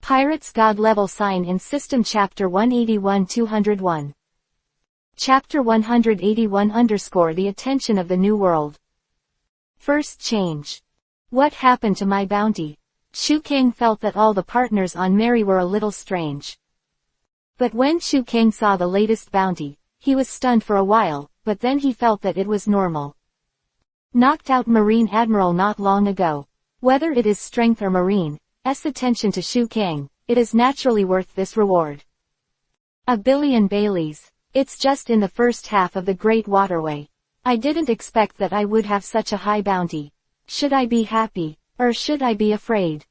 Pirates God Level Sign in System Chapter 181-201. Chapter 181 _ The Attention of the New World. First change. What happened to my bounty? Shu Kang felt that all the partners on Mary were a little strange. But when Shu Kang saw the latest bounty, he was stunned for a while, but then he felt that it was normal. Knocked out Marine Admiral not long ago. Whether it is strength or Marine's attention to Shu Kang, it is naturally worth this reward. 1 billion Baileys. It's just in the first half of the Great Waterway. I didn't expect that I would have such a high bounty. Should I be happy, or should I be afraid?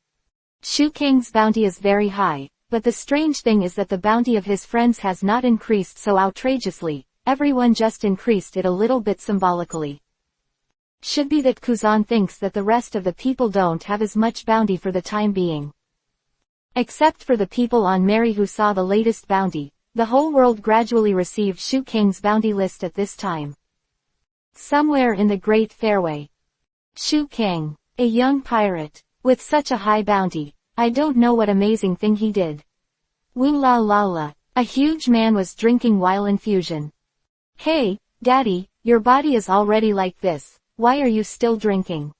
Shu Kang's bounty is very high, but the strange thing is that the bounty of his friends has not increased so outrageously, everyone just increased it a little bit symbolically. Should be that Kuzan thinks that the rest of the people don't have as much bounty for the time being. Except for the people on Mary who saw the latest bounty, the whole world gradually received Shu Kang's bounty list at this time. Somewhere in the Great Fairway. Shu Kang, a young pirate, with such a high bounty, I don't know what amazing thing he did. Woo la la la, a huge man was drinking while in fusion. Hey, Daddy, your body is already like this, why are you still drinking?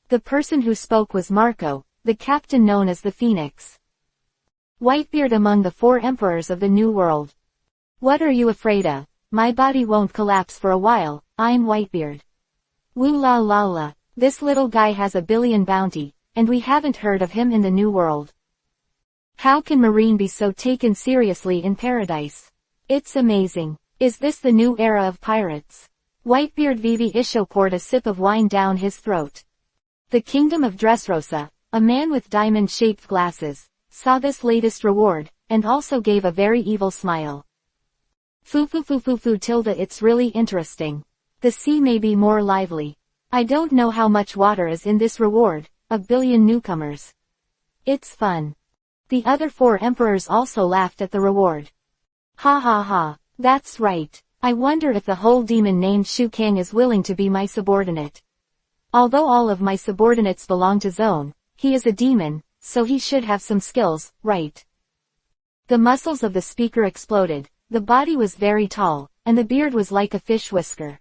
The person who spoke was Marco, the captain known as the Phoenix. Whitebeard among the 4 emperors of the New World. What are you afraid of? My body won't collapse for a while, I'm Whitebeard. Woo la la la, this little guy has 1 billion bounty, and we haven't heard of him in the New World. How can Marine be so taken seriously in paradise? It's amazing. Is this the new era of pirates? Whitebeard Vivi Isho poured a sip of wine down his throat. The kingdom of Dressrosa, a man with diamond-shaped glasses, saw this latest reward, and also gave a very evil smile. Tilda, it's really interesting. The sea may be more lively. I don't know how much water is in this reward, 1 billion newcomers. It's fun. The other 4 emperors also laughed at the reward. Ha ha ha, that's right. I wonder if the whole demon named Shu Kang is willing to be my subordinate. Although all of my subordinates belong to Zone, he is a demon, so he should have some skills, right? The muscles of the speaker exploded, the body was very tall, and the beard was like a fish whisker.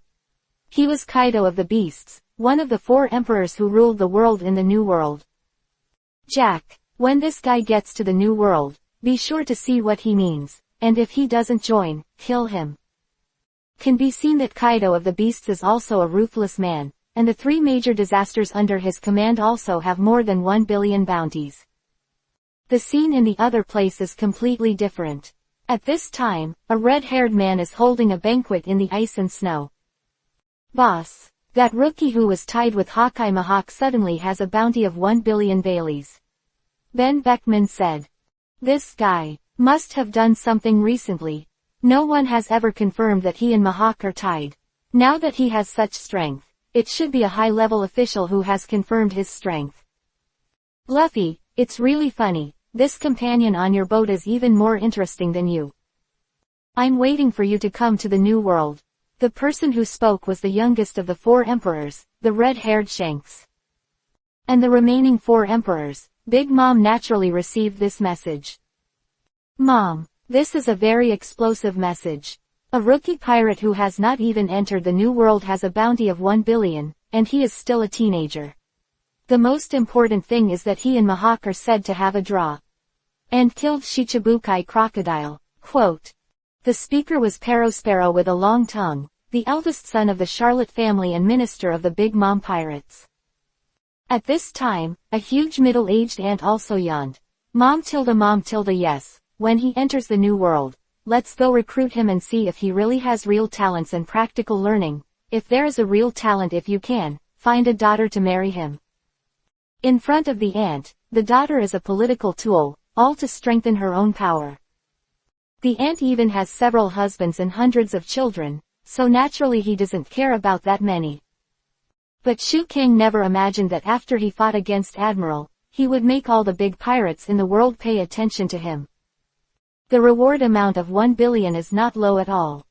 He was Kaido of the Beasts, one of the 4 emperors who ruled the world in the New World. Jack, when this guy gets to the New World, be sure to see what he means, and if he doesn't join, kill him. Can be seen that Kaido of the Beasts is also a ruthless man, and the 3 major disasters under his command also have more than 1 billion bounties. The scene in the other place is completely different. At this time, a red-haired man is holding a banquet in the ice and snow. Boss, that rookie who was tied with Hawkeye Mahawk suddenly has a bounty of 1 billion Baileys. Ben Beckman said. This guy must have done something recently. No one has ever confirmed that he and Mahawk are tied. Now that he has such strength, it should be a high-level official who has confirmed his strength. Luffy, it's really funny, this companion on your boat is even more interesting than you. I'm waiting for you to come to the New World. The person who spoke was the youngest of the 4 emperors, the red-haired Shanks. And the remaining 4 emperors, Big Mom naturally received this message. Mom, this is a very explosive message. A rookie pirate who has not even entered the New World has a bounty of 1 billion, and he is still a teenager. The most important thing is that he and Mahawk are said to have a draw. And killed Shichibukai Crocodile. Quote. The speaker was Perospero with a long tongue, the eldest son of the Charlotte family and minister of the Big Mom Pirates. At this time, a huge middle-aged aunt also yawned. Mom tilde yes, when he enters the New World, let's go recruit him and see if he really has real talents and practical learning. If there is a real talent, if you can, find a daughter to marry him. In front of the aunt, the daughter is a political tool, all to strengthen her own power. The aunt even has several husbands and hundreds of children, so naturally he doesn't care about that many. But Shu Kang never imagined that after he fought against Admiral, he would make all the big pirates in the world pay attention to him. The reward amount of 1 billion is not low at all.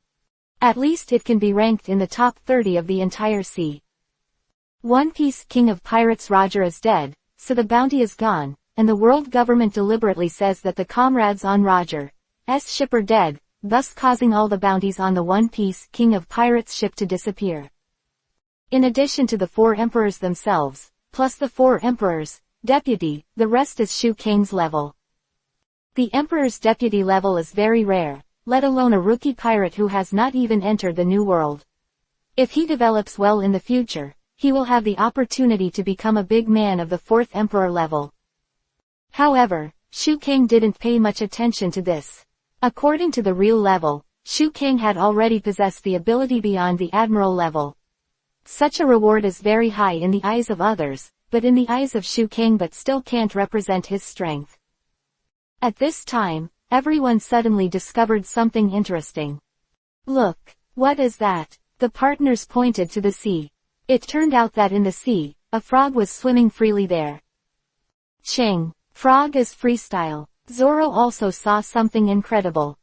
At least it can be ranked in the top 30 of the entire sea. One Piece King of Pirates Roger is dead, so the bounty is gone, and the world government deliberately says that the comrades on Roger's ship are dead, thus causing all the bounties on the One Piece King of Pirates ship to disappear. In addition to the 4 emperors themselves, plus the 4 emperors' deputy, the rest is Shu Kang's level. The emperor's deputy level is very rare, let alone a rookie pirate who has not even entered the New World. If he develops well in the future, he will have the opportunity to become a big man of the 4th emperor level. However, Shu Kang didn't pay much attention to this. According to the real level, Shu Kang had already possessed the ability beyond the admiral level. Such a reward is very high in the eyes of others, but in the eyes of Shu Kang but still can't represent his strength. At this time, everyone suddenly discovered something interesting. Look, what is that? The partners pointed to the sea. It turned out that in the sea, a frog was swimming freely there. Ching. Frog is freestyle. Zoro also saw something incredible.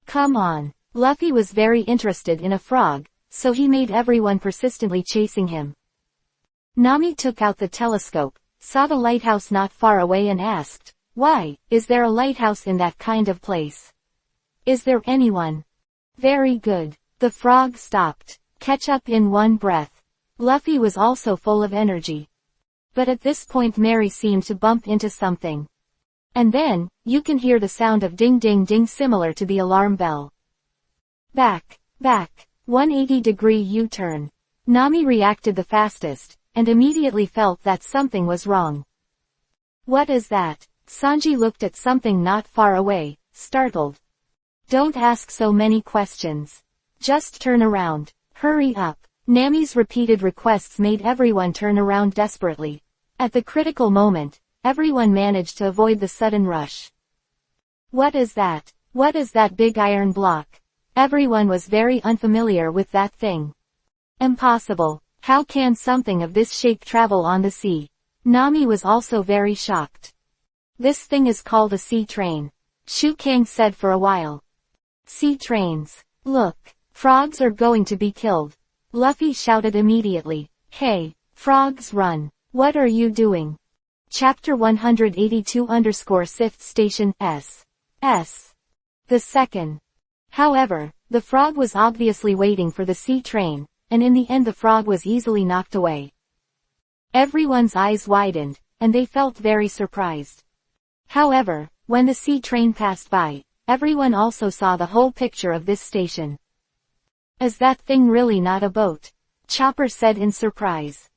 Come on. Luffy was very interested in a frog, so he made everyone persistently chasing him. Nami took out the telescope, saw the lighthouse not far away and asked, "Why, is there a lighthouse in that kind of place? Is there anyone?" Very good. The frog stopped. Catch up in one breath. Luffy was also full of energy. But at this point Mary seemed to bump into something. And then, you can hear the sound of ding ding ding similar to the alarm bell. Back. 180-degree U-turn. Nami reacted the fastest, and immediately felt that something was wrong. What is that? Sanji looked at something not far away, startled. Don't ask so many questions. Just turn around. Hurry up. Nami's repeated requests made everyone turn around desperately. At the critical moment, everyone managed to avoid the sudden rush. What is that? What is that big iron block? Everyone was very unfamiliar with that thing. Impossible. How can something of this shape travel on the sea? Nami was also very shocked. This thing is called a sea train. Shu Kang said for a while. Sea trains. Look. Frogs are going to be killed. Luffy shouted immediately. Hey, frogs run. What are you doing? Chapter 182-5th Station S. The second. However, the frog was obviously waiting for the sea train, and in the end the frog was easily knocked away. Everyone's eyes widened, and they felt very surprised. However, when the sea train passed by, everyone also saw the whole picture of this station. Is that thing really not a boat? Chopper said in surprise.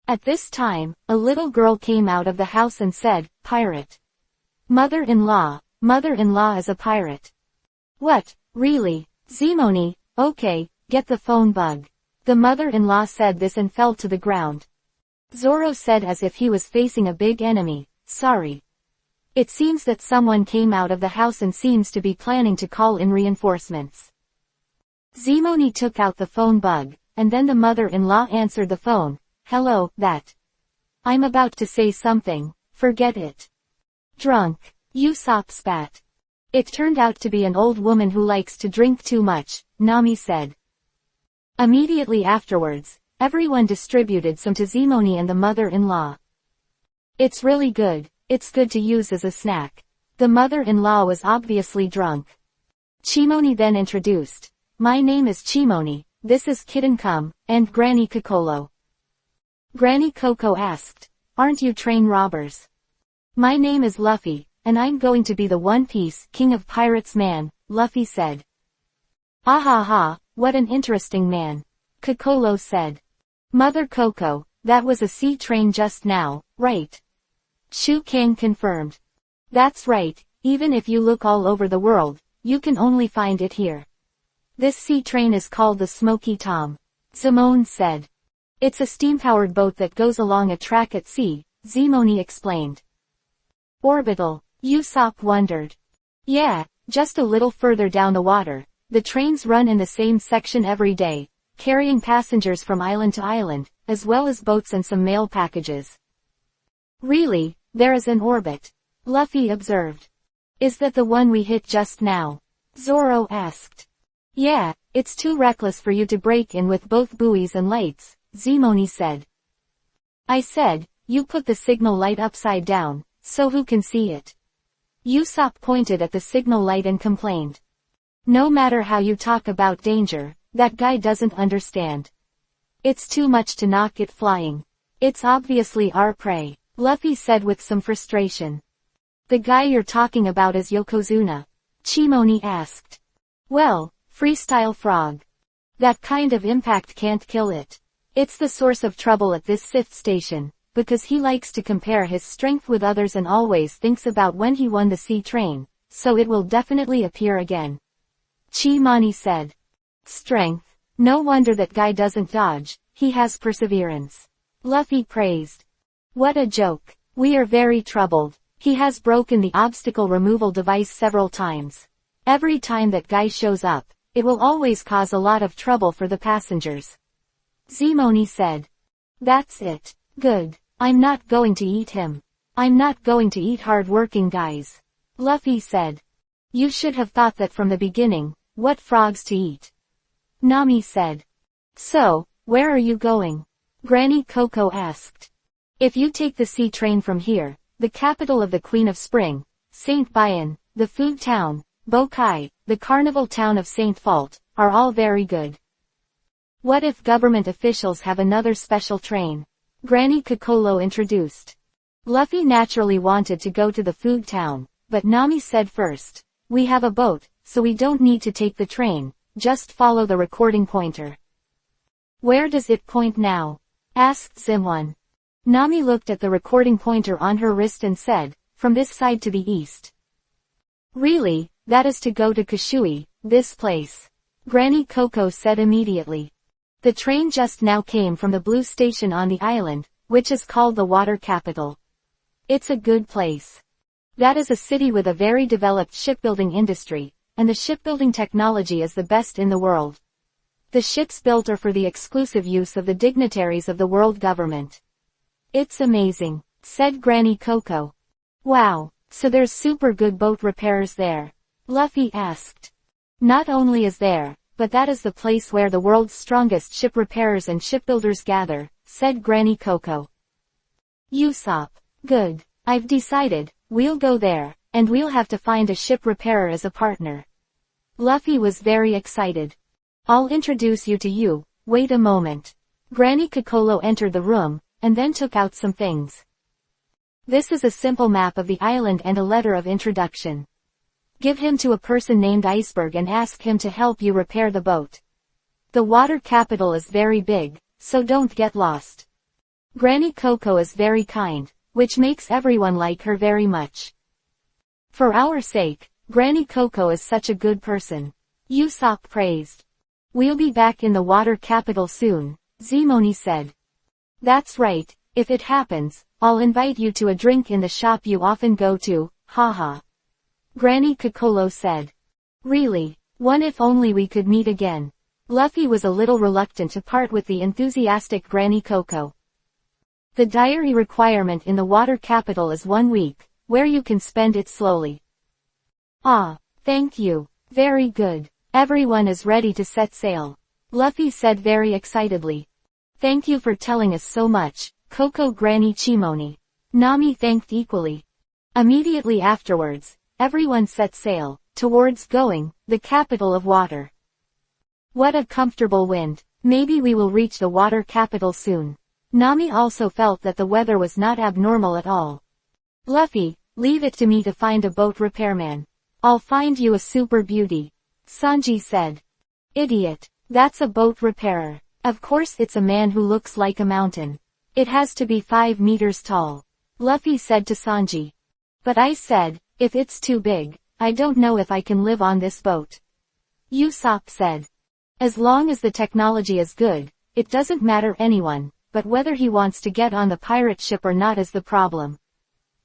At this time, a little girl came out of the house and said, "Pirate. Mother-in-law is a pirate." What, really? Zimoni, okay, get the phone bug. The mother-in-law said this and fell to the ground. Zoro said as if he was facing a big enemy, "Sorry. It seems that someone came out of the house and seems to be planning to call in reinforcements." Zimoni took out the phone bug, and then the mother-in-law answered the phone. "Hello, that. I'm about to say something, forget it." Drunk. Usopp spat. It turned out to be an old woman who likes to drink too much, Nami said. Immediately afterwards, everyone distributed some to Zimoni and the mother-in-law. It's really good, it's good to use as a snack. The mother-in-law was obviously drunk. Chimoni then introduced. My name is Chimoni, this is Kitten Cum, and Granny Kokolo. Granny Coco asked, aren't you train robbers? My name is Luffy, and I'm going to be the One Piece King of Pirates man, Luffy said. Ah ha ha, what an interesting man. Kokolo said. Mother Coco, that was a sea train just now, right? Shu Kang confirmed. That's right, even if you look all over the world, you can only find it here. This sea train is called the Smoky Tom. Zimone said. It's a steam-powered boat that goes along a track at sea, Zimoni explained. Orbital, Usopp wondered. Yeah, just a little further down the water, the trains run in the same section every day, carrying passengers from island to island, as well as boats and some mail packages. Really, there is an orbit? Luffy observed. Is that the one we hit just now? Zoro asked. Yeah, it's too reckless for you to break in with both buoys and lights, Zimoni said. I said, you put the signal light upside down, So who can see it? Usopp pointed at the signal light and complained. No matter how you talk about danger, that guy doesn't understand. It's too much to knock it flying. It's obviously our prey, Luffy said with some frustration. The guy you're talking about is Yokozuna? Chimoni asked. Well, freestyle frog. That kind of impact can't kill it. It's the source of trouble at this 5th station, because he likes to compare his strength with others and always thinks about when he won the sea train, so it will definitely appear again. Chimani said. Strength? No wonder that guy doesn't dodge, he has perseverance. Luffy praised. What a joke. We are very troubled. He has broken the obstacle removal device several times. Every time that guy shows up, it will always cause a lot of trouble for the passengers. Zimoni said. That's it. Good. I'm not going to eat him. I'm not going to eat hard-working guys. Luffy said. You should have thought that from the beginning, what frogs to eat. Nami said. So, where are you going? Granny Coco asked. If you take the sea train from here, the capital of the Queen of Spring, St. Bayan, the food town, Bokai, the carnival town of St. Fault, are all very good. What if government officials have another special train? Granny Kokolo introduced. Luffy naturally wanted to go to the food town, but Nami said first. We have a boat, so we don't need to take the train, just follow the recording pointer. Where does it point now? Asked Zimwon. Nami looked at the recording pointer on her wrist and said, from this side to the east. Really, that is to go to Kashui, this place. Granny Coco said immediately. The train just now came from the blue station on the island, which is called the water capital. It's a good place. That is a city with a very developed shipbuilding industry, and the shipbuilding technology is the best in the world. The ships built are for the exclusive use of the dignitaries of the world government. It's amazing, said Granny Coco. Wow, so there's super good boat repairers there? Luffy asked. Not only is there, but that is the place where the world's strongest ship repairers and shipbuilders gather, said Granny Coco. Usopp. Good. I've decided, we'll go there, and we'll have to find a ship repairer as a partner. Luffy was very excited. I'll introduce you to you, wait a moment. Granny Kokolo entered the room, and then took out some things. This is a simple map of the island and a letter of introduction. Give him to a person named Iceberg and ask him to help you repair the boat. The water capital is very big, so don't get lost. Granny Coco is very kind, which makes everyone like her very much. For our sake, Granny Coco is such a good person. Usopp praised. We'll be back in the water capital soon, Zimoni said. That's right, if it happens, I'll invite you to a drink in the shop you often go to, haha. Granny Kokolo said. Really, one if only we could meet again. Luffy was a little reluctant to part with the enthusiastic Granny Coco. The diary requirement in the water capital is 1 week, where you can spend it slowly. Ah, thank you. Very good. Everyone is ready to set sail. Luffy said very excitedly. Thank you for telling us so much, Coco Granny Chimoni. Nami thanked equally. Immediately afterwards, everyone set sail, towards going, the capital of water. What a comfortable wind. Maybe we will reach the water capital soon. Nami also felt that the weather was not abnormal at all. Luffy, leave it to me to find a boat repairman. I'll find you a super beauty. Sanji said. Idiot. That's a boat repairer. Of course it's a man who looks like a mountain. It has to be 5 meters tall. Luffy said to Sanji. But I said, if it's too big, I don't know if I can live on this boat. Usopp said. As long as the technology is good, it doesn't matter anyone, but whether he wants to get on the pirate ship or not is the problem.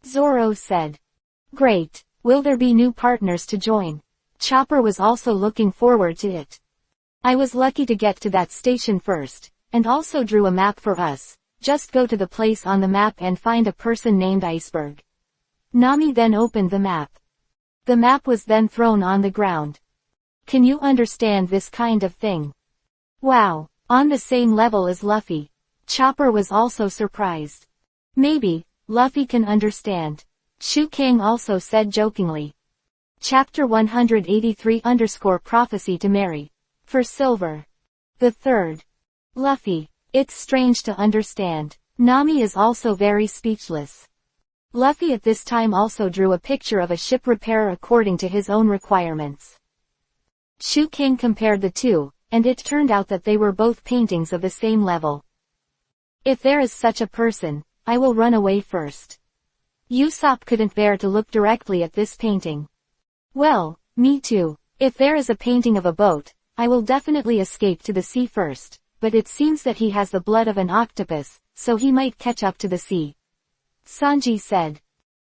Zoro said. Great. Will there be new partners to join? Chopper was also looking forward to it. I was lucky to get to that station first, and also drew a map for us. Just go to the place on the map and find a person named Iceberg. Nami then opened the map. The map was then thrown on the ground. Can you understand this kind of thing? Wow, on the same level as Luffy. Chopper was also surprised. Maybe, Luffy can understand. Shu Kang also said jokingly. Chapter 183 _ to Mary. For silver. The third. Luffy. It's strange to understand. Nami is also very speechless. Luffy at this time also drew a picture of a ship repairer according to his own requirements. Shu Kang compared the two, and it turned out that they were both paintings of the same level. If there is such a person, I will run away first. Usopp couldn't bear to look directly at this painting. Well, me too. If there is a painting of a boat, I will definitely escape to the sea first, but it seems that he has the blood of an octopus, so he might catch up to the sea. Sanji said.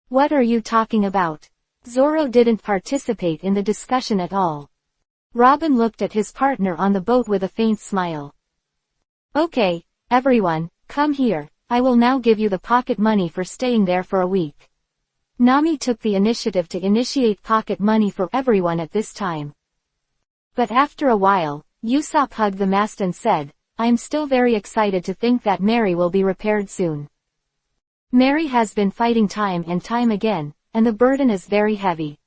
What are you talking about? Zoro didn't participate in the discussion at all. Robin looked at his partner on the boat with a faint smile. Okay, everyone, come here, I will now give you the pocket money for staying there for a week. Nami took the initiative to initiate pocket money for everyone at this time. But after a while, Usopp hugged the mast and said, I'm still very excited to think that Mary will be repaired soon. Mary has been fighting time and time again, and the burden is very heavy.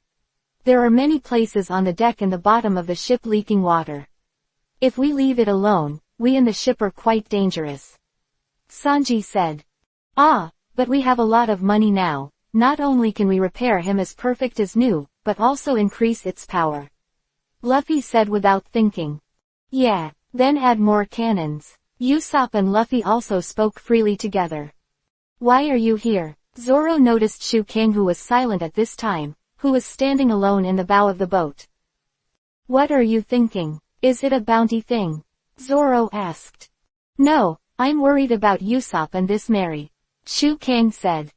There are many places on the deck and the bottom of the ship leaking water. If we leave it alone, we and the ship are quite dangerous. Sanji said. Ah, but we have a lot of money now, not only can we repair him as perfect as new, but also increase its power. Luffy said without thinking. Yeah, then add more cannons. Usopp and Luffy also spoke freely together. Why are you here? Zoro noticed Shu Kang, who was silent at this time, who was standing alone in the bow of the boat. What are you thinking? Is it a bounty thing? Zoro asked. No, I'm worried about Usopp and this Mary. Shu Kang said.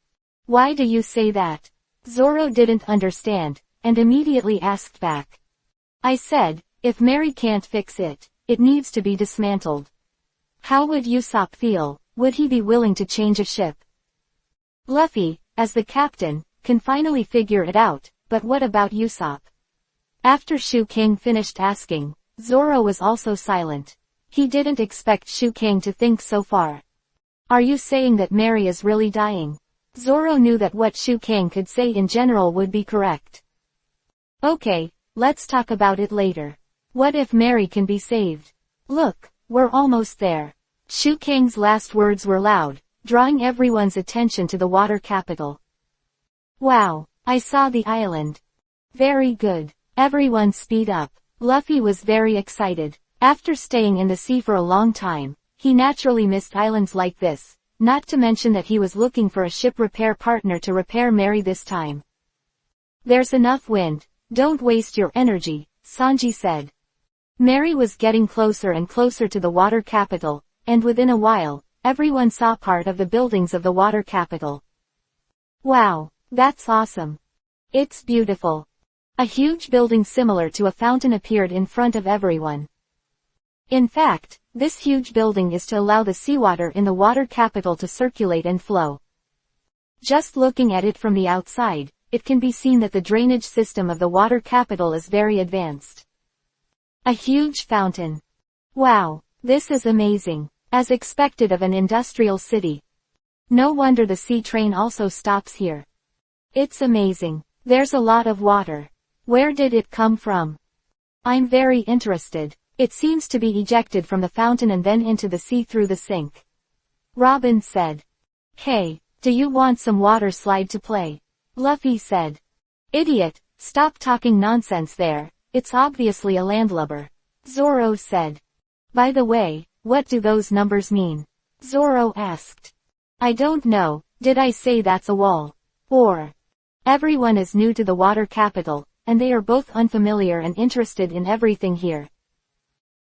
Why do you say that? Zoro didn't understand, and immediately asked back. I said, if Mary can't fix it, it needs to be dismantled. How would Usopp feel? Would he be willing to change a ship? Luffy, as the captain, can finally figure it out, but what about Usopp? After Shu Kang finished asking, Zoro was also silent. He didn't expect Shu Kang to think so far. Are you saying that Mary is really dying? Zoro knew that what Shu Kang could say in general would be correct. Okay, let's talk about it later. What if Mary can be saved? Look, we're almost there. Shu Kang's last words were loud, drawing everyone's attention to the water capital. Wow, I saw the island. Very good. Everyone speed up. Luffy was very excited. After staying in the sea for a long time, he naturally missed islands like this, not to mention that he was looking for a ship repair partner to repair Mary this time. There's enough wind, don't waste your energy, Sanji said. Mary was getting closer and closer to the water capital, and within a while, everyone saw part of the buildings of the water capital. Wow, that's awesome. It's beautiful. A huge building similar to a fountain appeared in front of everyone. In fact, this huge building is to allow the seawater in the water capital to circulate and flow. Just looking at it from the outside, it can be seen that the drainage system of the water capital is very advanced. A huge fountain. Wow, this is amazing, as expected of an industrial city. No wonder the sea train also stops here. It's amazing. There's a lot of water. Where did it come from? I'm very interested. It seems to be ejected from the fountain and then into the sea through the sink. Robin said. Hey, do you want some water slide to play? Luffy said. Idiot, stop talking nonsense there, it's obviously a landlubber. Zoro said. By the way, what do those numbers mean? Zoro asked. I don't know, did I say that's a wall? Or... Everyone is new to the water capital, and they are both unfamiliar and interested in everything here.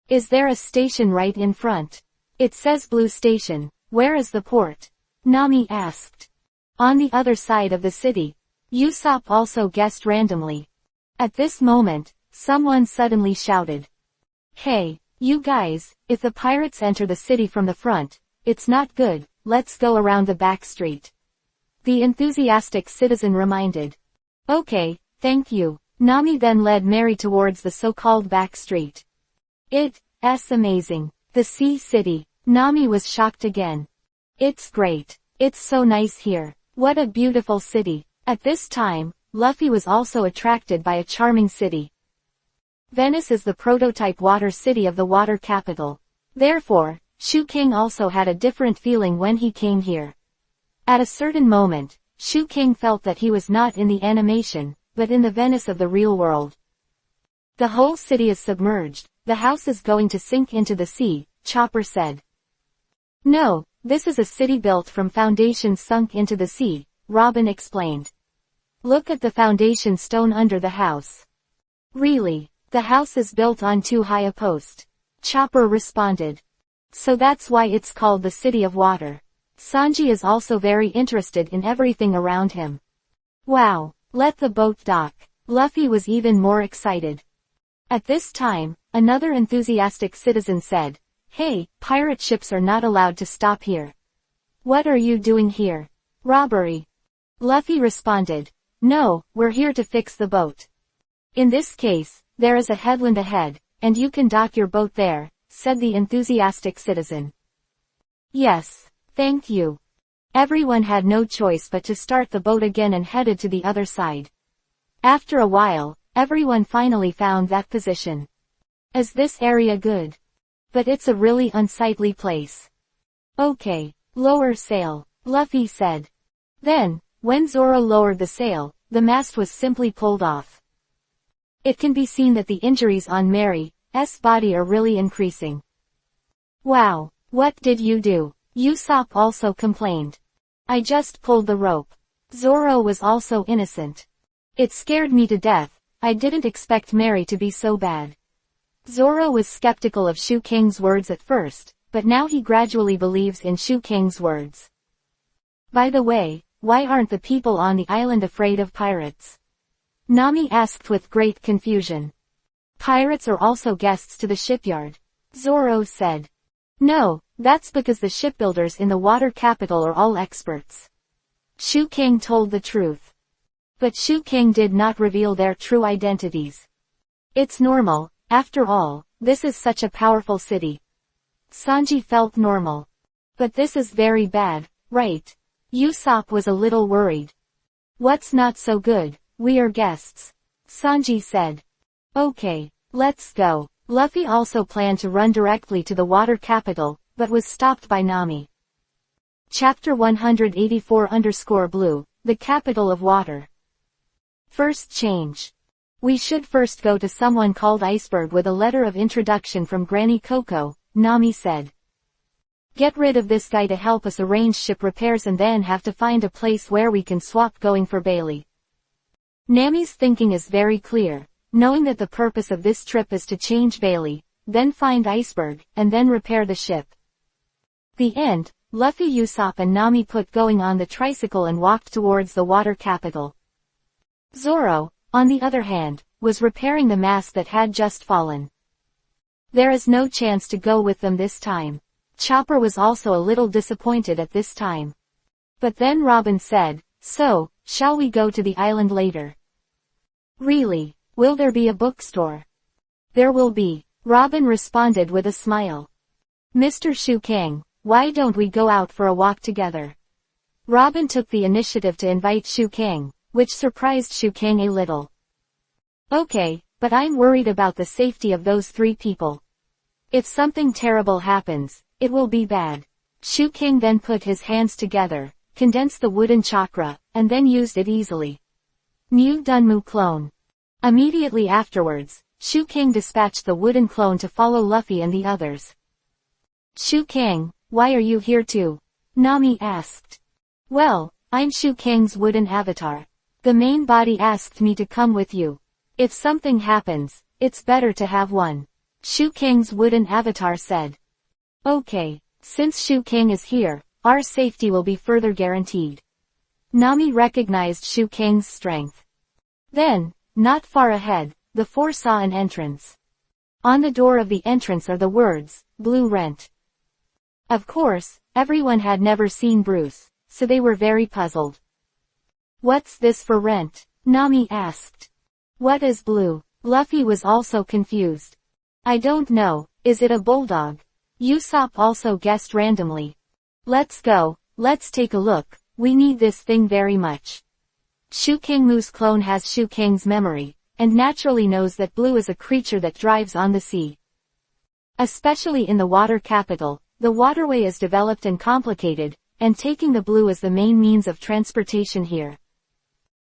Is there a station right in front? It says Blue Station. Where is the port? Nami asked. On the other side of the city. Usopp also guessed randomly. At this moment, someone suddenly shouted. Hey, you guys, if the pirates enter the city from the front, it's not good, let's go around the back street. The enthusiastic citizen reminded. Okay, thank you. Nami then led Mary towards the so-called back street. It's amazing. The Sea City. Nami was shocked again. It's great. It's so nice here. What a beautiful city. At this time, Luffy was also attracted by a charming city. Venice is the prototype water city of the water capital. Therefore, Shu Kang also had a different feeling when he came here. At a certain moment, Shu Kang felt that he was not in the animation, but in the Venice of the real world. The whole city is submerged, the house is going to sink into the sea, Chopper said. No, this is a city built from foundations sunk into the sea, Robin explained. Look at the foundation stone under the house. Really? The house is built on too high a post. Chopper responded. So that's why it's called the City of Water. Sanji is also very interested in everything around him. Wow, let the boat dock. Luffy was even more excited. At this time, another enthusiastic citizen said, Hey, pirate ships are not allowed to stop here. What are you doing here? Robbery. Luffy responded, No, we're here to fix the boat. In this case, there is a headland ahead, and you can dock your boat there, said the enthusiastic citizen. Yes, thank you. Everyone had no choice but to start the boat again and headed to the other side. After a while, everyone finally found that position. Is this area good? But it's a really unsightly place. Okay, lower sail, Luffy said. Then, when Zoro lowered the sail, the mast was simply pulled off. It can be seen that the injuries on Mary's body are really increasing. Wow, what did you do? Usopp also complained. I just pulled the rope. Zoro was also innocent. It scared me to death, I didn't expect Mary to be so bad. Zoro was skeptical of Shu Kang's words at first, but now he gradually believes in Shu Kang's words. By the way, why aren't the people on the island afraid of pirates? Nami asked with great confusion. Pirates are also guests to the shipyard. Zoro said. No, that's because the shipbuilders in the water capital are all experts. Shu Kang told the truth. But Shu Kang did not reveal their true identities. It's normal, after all, this is such a powerful city. Sanji felt normal. But this is very bad, right? Usopp was a little worried. What's not so good? We are guests. Sanji said. Okay, let's go. Luffy also planned to run directly to the water capital, but was stopped by Nami. Chapter 184-Blue, the capital of water. First change. We should first go to someone called Iceberg with a letter of introduction from Granny Coco, Nami said. Get rid of this guy to help us arrange ship repairs and then have to find a place where we can swap going for Bailey. Nami's thinking is very clear, knowing that the purpose of this trip is to change Bailey, then find Iceberg, and then repair the ship. The end, Luffy, Usopp and Nami put going on the tricycle and walked towards the water capital. Zoro, on the other hand, was repairing the mast that had just fallen. There is no chance to go with them this time. Chopper was also a little disappointed at this time. But then Robin said, So, shall we go to the island later? Really? Will there be a bookstore? There will be, Robin responded with a smile. Mr. Shu Kang, why don't we go out for a walk together? Robin took the initiative to invite Shu Kang, which surprised Shu Kang a little. Okay, but I'm worried about the safety of those 3 people. If something terrible happens, it will be bad. Shu Kang then put his hands together, condensed the wooden chakra, and then used it easily. Mu Dunmu clone. Immediately afterwards, Shu Kang dispatched the wooden clone to follow Luffy and the others. Shu Kang, why are you here too? Nami asked. Well, I'm Shu Kang's wooden avatar. The main body asked me to come with you. If something happens, it's better to have one. Shu Kang's wooden avatar said. Okay, since Shu Kang is here, our safety will be further guaranteed. Nami recognized Shu Kang's strength. Then, not far ahead, the 4 saw an entrance. On the door of the entrance are the words, Blue Rent. Of course, everyone had never seen Bruce, so they were very puzzled. What's this for rent? Nami asked. What is blue? Luffy was also confused. I don't know, is it a bulldog? Usopp also guessed randomly. Let's go, let's take a look, we need this thing very much. Shu Kangmu's clone has Shu Kang's memory, and naturally knows that blue is a creature that drives on the sea. Especially in the water capital, the waterway is developed and complicated, and taking the blue is the main means of transportation here.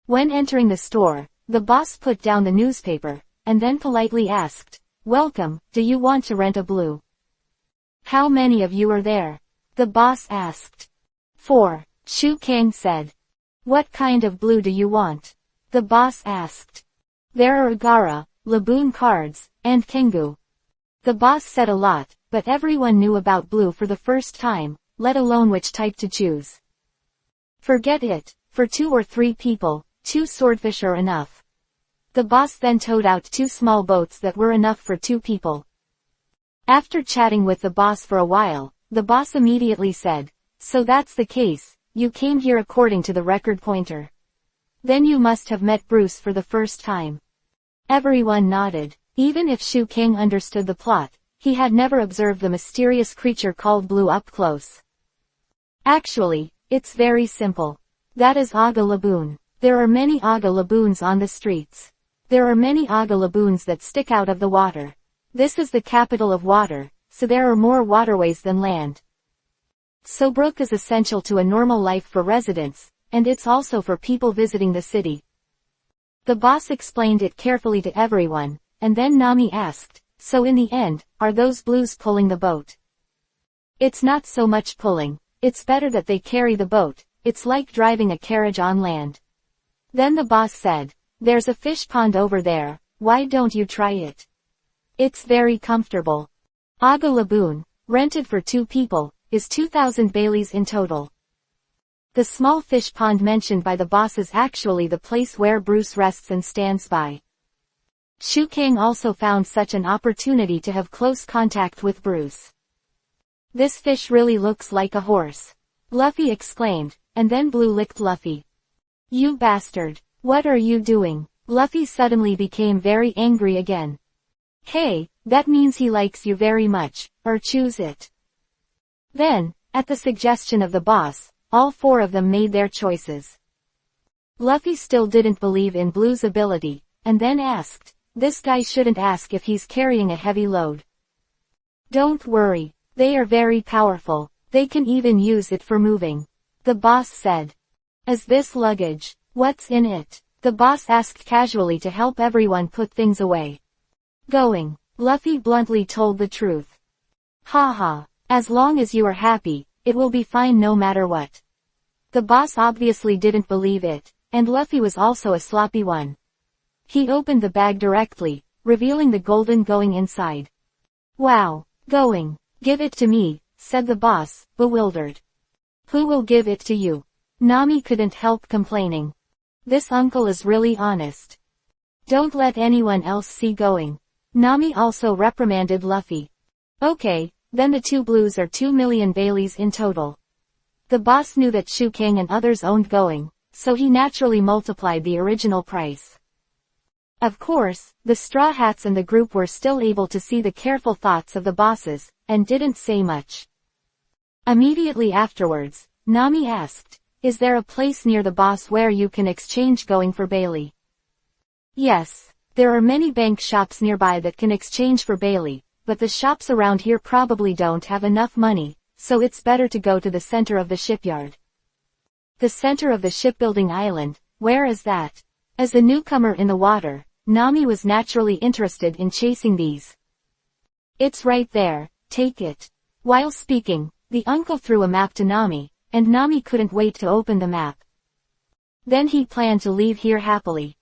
When entering the store, the boss put down the newspaper, and then politely asked, "Welcome, do you want to rent a blue?" "How many of you are there?" the boss asked. "4, Shu Kang said. "What kind of blue do you want?" the boss asked. "There are Agara, Laboon cards, and Kengu." The boss said a lot, but everyone knew about blue for the first time, let alone which type to choose. "Forget it, for 2 or 3 people, 2 swordfish are enough." The boss then towed out 2 small boats that were enough for 2 people. After chatting with the boss for a while, the boss immediately said, "So that's the case, you came here according to the record pointer. Then you must have met Bruce for the first time." Everyone nodded. Even if Shu Kang understood the plot, he had never observed the mysterious creature called Blue up close. "Actually, it's very simple. That is Aga Laboon. There are many Aga Laboons on the streets. There are many Aga Laboons that stick out of the water. This is the capital of water, so there are more waterways than land. So brook is essential to a normal life for residents, and it's also for people visiting the city." The boss explained it carefully to everyone, and then Nami asked, "So in the end, are those blues pulling the boat?" "It's not so much pulling, it's better that they carry the boat, it's like driving a carriage on land." Then the boss said, "There's a fish pond over there, why don't you try it? It's very comfortable. Aga Laboon, rented for 2 people, is 2,000 Baileys in total." The small fish pond mentioned by the boss is actually the place where Bruce rests and stands by. Shu Kang also found such an opportunity to have close contact with Bruce. "This fish really looks like a horse," Luffy exclaimed, and then Blue licked Luffy. "You bastard, what are you doing?" Luffy suddenly became very angry again. "Hey, that means he likes you very much, or choose it." Then, at the suggestion of the boss, all 4 of them made their choices. Luffy still didn't believe in Blue's ability, and then asked, "This guy shouldn't ask if he's carrying a heavy load." "Don't worry, they are very powerful, they can even use it for moving," the boss said. "Is this luggage? What's in it?" the boss asked casually to help everyone put things away. "Going," Luffy bluntly told the truth. "Haha, as long as you are happy, it will be fine no matter what." The boss obviously didn't believe it, and Luffy was also a sloppy one. He opened the bag directly, revealing the golden going inside. "Wow, going, give it to me," said the boss, bewildered. "Who will give it to you?" Nami couldn't help complaining. "This uncle is really honest. Don't let anyone else see going." Nami also reprimanded Luffy. "Okay, then the 2 blues are 2 million Baileys in total." The boss knew that Shu Kang and others owned going, so he naturally multiplied the original price. Of course, the Straw Hats and the group were still able to see the careful thoughts of the bosses, and didn't say much. Immediately afterwards, Nami asked, "Is there a place near the boss where you can exchange going for Bailey?" "Yes, there are many bank shops nearby that can exchange for Bailey, but the shops around here probably don't have enough money, so it's better to go to the center of the shipyard." The center of the shipbuilding island, where is that? As a newcomer in the water, Nami was naturally interested in chasing these. "It's right there, take it." While speaking, the uncle threw a map to Nami, and Nami couldn't wait to open the map. Then he planned to leave here happily.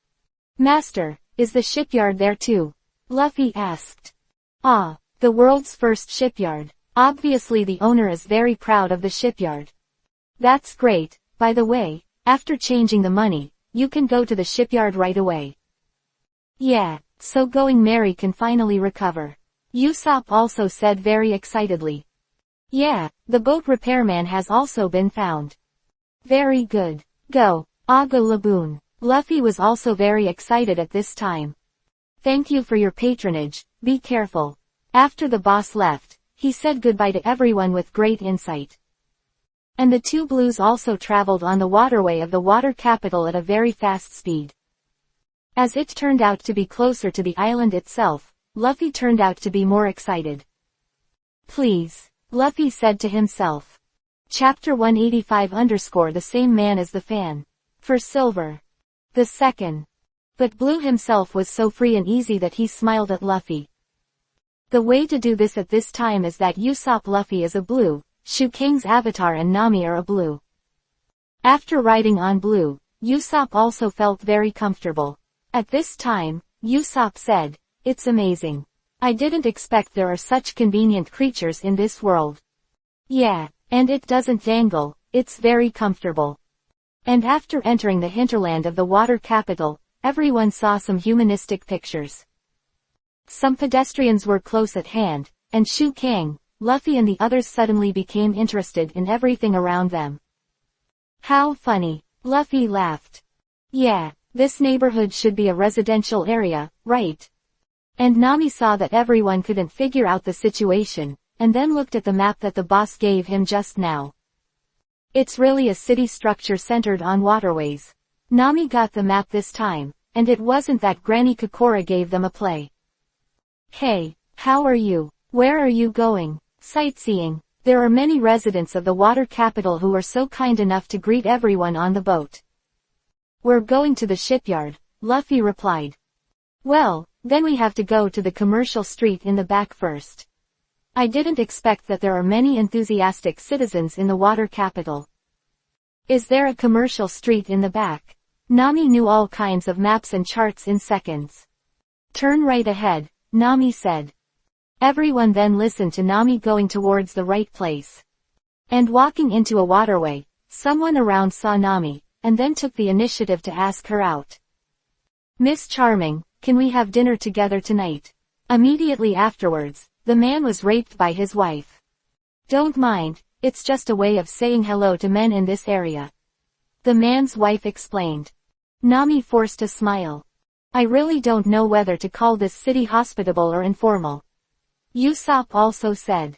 "Master, is the shipyard there too?" Luffy asked. "Ah, the world's first shipyard. Obviously the owner is very proud of the shipyard." "That's great, by the way, after changing the money, you can go to the shipyard right away." "Yeah, so Going Merry can finally recover," Usopp also said very excitedly. "Yeah, the boat repairman has also been found." "Very good. Go, Aga Laboon." Luffy was also very excited at this time. "Thank you for your patronage, be careful." After the boss left, he said goodbye to everyone with great insight. And the two blues also traveled on the waterway of the water capital at a very fast speed. As it turned out to be closer to the island itself, Luffy turned out to be more excited. Please, Luffy said to himself. Chapter 185 _ the same man as the fan. For silver. The second. But Blue himself was so free and easy that he smiled at Luffy. The way to do this at this time is that Usopp Luffy is a blue, Shu Kang's avatar and Nami are a blue. After riding on Blue, Usopp also felt very comfortable. At this time, Usopp said, "It's amazing. I didn't expect there are such convenient creatures in this world. Yeah, and it doesn't dangle, it's very comfortable." And after entering the hinterland of the water capital, everyone saw some humanistic pictures. Some pedestrians were close at hand, and Shu Kang, Luffy and the others suddenly became interested in everything around them. How funny, Luffy laughed. Yeah, this neighborhood should be a residential area, right? And Nami saw that everyone couldn't figure out the situation, and then looked at the map that the boss gave him just now. It's really a city structure centered on waterways. Nami got the map this time, and it wasn't that Granny Kokora gave them a play. Hey, how are you? Where are you going? Sightseeing. There are many residents of the water capital who are so kind enough to greet everyone on the boat. We're going to the shipyard, Luffy replied. Well, then we have to go to the commercial street in the back first. I didn't expect that there are many enthusiastic citizens in the water capital. Is there a commercial street in the back? Nami knew all kinds of maps and charts in seconds. Turn right ahead, Nami said. Everyone then listened to Nami going towards the right place. And walking into a waterway, someone around saw Nami, and then took the initiative to ask her out. Miss Charming, can we have dinner together tonight? Immediately afterwards, the man was raped by his wife. Don't mind, it's just a way of saying hello to men in this area. The man's wife explained. Nami forced a smile. I really don't know whether to call this city hospitable or informal. Usopp also said.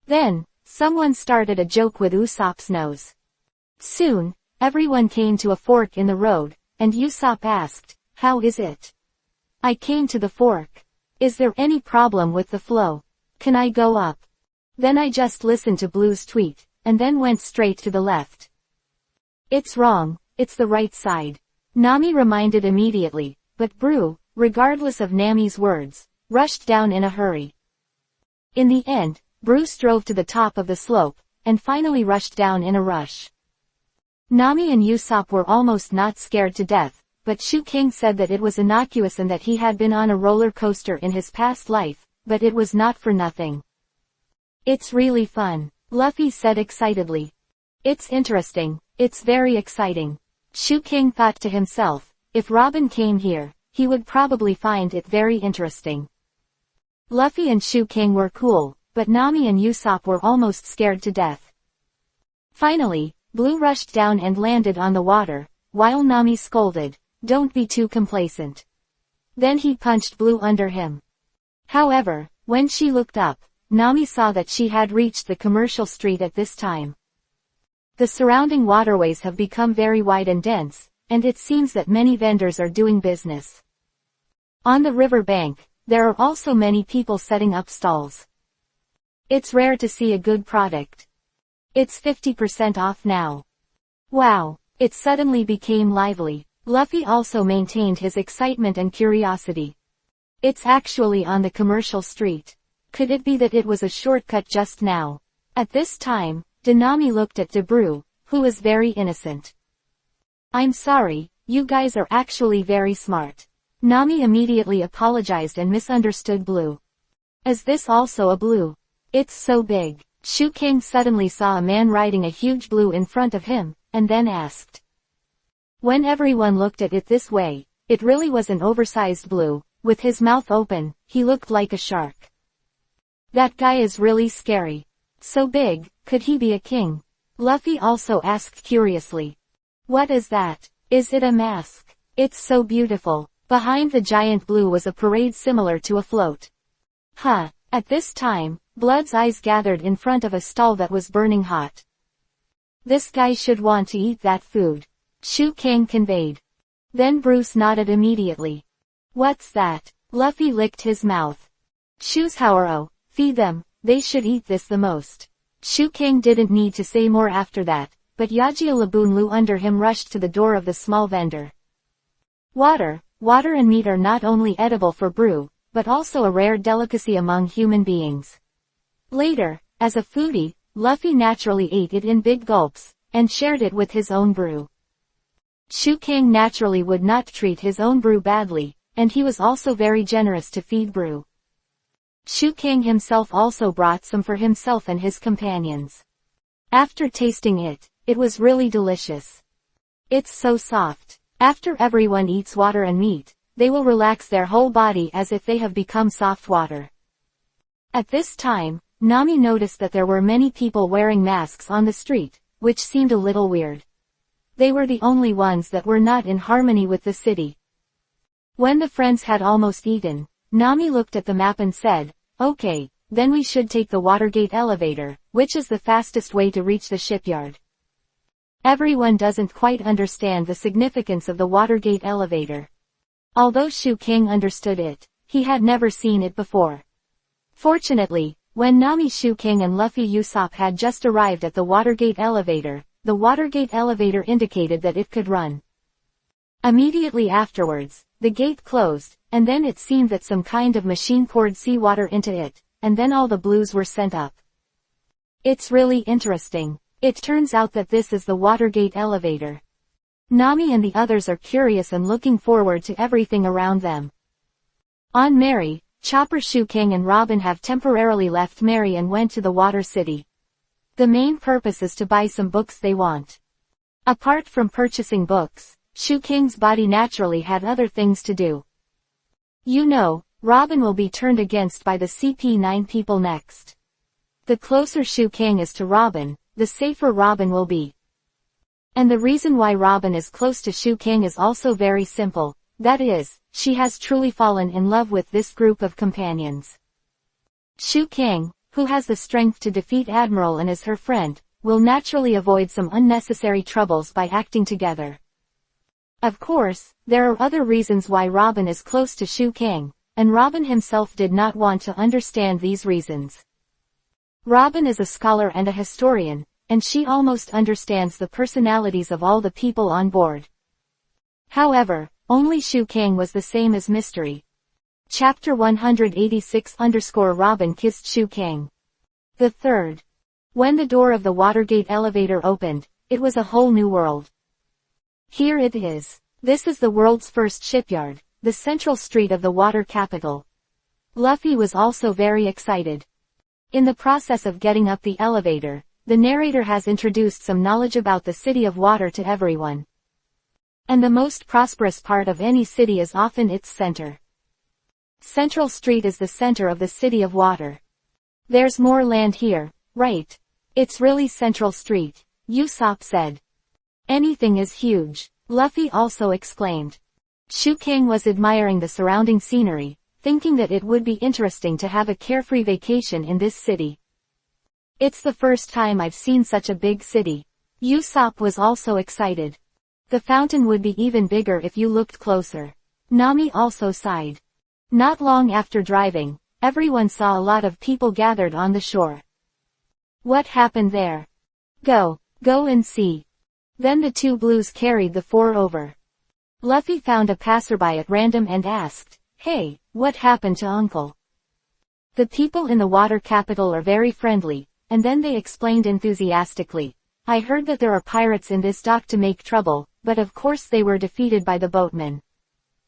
Then, someone started a joke with Usopp's nose. Soon, everyone came to a fork in the road, and Usopp asked, how is it? I came to the fork. Is there any problem with the flow? Can I go up? Then I just listened to Blue's tweet, and then went straight to the left. It's wrong, it's the right side. Nami reminded immediately, but Blue, regardless of Nami's words, rushed down in a hurry. In the end, Bruce drove to the top of the slope, and finally rushed down in a rush. Nami and Usopp were almost not scared to death, but Shu Kang said that it was innocuous and that he had been on a roller coaster in his past life, but it was not for nothing. It's really fun, Luffy said excitedly. It's interesting, it's very exciting. Shu Kang thought to himself, if Robin came here, he would probably find it very interesting. Luffy and Shu Kang were cool, but Nami and Usopp were almost scared to death. Finally, Blue rushed down and landed on the water, while Nami scolded, don't be too complacent. Then he punched Blue under him. However, when she looked up, Nami saw that she had reached the commercial street at this time. The surrounding waterways have become very wide and dense, and it seems that many vendors are doing business. On the river bank, there are also many people setting up stalls. It's rare to see a good product. It's 50% off now. Wow, it suddenly became lively. Luffy also maintained his excitement and curiosity. It's actually on the commercial street. Could it be that it was a shortcut just now? At this time, Nami looked at Debrew, who was very innocent. I'm sorry, you guys are actually very smart. Nami immediately apologized and misunderstood Blue. Is this also a blue? It's so big. Shu Kang suddenly saw a man riding a huge blue in front of him, and then asked. When everyone looked at it this way, it really was an oversized blue. With his mouth open, he looked like a shark. That guy is really scary. So big, could he be a king? Luffy also asked curiously. What is that? Is it a mask? It's so beautiful. Behind the giant blue was a parade similar to a float. Huh. At this time, Blood's eyes gathered in front of a stall that was burning hot. This guy should want to eat that food. Shu Kang conveyed. Then Bruce nodded immediately. What's that? Luffy licked his mouth. Shu's Haoro, feed them, they should eat this the most. Shu Kang didn't need to say more after that, but Yajia Labunlu under him rushed to the door of the small vendor. Water and meat are not only edible for brew, but also a rare delicacy among human beings. Later, as a foodie, Luffy naturally ate it in big gulps, and shared it with his own brew. Shu Kang naturally would not treat his own brew badly, and he was also very generous to feed brew. Shu Kang himself also brought some for himself and his companions. After tasting it, it was really delicious. It's so soft. After everyone eats water and meat, they will relax their whole body as if they have become soft water. At this time, Nami noticed that there were many people wearing masks on the street, which seemed a little weird. They were the only ones that were not in harmony with the city. When the friends had almost eaten, Nami looked at the map and said, "Okay, then we should take the Watergate elevator, which is the fastest way to reach the shipyard." Everyone doesn't quite understand the significance of the Watergate elevator. Although Shu Kang understood it, he had never seen it before. Fortunately, when Nami, Shu Kang and Luffy Usopp had just arrived at the Watergate elevator, the Watergate elevator indicated that it could run. Immediately afterwards, the gate closed, and then it seemed that some kind of machine poured seawater into it, and then all the blues were sent up. It's really interesting. It turns out that this is the Watergate elevator. Nami and the others are curious and looking forward to everything around them. On Mary, Chopper, Shu Kang and Robin have temporarily left Mary and went to the Water City. The main purpose is to buy some books they want. Apart from purchasing books, Shu Kang's body naturally had other things to do. You know, Robin will be turned against by the CP9 people next. The closer Shu Kang is to Robin, the safer Robin will be. And the reason why Robin is close to Shu Kang is also very simple, that is, she has truly fallen in love with this group of companions. Shu Kang, who has the strength to defeat Admiral and is her friend, will naturally avoid some unnecessary troubles by acting together. Of course, there are other reasons why Robin is close to Shu Kang, and Robin himself did not want to understand these reasons. Robin is a scholar and a historian, and she almost understands the personalities of all the people on board. However, only Shu Kang was the same as mystery. Chapter 186_Robin kissed Shu Kang. The third. When the door of the Watergate elevator opened, it was a whole new world. Here it is. This is the world's first shipyard, the central street of the water capital. Luffy was also very excited. In the process of getting up the elevator, the narrator has introduced some knowledge about the city of water to everyone. And the most prosperous part of any city is often its center. Central Street is the center of the city of water. There's more land here, right? It's really Central Street, Usopp said. Anything is huge, Luffy also exclaimed. Shu Kang was admiring the surrounding scenery, thinking that it would be interesting to have a carefree vacation in this city. It's the first time I've seen such a big city. Usopp was also excited. The fountain would be even bigger if you looked closer. Nami also sighed. Not long after driving, everyone saw a lot of people gathered on the shore. What happened there? Go and see. Then the two blues carried the four over. Luffy found a passerby at random and asked, "Hey, what happened to Uncle?" The people in the water capital are very friendly, and then they explained enthusiastically. I heard that there are pirates in this dock to make trouble, but of course they were defeated by the boatmen.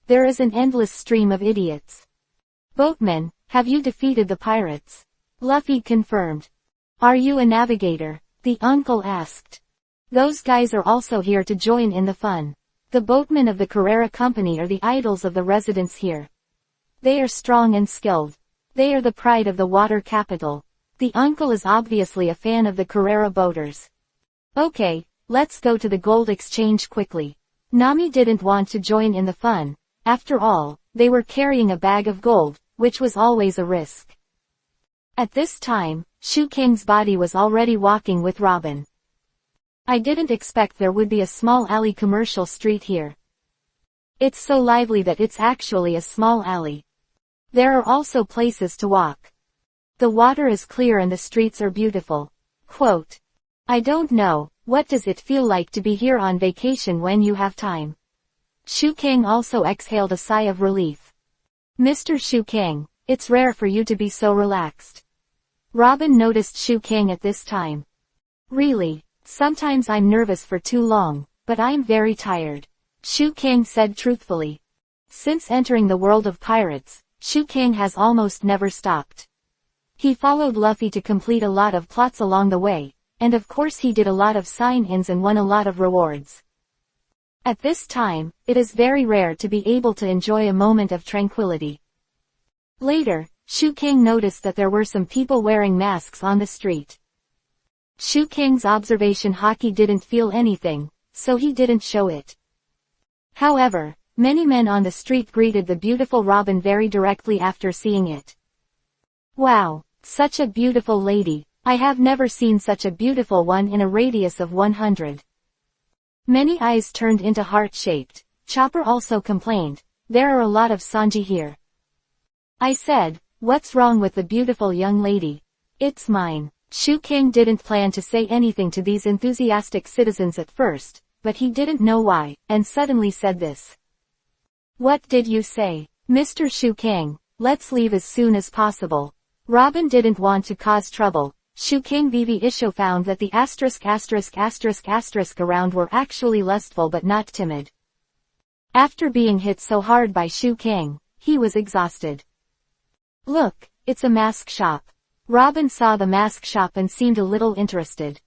There is an endless stream of idiots. Boatmen, have you defeated the pirates? Luffy confirmed. Are you a navigator? The uncle asked. Those guys are also here to join in the fun. The boatmen of the Carrera Company are the idols of the residents here. They are strong and skilled. They are the pride of the water capital. The uncle is obviously a fan of the Carrera boaters. Okay, let's go to the gold exchange quickly. Nami didn't want to join in the fun. After all, they were carrying a bag of gold, which was always a risk. At this time, Shu Kang's body was already walking with Robin. I didn't expect there would be a small alley commercial street here. It's so lively that it's actually a small alley. There are also places to walk. The water is clear and the streets are beautiful. Quote. I don't know, what does it feel like to be here on vacation when you have time? Shu Kang also exhaled a sigh of relief. Mr. Shu Kang, it's rare for you to be so relaxed. Robin noticed Shu Kang at this time. Really, sometimes I'm nervous for too long, but I'm very tired. Shu Kang said truthfully. Since entering the world of pirates, Shu Kang has almost never stopped. He followed Luffy to complete a lot of plots along the way, and of course he did a lot of sign-ins and won a lot of rewards. At this time, it is very rare to be able to enjoy a moment of tranquility. Later, Shu Kang noticed that there were some people wearing masks on the street. Shu Kang's observation haki didn't feel anything, so he didn't show it. However, many men on the street greeted the beautiful Robin very directly after seeing it. Wow, such a beautiful lady. I have never seen such a beautiful one in a radius of 100. Many eyes turned into heart-shaped. Chopper also complained, there are a lot of Sanji here. I said, what's wrong with the beautiful young lady? It's mine. Shu Kang didn't plan to say anything to these enthusiastic citizens at first, but he didn't know why, and suddenly said this. What did you say? Mr. Shu Kang, let's leave as soon as possible. Robin didn't want to cause trouble. Shu Kang VV Isho found that the ***** around were actually lustful but not timid. After being hit so hard by Shu Kang, he was exhausted. Look, it's a mask shop. Robin saw the mask shop and seemed a little interested.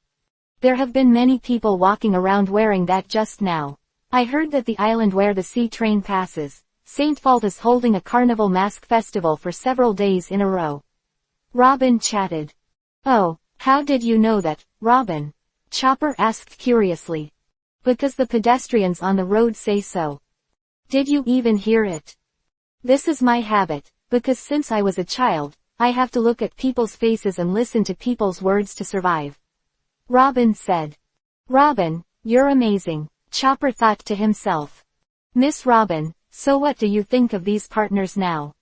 There have been many people walking around wearing that just now. I heard that the island where the sea train passes, St. Fault is holding a carnival mask festival for several days in a row. Robin chatted. Oh, how did you know that, Robin? Chopper asked curiously. Because the pedestrians on the road say so. Did you even hear it? This is my habit, because since I was a child, I have to look at people's faces and listen to people's words to survive. Robin said. Robin, you're amazing, Chopper thought to himself. Miss Robin, so what do you think of these partners now?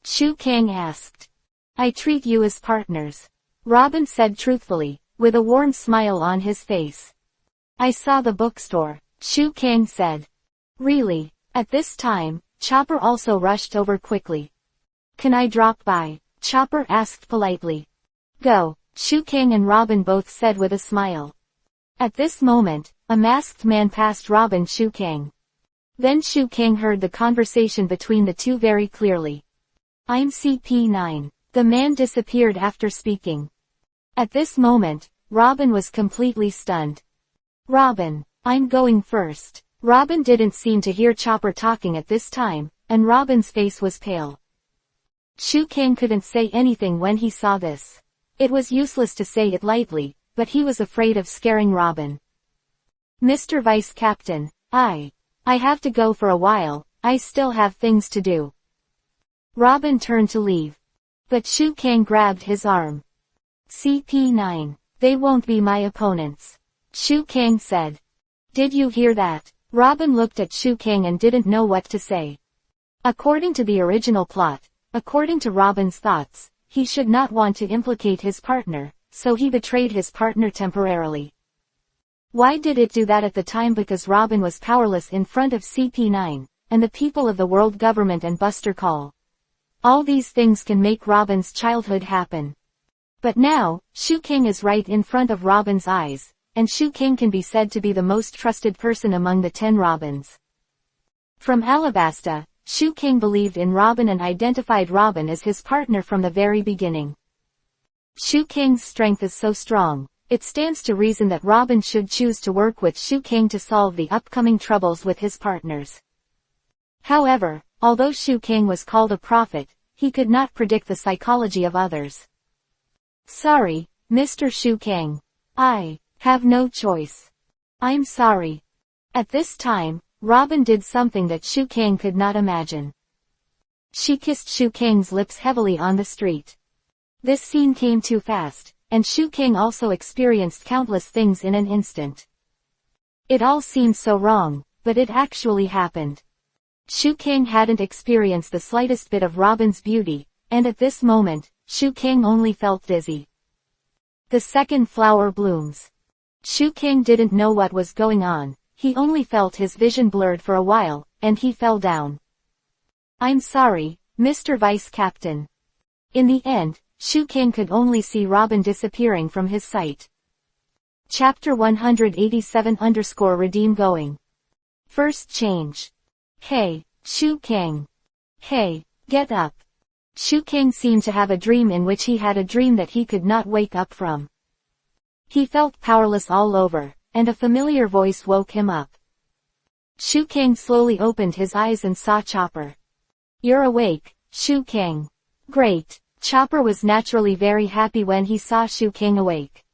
Shu Kang asked. I treat you as partners. Robin said truthfully, with a warm smile on his face. I saw the bookstore, Shu Kang said. Really? At this time, Chopper also rushed over quickly. Can I drop by? Chopper asked politely. Go, Shu Kang and Robin both said with a smile. At this moment, a masked man passed Robin Shu Kang. Then Shu Kang heard the conversation between the two very clearly. I'm CP9. The man disappeared after speaking. At this moment, Robin was completely stunned. Robin, I'm going first. Robin didn't seem to hear Chopper talking at this time, and Robin's face was pale. Shu Kang couldn't say anything when he saw this. It was useless to say it lightly, but he was afraid of scaring Robin. Mr. Vice Captain, I have to go for a while, I still have things to do. Robin turned to leave. But Shu Kang grabbed his arm. CP9, they won't be my opponents. Shu Kang said. Did you hear that? Robin looked at Shu Kang and didn't know what to say. According to the original plot, according to Robin's thoughts, he should not want to implicate his partner, so he betrayed his partner temporarily. Why did it do that at the time? Because Robin was powerless in front of CP9, and the people of the world government and Buster Call. All these things can make Robin's childhood happen. But now, Shu Kang is right in front of Robin's eyes, and Shu Kang can be said to be the most trusted person among the 10 Robins. From Alabasta, Shu Kang believed in Robin and identified Robin as his partner from the very beginning. Shu Kang's strength is so strong, it stands to reason that Robin should choose to work with Shu Kang to solve the upcoming troubles with his partners. However, although Shu Kang was called a prophet, he could not predict the psychology of others. Sorry, Mr. Shu Kang. I have no choice. I'm sorry. At this time, Robin did something that Shu Kang could not imagine. She kissed Shu Kang's lips heavily on the street. This scene came too fast, and Shu Kang also experienced countless things in an instant. It all seemed so wrong, but it actually happened. Shu Kang hadn't experienced the slightest bit of Robin's beauty, and at this moment, Shu Kang only felt dizzy. The second flower blooms. Shu Kang didn't know what was going on, he only felt his vision blurred for a while, and he fell down. I'm sorry, Mr. Vice Captain. In the end, Shu Kang could only see Robin disappearing from his sight. Chapter 187-Redeem going. First change. Hey, Shu Kang. Hey, get up. Shu Kang seemed to have a dream in which he had a dream that he could not wake up from. He felt powerless all over, and a familiar voice woke him up. Shu Kang slowly opened his eyes and saw Chopper. You're awake, Shu Kang. Great. Chopper was naturally very happy when he saw Shu Kang awake.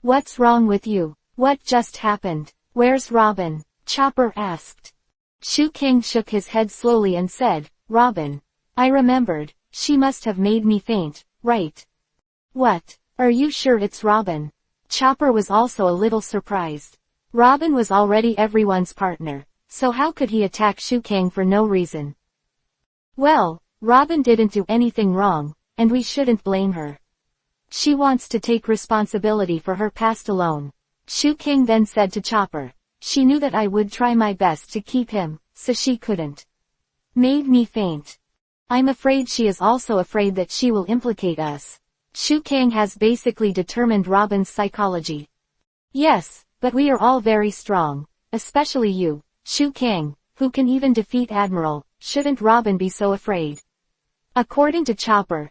What's wrong with you? What just happened? Where's Robin? Chopper asked. Shu Kang shook his head slowly and said, Robin. I remembered, she must have made me faint, right? What? Are you sure it's Robin? Chopper was also a little surprised. Robin was already everyone's partner, so how could he attack Shu Kang for no reason? Well, Robin didn't do anything wrong, and we shouldn't blame her. She wants to take responsibility for her past alone. Shu Kang then said to Chopper. She knew that I would try my best to keep him, so she couldn't. Made me faint. I'm afraid she is also afraid that she will implicate us. Shu Kang has basically determined Robin's psychology. Yes, but we are all very strong, especially you, Shu Kang, who can even defeat Admiral. Shouldn't Robin be so afraid? According to Chopper's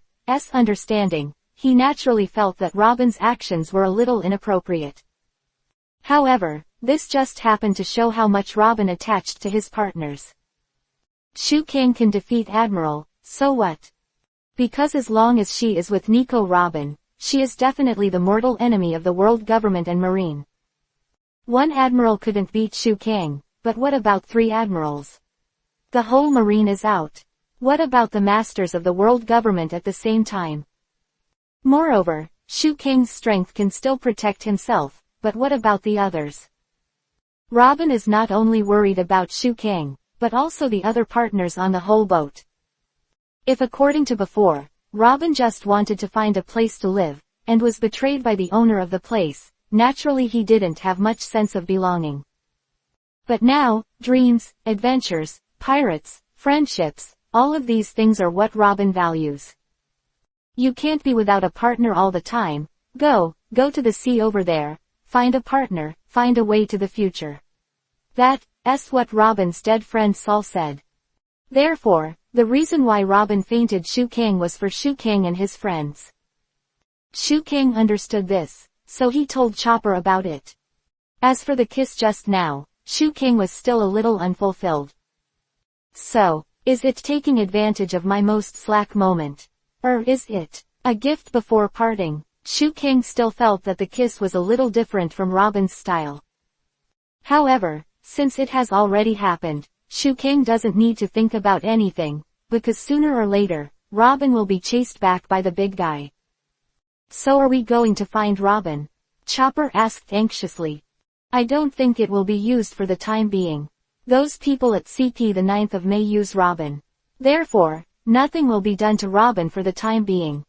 understanding, he naturally felt that Robin's actions were a little inappropriate. However, this just happened to show how much Robin attached to his partners. Shu Kang can defeat Admiral, so what? Because as long as she is with Nico Robin, she is definitely the mortal enemy of the world government and marine. One admiral couldn't beat Shu Kang, but what about 3 admirals? The whole marine is out. What about the masters of the world government at the same time? Moreover, Shu Kang's strength can still protect himself, but what about the others? Robin is not only worried about Shu Kang, but also the other partners on the whole boat. If according to before, Robin just wanted to find a place to live, and was betrayed by the owner of the place, naturally he didn't have much sense of belonging. But now, dreams, adventures, pirates, friendships, all of these things are what Robin values. You can't be without a partner all the time. Go to the sea over there, find a partner, find a way to the future. That's what Robin's dead friend Saul said. Therefore, the reason why Robin fainted Shu Kang was for Shu Kang and his friends. Shu Kang understood this, so he told Chopper about it. As for the kiss just now, Shu Kang was still a little unfulfilled. So, is it taking advantage of my most slack moment? Or is it a gift before parting? Shu Kang still felt that the kiss was a little different from Robin's style. However, since it has already happened, Shu Kang doesn't need to think about anything, because sooner or later, Robin will be chased back by the big guy. So are we going to find Robin? Chopper asked anxiously. I don't think it will be used for the time being. Those people at CP the 9th of May use Robin. Therefore, nothing will be done to Robin for the time being.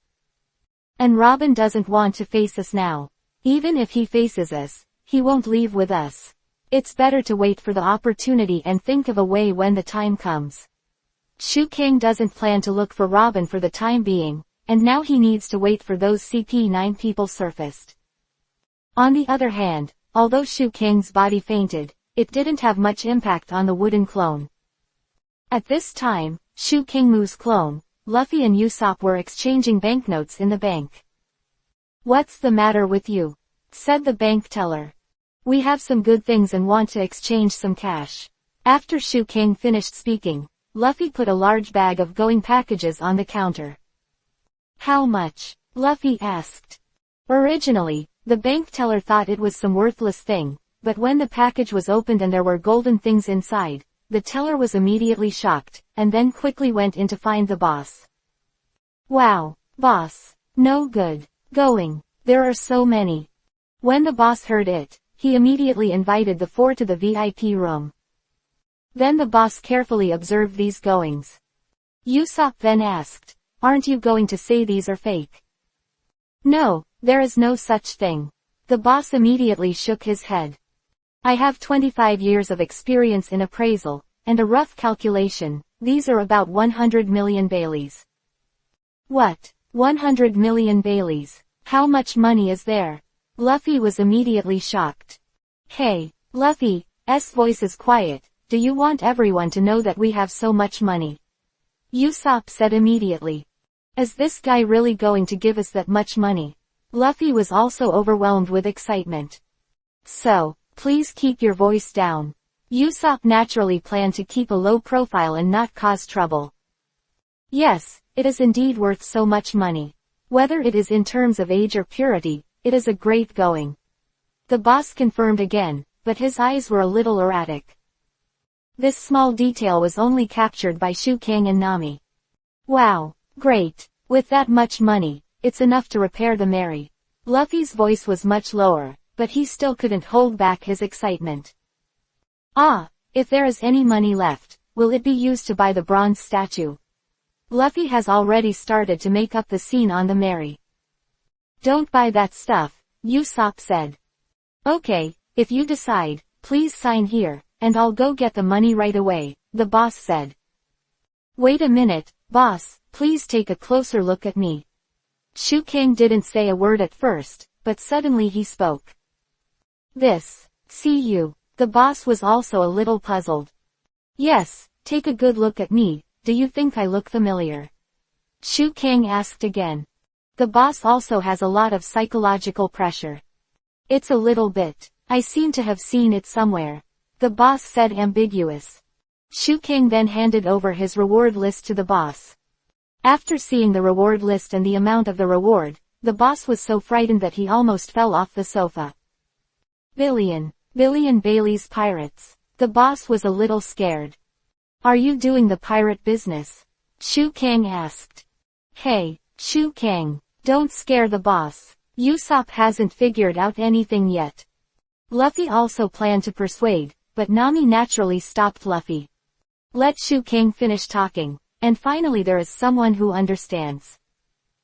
And Robin doesn't want to face us now. Even if he faces us, he won't leave with us. It's better to wait for the opportunity and think of a way when the time comes. Shu Kang doesn't plan to look for Robin for the time being, and now he needs to wait for those CP9 people surfaced. On the other hand, although Shu Kang's body fainted, it didn't have much impact on the wooden clone. At this time, Shu Kangmu's clone, Luffy and Usopp were exchanging banknotes in the bank. What's the matter with you? Said the bank teller. We have some good things and want to exchange some cash. After Shu Kang finished speaking, Luffy put a large bag of going packages on the counter. How much? Luffy asked. Originally, the bank teller thought it was some worthless thing, but when the package was opened and there were golden things inside, the teller was immediately shocked, and then quickly went in to find the boss. Wow, boss. No good. Going. There are so many. When the boss heard it, he immediately invited the four to the VIP room. Then the boss carefully observed these goings. Usopp then asked, "Aren't you going to say these are fake?" "No, there is no such thing." The boss immediately shook his head. "I have 25 years of experience in appraisal, and a rough calculation, these are about 100 million Baileys." "What? 100 million Baileys? How much money is there?" Luffy was immediately shocked. "Hey, Luffy's voice is quiet. Do you want everyone to know that we have so much money?" Usopp said immediately. "Is this guy really going to give us that much money?" Luffy was also overwhelmed with excitement. "So, please keep your voice down." Usopp naturally planned to keep a low profile and not cause trouble. "Yes, it is indeed worth so much money. Whether it is in terms of age or purity, it is a great going." The boss confirmed again, but his eyes were a little erratic. This small detail was only captured by Shu Kang and Nami. "Wow, great. With that much money, it's enough to repair the Mary." Luffy's voice was much lower, but he still couldn't hold back his excitement. "Ah, if there is any money left, will it be used to buy the bronze statue?" Luffy has already started to make up the scene on the Mary. "Don't buy that stuff," Usopp said. "Okay, if you decide, please sign here, and I'll go get the money right away," the boss said. "Wait a minute, boss, please take a closer look at me." Shu Kang didn't say a word at first, but suddenly he spoke. See you." The boss was also a little puzzled. "Yes, take a good look at me, do you think I look familiar?" Shu Kang asked again. The boss also has a lot of psychological pressure. "It's a little bit. I seem to have seen it somewhere," the boss said ambiguous. Shu Kang then handed over his reward list to the boss. After seeing the reward list and the amount of the reward, the boss was so frightened that he almost fell off the sofa. Billion Bailey's pirates. The boss was a little scared. "Are you doing the pirate business?" Shu Kang asked. "Hey, Shu Kang, don't scare the boss. Usopp hasn't figured out anything yet." Luffy also planned to persuade, but Nami naturally stopped Luffy. "Let Shu Kang finish talking, and finally there is someone who understands."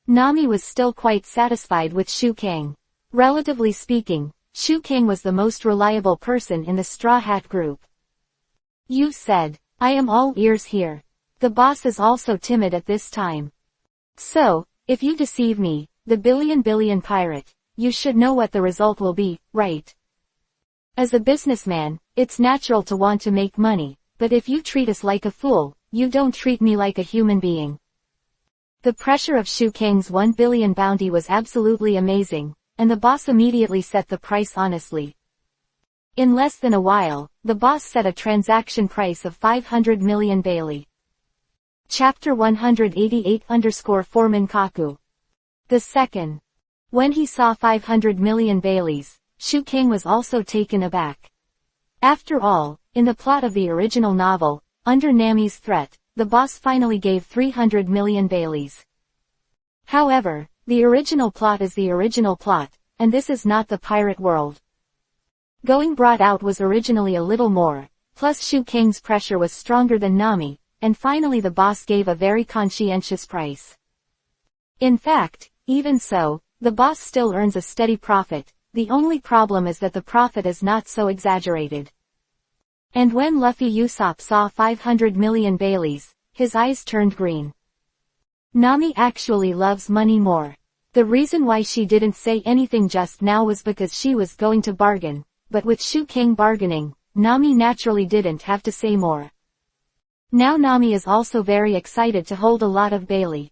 Nami was still quite satisfied with Shu Kang. Relatively speaking, Shu Kang was the most reliable person in the Straw Hat group. "You said, I am all ears here." The boss is also timid at this time. "So, if you deceive me, the billion pirate, you should know what the result will be, right? As a businessman, it's natural to want to make money, but if you treat us like a fool, you don't treat me like a human being." The pressure of Shu Kang's 1 billion bounty was absolutely amazing, and the boss immediately set the price honestly. In less than a while, the boss set a transaction price of 500 million Bailey. Chapter 188-Foreman Kaku. The second. When he saw 500 million Baileys, Shu Kang was also taken aback. After all, in the plot of the original novel, under Nami's threat, the boss finally gave 300 million Baileys. However, the original plot is the original plot, and this is not the pirate world. Going brought out was originally a little more, plus Shu Kang's pressure was stronger than Nami, and finally the boss gave a very conscientious price. In fact, even so, the boss still earns a steady profit, the only problem is that the profit is not so exaggerated. And when Luffy Usopp saw 500 million Baileys, his eyes turned green. Nami actually loves money more. The reason why she didn't say anything just now was because she was going to bargain, but with Shu Kang bargaining, Nami naturally didn't have to say more. Now Nami is also very excited to hold a lot of Bailey.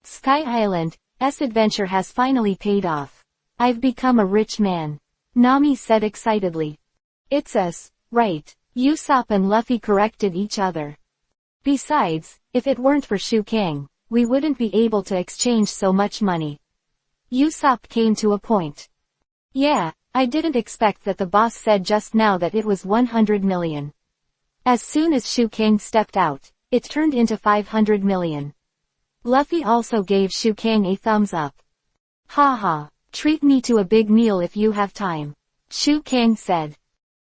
Sky Island's adventure has finally paid off. I've become a rich man, Nami said excitedly. It's us, right? Usopp and Luffy corrected each other. Besides, if it weren't for Shu Kang, we wouldn't be able to exchange so much money. Usopp came to a point. Yeah, I didn't expect that the boss said just now that it was 100 million. As soon as Shu Kang stepped out, it turned into 500 million. Luffy also gave Shu Kang a thumbs up. Haha, treat me to a big meal if you have time. Shu Kang said.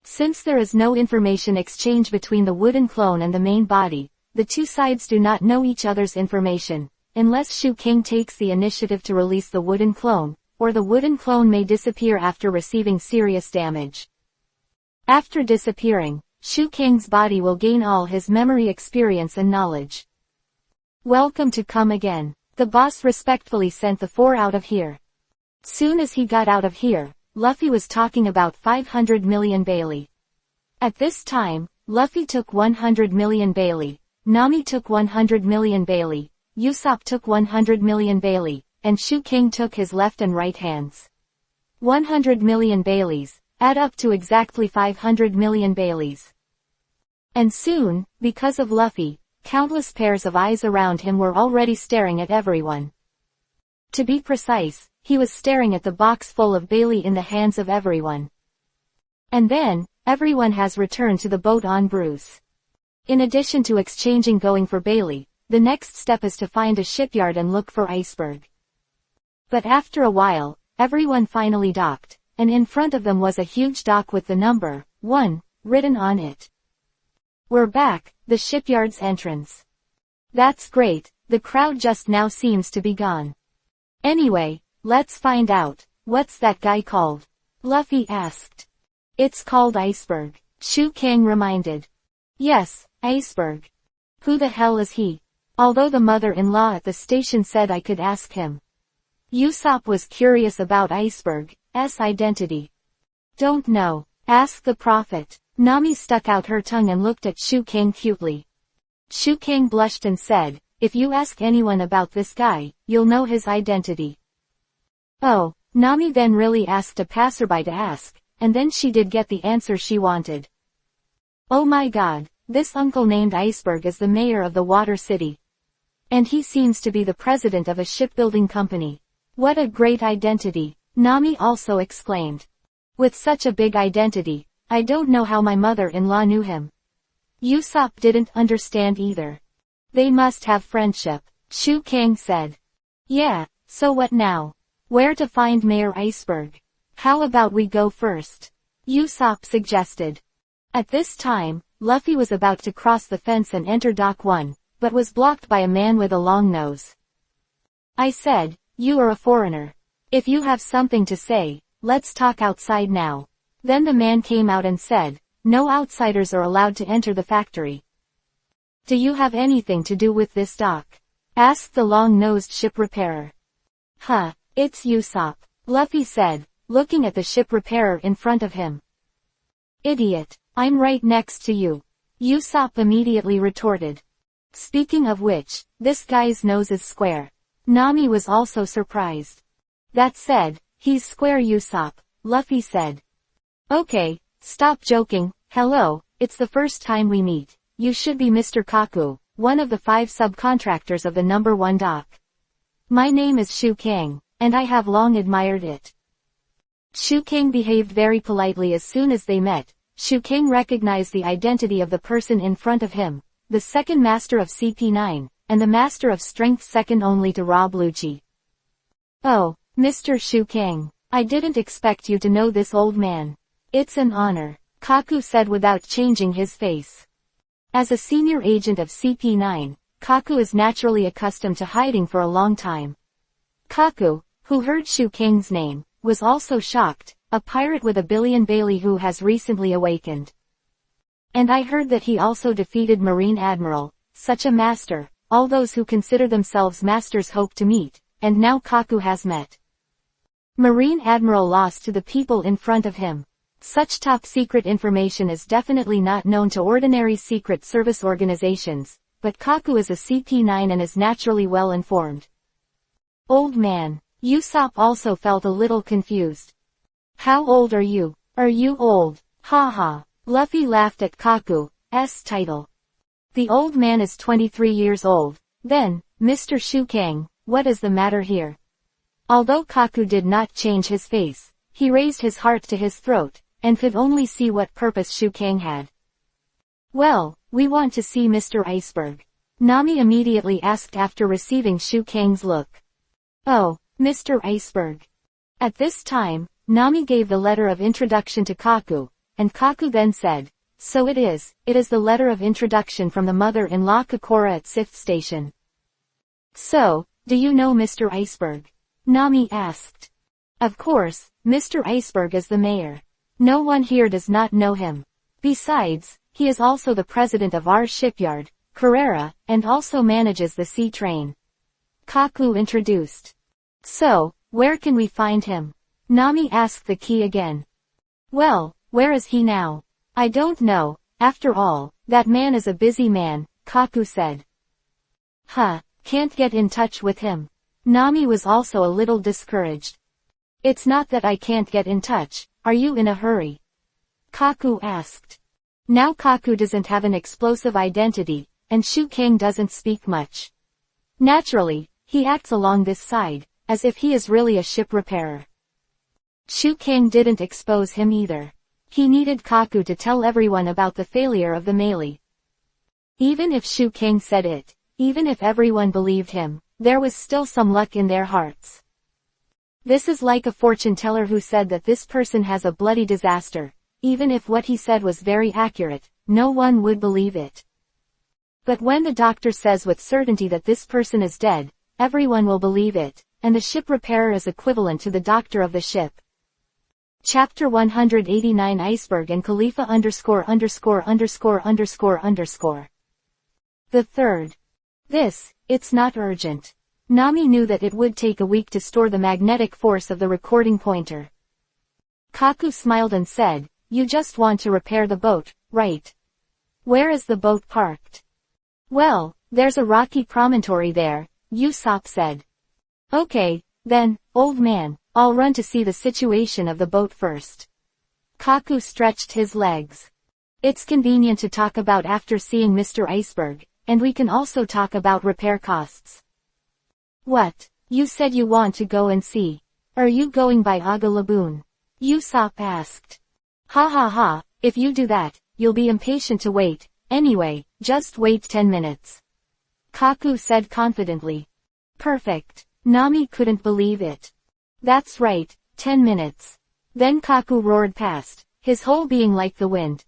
Since there is no information exchange between the wooden clone and the main body, the two sides do not know each other's information, unless Shu Kang takes the initiative to release the wooden clone, or the wooden clone may disappear after receiving serious damage. After disappearing, Shu Kang's body will gain all his memory, experience and knowledge. Welcome to come again. The boss respectfully sent the four out of here. Soon as he got out of here, Luffy was talking about 500 million Bailey. At this time, Luffy took 100 million Bailey, Nami took 100 million Bailey, Usopp took 100 million Bailey, and Shu Kang took his left and right hands. 100 million Baileys, add up to exactly 500 million Baileys. And soon, because of Luffy, countless pairs of eyes around him were already staring at everyone. To be precise, he was staring at the box full of Bailey in the hands of everyone. And then, everyone has returned to the boat on Bruce. In addition to exchanging going for Bailey, the next step is to find a shipyard and look for Iceberg. But after a while, everyone finally docked, and in front of them was a huge dock with the number 1 written on it. We're back, the shipyard's entrance. That's great, the crowd just now seems to be gone. Anyway, let's find out, what's that guy called? Luffy asked. It's called Iceberg, Shu Kang reminded. Yes, Iceberg. Who the hell is he? Although the mother-in-law at the station said I could ask him. Usopp was curious about Iceberg's identity. Don't know. Ask the prophet. Nami stuck out her tongue and looked at Shu Kang cutely. Shu Kang blushed and said, if you ask anyone about this guy, you'll know his identity. Oh, Nami then really asked a passerby to ask, and then she did get the answer she wanted. Oh my god, this uncle named Iceberg is the mayor of the water city. And he seems to be the president of a shipbuilding company. What a great identity, Nami also exclaimed. With such a big identity, I don't know how my mother-in-law knew him. Usopp didn't understand either. They must have friendship, Shu Kang said. Yeah, so what now? Where to find Mayor Iceberg? How about we go first? Usopp suggested. At this time, Luffy was about to cross the fence and enter Dock 1, but was blocked by a man with a long nose. I said, you are a foreigner. If you have something to say, let's talk outside now. Then the man came out and said, no outsiders are allowed to enter the factory. Do you have anything to do with this dock? Asked the long-nosed ship repairer. Huh, it's Usopp, Luffy said, looking at the ship repairer in front of him. Idiot, I'm right next to you. Usopp immediately retorted. Speaking of which, this guy's nose is square. Nami was also surprised. That said, he's square Usopp, Luffy said. Okay, stop joking, hello, it's the first time we meet. You should be Mr. Kaku, one of the 5 subcontractors of the number 1 dock. My name is Shu Kang, and I have long admired it. Shu Kang behaved very politely as soon as they met. Shu Kang recognized the identity of the person in front of him, the second master of CP9, and the master of strength second only to Rob Lucci. Oh, Mr. Shu Kang, I didn't expect you to know this old man. It's an honor, Kaku said without changing his face. As a senior agent of CP9, Kaku is naturally accustomed to hiding for a long time. Kaku, who heard Shu Kang's name, was also shocked, a pirate with a billion Bailey who has recently awakened. And I heard that he also defeated Marine Admiral, such a master, all those who consider themselves masters hope to meet, and now Kaku has met. Marine Admiral lost to the people in front of him. Such top-secret information is definitely not known to ordinary secret service organizations, but Kaku is a CP9 and is naturally well informed. Old man, Usopp also felt a little confused. How old are you? Are you old? Haha. Luffy laughed at Kaku's title. The old man is 23 years old. Then, Mr. Shu Kang, what is the matter here? Although Kaku did not change his face, he raised his heart to his throat, and could only see what purpose Shu Kang had. Well, we want to see Mr. Iceberg. Nami immediately asked after receiving Shu Kang's look. Oh, Mr. Iceberg. At this time, Nami gave the letter of introduction to Kaku, and Kaku then said, "So it is the letter of introduction from the mother-in-law Kokora at 6th Station." "So, do you know Mr. Iceberg?" Nami asked. "Of course, Mr. Iceberg is the mayor. No one here does not know him. Besides, he is also the president of our shipyard, Carrera, and also manages the sea train." Kaku introduced. "So, where can we find him?" Nami asked the key again. "Well, where is he now? I don't know, after all, that man is a busy man," Kaku said. Can't get in touch with him." Nami was also a little discouraged. "It's not that I can't get in touch, are you in a hurry?" Kaku asked. Now Kaku doesn't have an explosive identity, and Shu Kang doesn't speak much. Naturally, he acts along this side, as if he is really a ship repairer. Shu Kang didn't expose him either. He needed Kaku to tell everyone about the failure of the melee. Even if Shu Kang said it, even if everyone believed him, there was still some luck in their hearts. This is like a fortune teller who said that this person has a bloody disaster. Even if what he said was very accurate, no one would believe it. But when the doctor says with certainty that this person is dead, everyone will believe it, and the ship repairer is equivalent to the doctor of the ship. Chapter 189 Iceberg and Khalifa ________. The third. It's not urgent. Nami knew that it would take a week to store the magnetic force of the recording pointer. Kaku smiled and said, "You just want to repair the boat, right? Where is the boat parked?" "Well, there's a rocky promontory there," Usopp said. "Okay, then, old man, I'll run to see the situation of the boat first." Kaku stretched his legs. "It's convenient to talk about after seeing Mr. Iceberg, and we can also talk about repair costs." "What? You said you want to go and see. Are you going by Aga Laboon?" Usopp asked. Ha, if you do that, you'll be impatient to wait. Anyway, just wait 10 minutes. Kaku said confidently. Perfect. Nami couldn't believe it. That's right, 10 minutes. Then Kaku roared past, his whole being like the wind.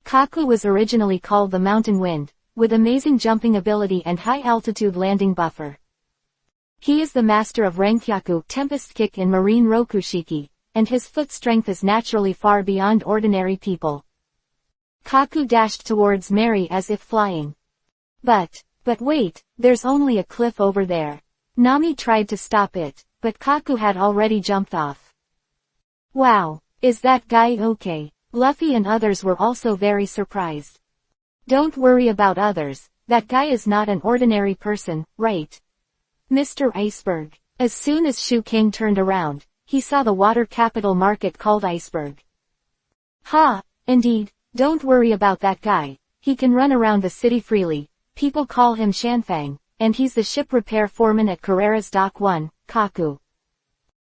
Kaku was originally called the Mountain Wind, with amazing jumping ability and high-altitude landing buffer. He is the master of Renkyaku Tempest Kick in Marine Rokushiki, and his foot strength is naturally far beyond ordinary people. Kaku dashed towards Mary as if flying. But wait, there's only a cliff over there. Nami tried to stop it, but Kaku had already jumped off. Wow, is that guy okay? Luffy and others were also very surprised. Don't worry about others, that guy is not an ordinary person, right? Mr. Iceberg. As soon as Shu Kang turned around, he saw the water capital market called Iceberg. Indeed, don't worry about that guy, he can run around the city freely, people call him Shanfang, and he's the ship repair foreman at Carrera's Dock 1, Kaku.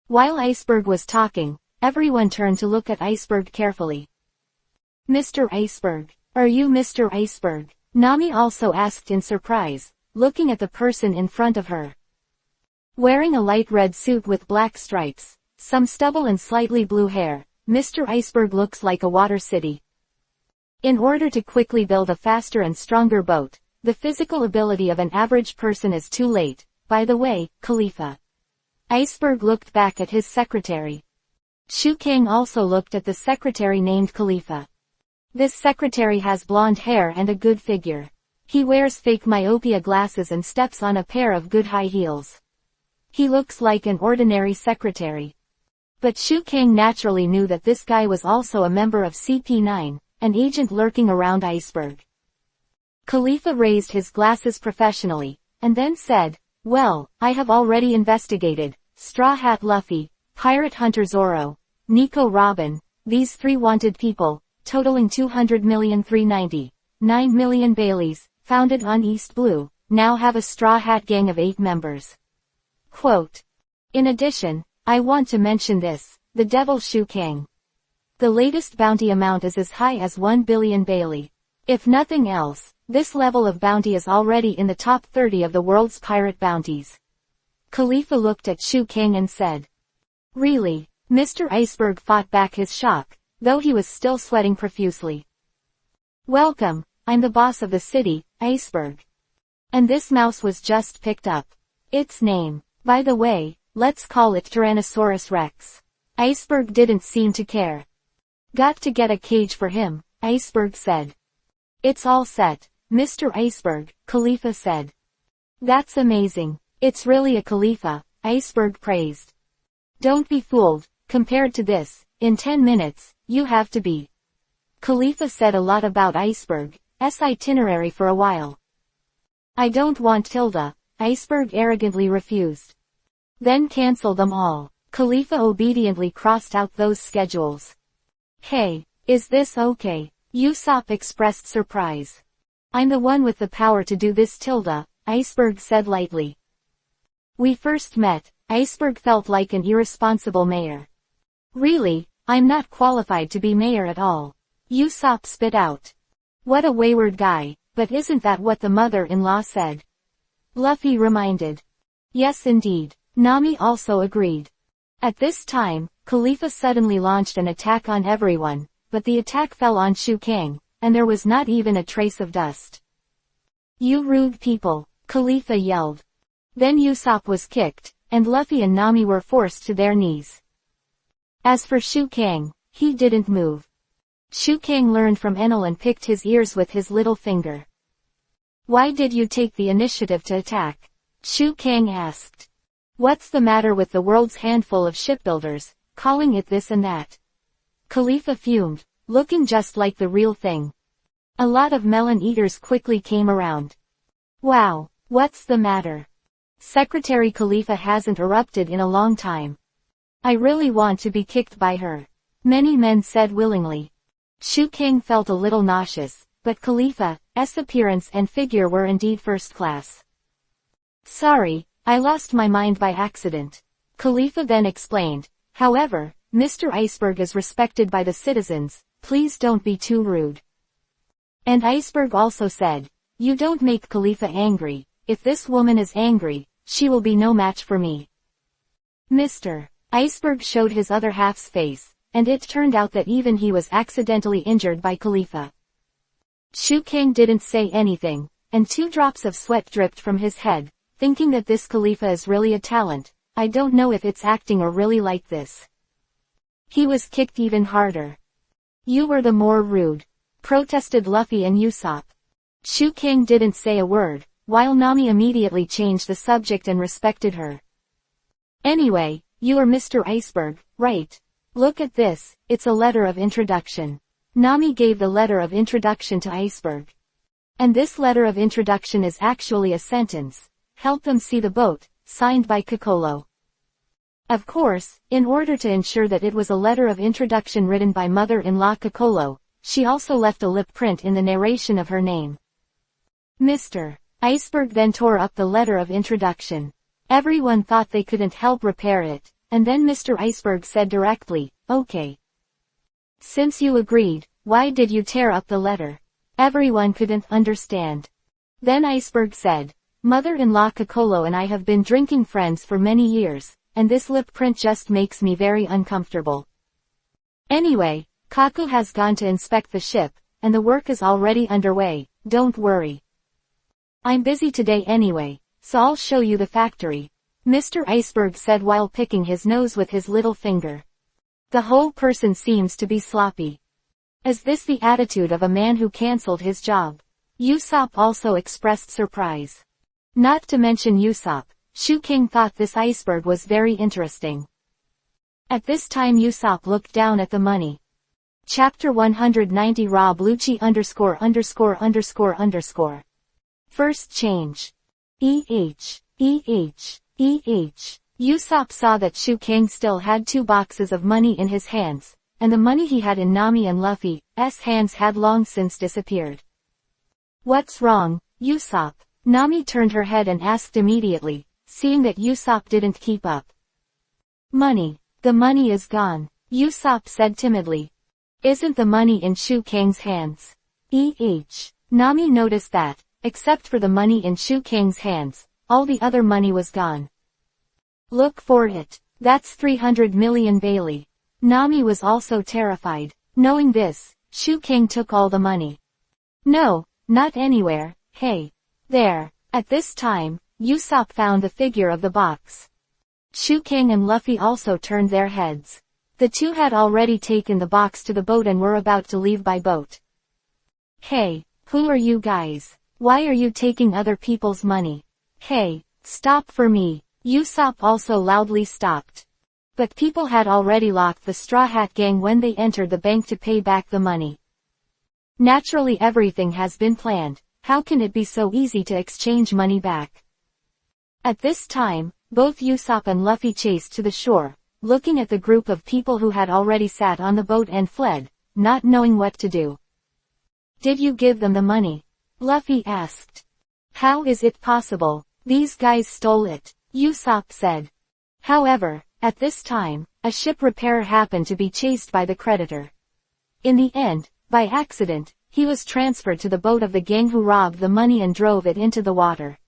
While Iceberg was talking, everyone turned to look at Iceberg carefully. Mr. Iceberg, are you Mr. Iceberg? Nami also asked in surprise, looking at the person in front of her. Wearing a light red suit with black stripes, some stubble and slightly blue hair, Mr. Iceberg looks like a water city. In order to quickly build a faster and stronger boat, the physical ability of an average person is too late. By the way, Khalifa. Iceberg looked back at his secretary. Shu Kang also looked at the secretary named Khalifa. This secretary has blonde hair and a good figure. He wears fake myopia glasses and steps on a pair of good high heels. He looks like an ordinary secretary. But Shu Kang naturally knew that this guy was also a member of CP9, an agent lurking around Iceberg. Khalifa raised his glasses professionally, and then said, well, I have already investigated, Straw Hat Luffy, Pirate Hunter Zoro, Nico Robin, these 3 wanted people, totaling 200,399 million Baileys, founded on East Blue, now have a Straw Hat gang of 8 members. Quote. In addition, I want to mention this, the devil Shu Kang. The latest bounty amount is as high as 1 billion Bailey. If nothing else, this level of bounty is already in the top 30 of the world's pirate bounties. Khalifa looked at Shu Kang and said. Really? Mr. Iceberg fought back his shock, though he was still sweating profusely. Welcome, I'm the boss of the city, Iceberg. And this mouse was just picked up. Its name, by the way, let's call it Tyrannosaurus Rex. Iceberg didn't seem to care. Got to get a cage for him, Iceberg said. It's all set, Mr. Iceberg, Khalifa said. That's amazing. It's really a Khalifa, Iceberg praised. Don't be fooled, compared to this, in 10 minutes, you have to be. Khalifa said a lot about Iceberg's itinerary for a while. I don't want Tilda, Iceberg arrogantly refused. Then cancel them all. Khalifa obediently crossed out those schedules. Hey, is this okay? Usopp expressed surprise. I'm the one with the power to do this, Tilda, Iceberg said lightly. We first met, Iceberg felt like an irresponsible mayor. Really, I'm not qualified to be mayor at all. Usopp spit out. What a wayward guy, but isn't that what the mother-in-law said? Luffy reminded. Yes indeed, Nami also agreed. At this time, Khalifa suddenly launched an attack on everyone, but the attack fell on Shu Kang, and there was not even a trace of dust. You rude people, Khalifa yelled. Then Usopp was kicked, and Luffy and Nami were forced to their knees. As for Shu Kang, he didn't move. Shu Kang learned from Enel and picked his ears with his little finger. Why did you take the initiative to attack? Shu Kang asked. What's the matter with the world's handful of shipbuilders, calling it this and that? Khalifa fumed, looking just like the real thing. A lot of melon eaters quickly came around. Wow, what's the matter? Secretary Khalifa hasn't erupted in a long time. I really want to be kicked by her. Many men said willingly. Shu Kang felt a little nauseous, but Khalifa's appearance and figure were indeed first class. Sorry, I lost my mind by accident. Khalifa then explained. However, Mr. Iceberg is respected by the citizens, please don't be too rude. And Iceberg also said, you don't make Khalifa angry, if this woman is angry, she will be no match for me. Mr. Iceberg showed his other half's face, and it turned out that even he was accidentally injured by Khalifa. Shu Kang didn't say anything, and 2 drops of sweat dripped from his head, thinking that this Khalifa is really a talent. I don't know if it's acting or really like this. He was kicked even harder. You were the more rude, protested Luffy and Usopp. Shu Kang didn't say a word, while Nami immediately changed the subject and respected her. Anyway, you are Mr. Iceberg, right? Look at this, it's a letter of introduction. Nami gave the letter of introduction to Iceberg. And this letter of introduction is actually a sentence. Help them see the boat, signed by Kokolo. Of course, in order to ensure that it was a letter of introduction written by mother-in-law Kokolo, she also left a lip print in the narration of her name. Mr. Iceberg then tore up the letter of introduction. Everyone thought they couldn't help repair it, and then Mr. Iceberg said directly, okay. Since you agreed, why did you tear up the letter? Everyone couldn't understand. Then Iceberg said, mother-in-law Kokolo and I have been drinking friends for many years, and this lip print just makes me very uncomfortable. Anyway, Kaku has gone to inspect the ship, and the work is already underway, don't worry. I'm busy today anyway, so I'll show you the factory, Mr. Iceberg said while picking his nose with his little finger. The whole person seems to be sloppy. Is this the attitude of a man who cancelled his job? Usopp also expressed surprise. Not to mention Usopp, Shu Kang thought this Iceberg was very interesting. At this time Usopp looked down at the money. Chapter 190 Rob Lucci ______. First change. Usopp saw that Shu Kang still had 2 boxes of money in his hands, and the money he had in Nami and Luffy's hands had long since disappeared. What's wrong, Usopp? Nami turned her head and asked immediately, seeing that Usopp didn't keep up. Money. The money is gone, Usopp said timidly. Isn't the money in Shu Kang's hands? Nami noticed that, except for the money in Shu Kang's hands, all the other money was gone. Look for it. That's 300 million Bailey. Nami was also terrified. Knowing this, Shu Kang took all the money. No, not anywhere, hey. There. At this time, Usopp found the figure of the box. Shu Kang and Luffy also turned their heads. The two had already taken the box to the boat and were about to leave by boat. Hey, who are you guys? Why are you taking other people's money? Hey, stop for me. Usopp also loudly stopped. But people had already locked the Straw Hat Gang when they entered the bank to pay back the money. Naturally everything has been planned. How can it be so easy to exchange money back? At this time, both Usopp and Luffy chased to the shore, looking at the group of people who had already sat on the boat and fled, not knowing what to do. Did you give them the money? Luffy asked. How is it possible? These guys stole it, Usopp said. However, at this time, a ship repairer happened to be chased by the creditor. In the end, by accident, he was transferred to the boat of the gang who robbed the money and drove it into the water.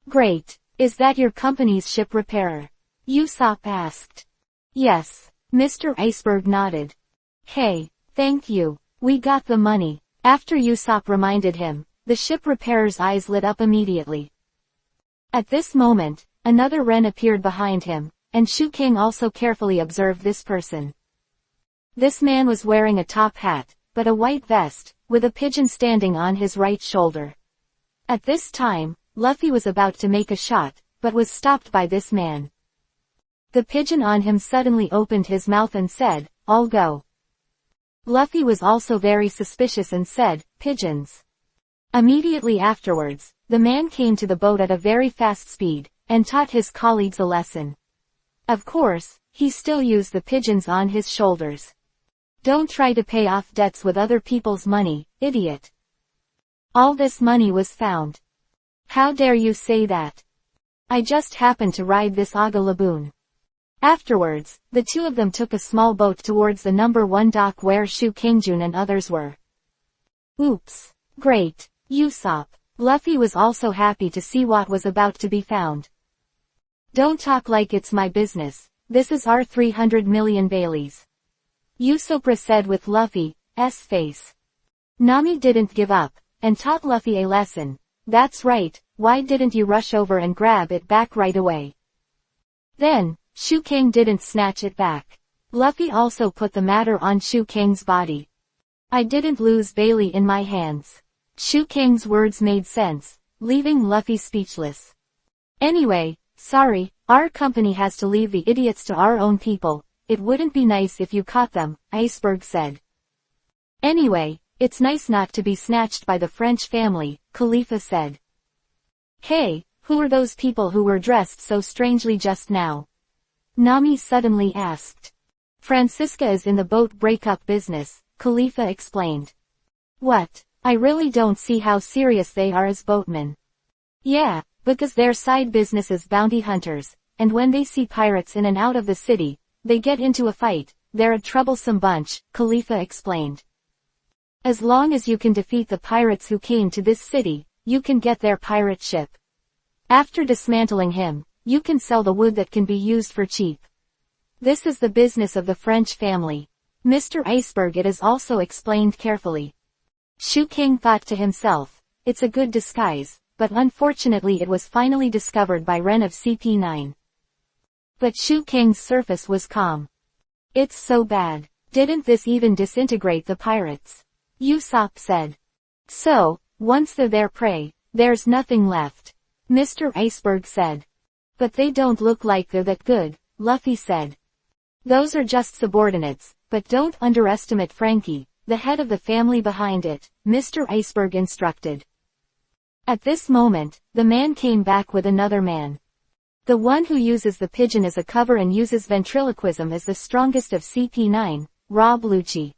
Great. Is that your company's ship repairer? Usopp asked. Yes. Mr. Iceberg nodded. Hey, thank you. We got the money. After Usopp reminded him, the ship repairer's eyes lit up immediately. At this moment, another Ren appeared behind him, and Shu Kang also carefully observed this person. This man was wearing a top hat, but a white vest, with a pigeon standing on his right shoulder. At this time, Luffy was about to make a shot, but was stopped by this man. The pigeon on him suddenly opened his mouth and said, "I'll go." Luffy was also very suspicious and said, "Pigeons." Immediately afterwards, the man came to the boat at a very fast speed, and taught his colleagues a lesson. Of course, he still used the pigeons on his shoulders. Don't try to pay off debts with other people's money, idiot. All this money was found. How dare you say that? I just happened to ride this Aga Laboon. Afterwards, the two of them took a small boat towards the number 1 dock where Shu Kangjun and others were. Oops. Great. Usopp. Luffy was also happy to see what was about to be found. Don't talk like it's my business. This is our 300 million Baileys. Usopp said with Luffy's face. Nami didn't give up, and taught Luffy a lesson. That's right, why didn't you rush over and grab it back right away? Then, Shu Kang didn't snatch it back. Luffy also put the matter on Shu Kang's body. I didn't lose Bailey in my hands. Shu Kang's words made sense, leaving Luffy speechless. Anyway, sorry, our company has to leave the idiots to our own people. It wouldn't be nice if you caught them, Iceberg said. Anyway, it's nice not to be snatched by the French family, Khalifa said. Hey, who are those people who were dressed so strangely just now? Nami suddenly asked. Francisca is in the boat breakup business, Khalifa explained. What? I really don't see how serious they are as boatmen. Yeah, because their side business is bounty hunters, and when they see pirates in and out of the city, they get into a fight. They're a troublesome bunch, Khalifa explained. As long as you can defeat the pirates who came to this city, you can get their pirate ship. After dismantling him, you can sell the wood that can be used for cheap. This is the business of the French family. Mr. Iceberg it is also explained carefully. Shu Kang thought to himself, it's a good disguise, but unfortunately it was finally discovered by Ren of CP9. But Shu Kang's surface was calm. It's so bad. Didn't this even disintegrate the pirates? Usopp said. So, once they're their prey, there's nothing left. Mr. Iceberg said. But they don't look like they're that good, Luffy said. Those are just subordinates, but don't underestimate Franky, the head of the family behind it, Mr. Iceberg instructed. At this moment, the man came back with another man. The one who uses the pigeon as a cover and uses ventriloquism as the strongest of CP9, Rob Lucci.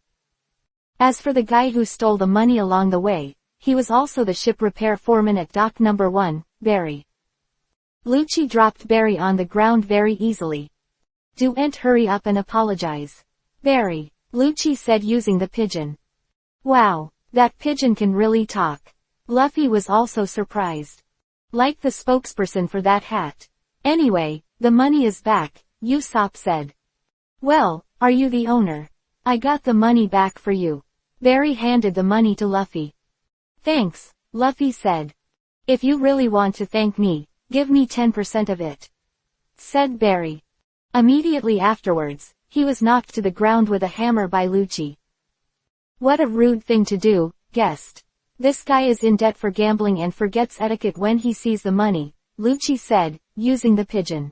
As for the guy who stole the money along the way, he was also the ship repair foreman at dock number 1, Barry. Lucci dropped Barry on the ground very easily. Don't hurry up and apologize. Barry, Lucci said using the pigeon. Wow, that pigeon can really talk. Luffy was also surprised. Like the spokesperson for that hat. Anyway, the money is back, Usopp said. Well, Are you the owner? I got the money back for you. Barry handed the money to Luffy. Thanks, Luffy said. If you really want to thank me, give me 10% of it, said Barry. Immediately afterwards, he was knocked to the ground with a hammer by Lucci. What a rude thing to do, guessed. This guy is in debt for gambling and forgets etiquette when he sees the money, Lucci said, using the pigeon.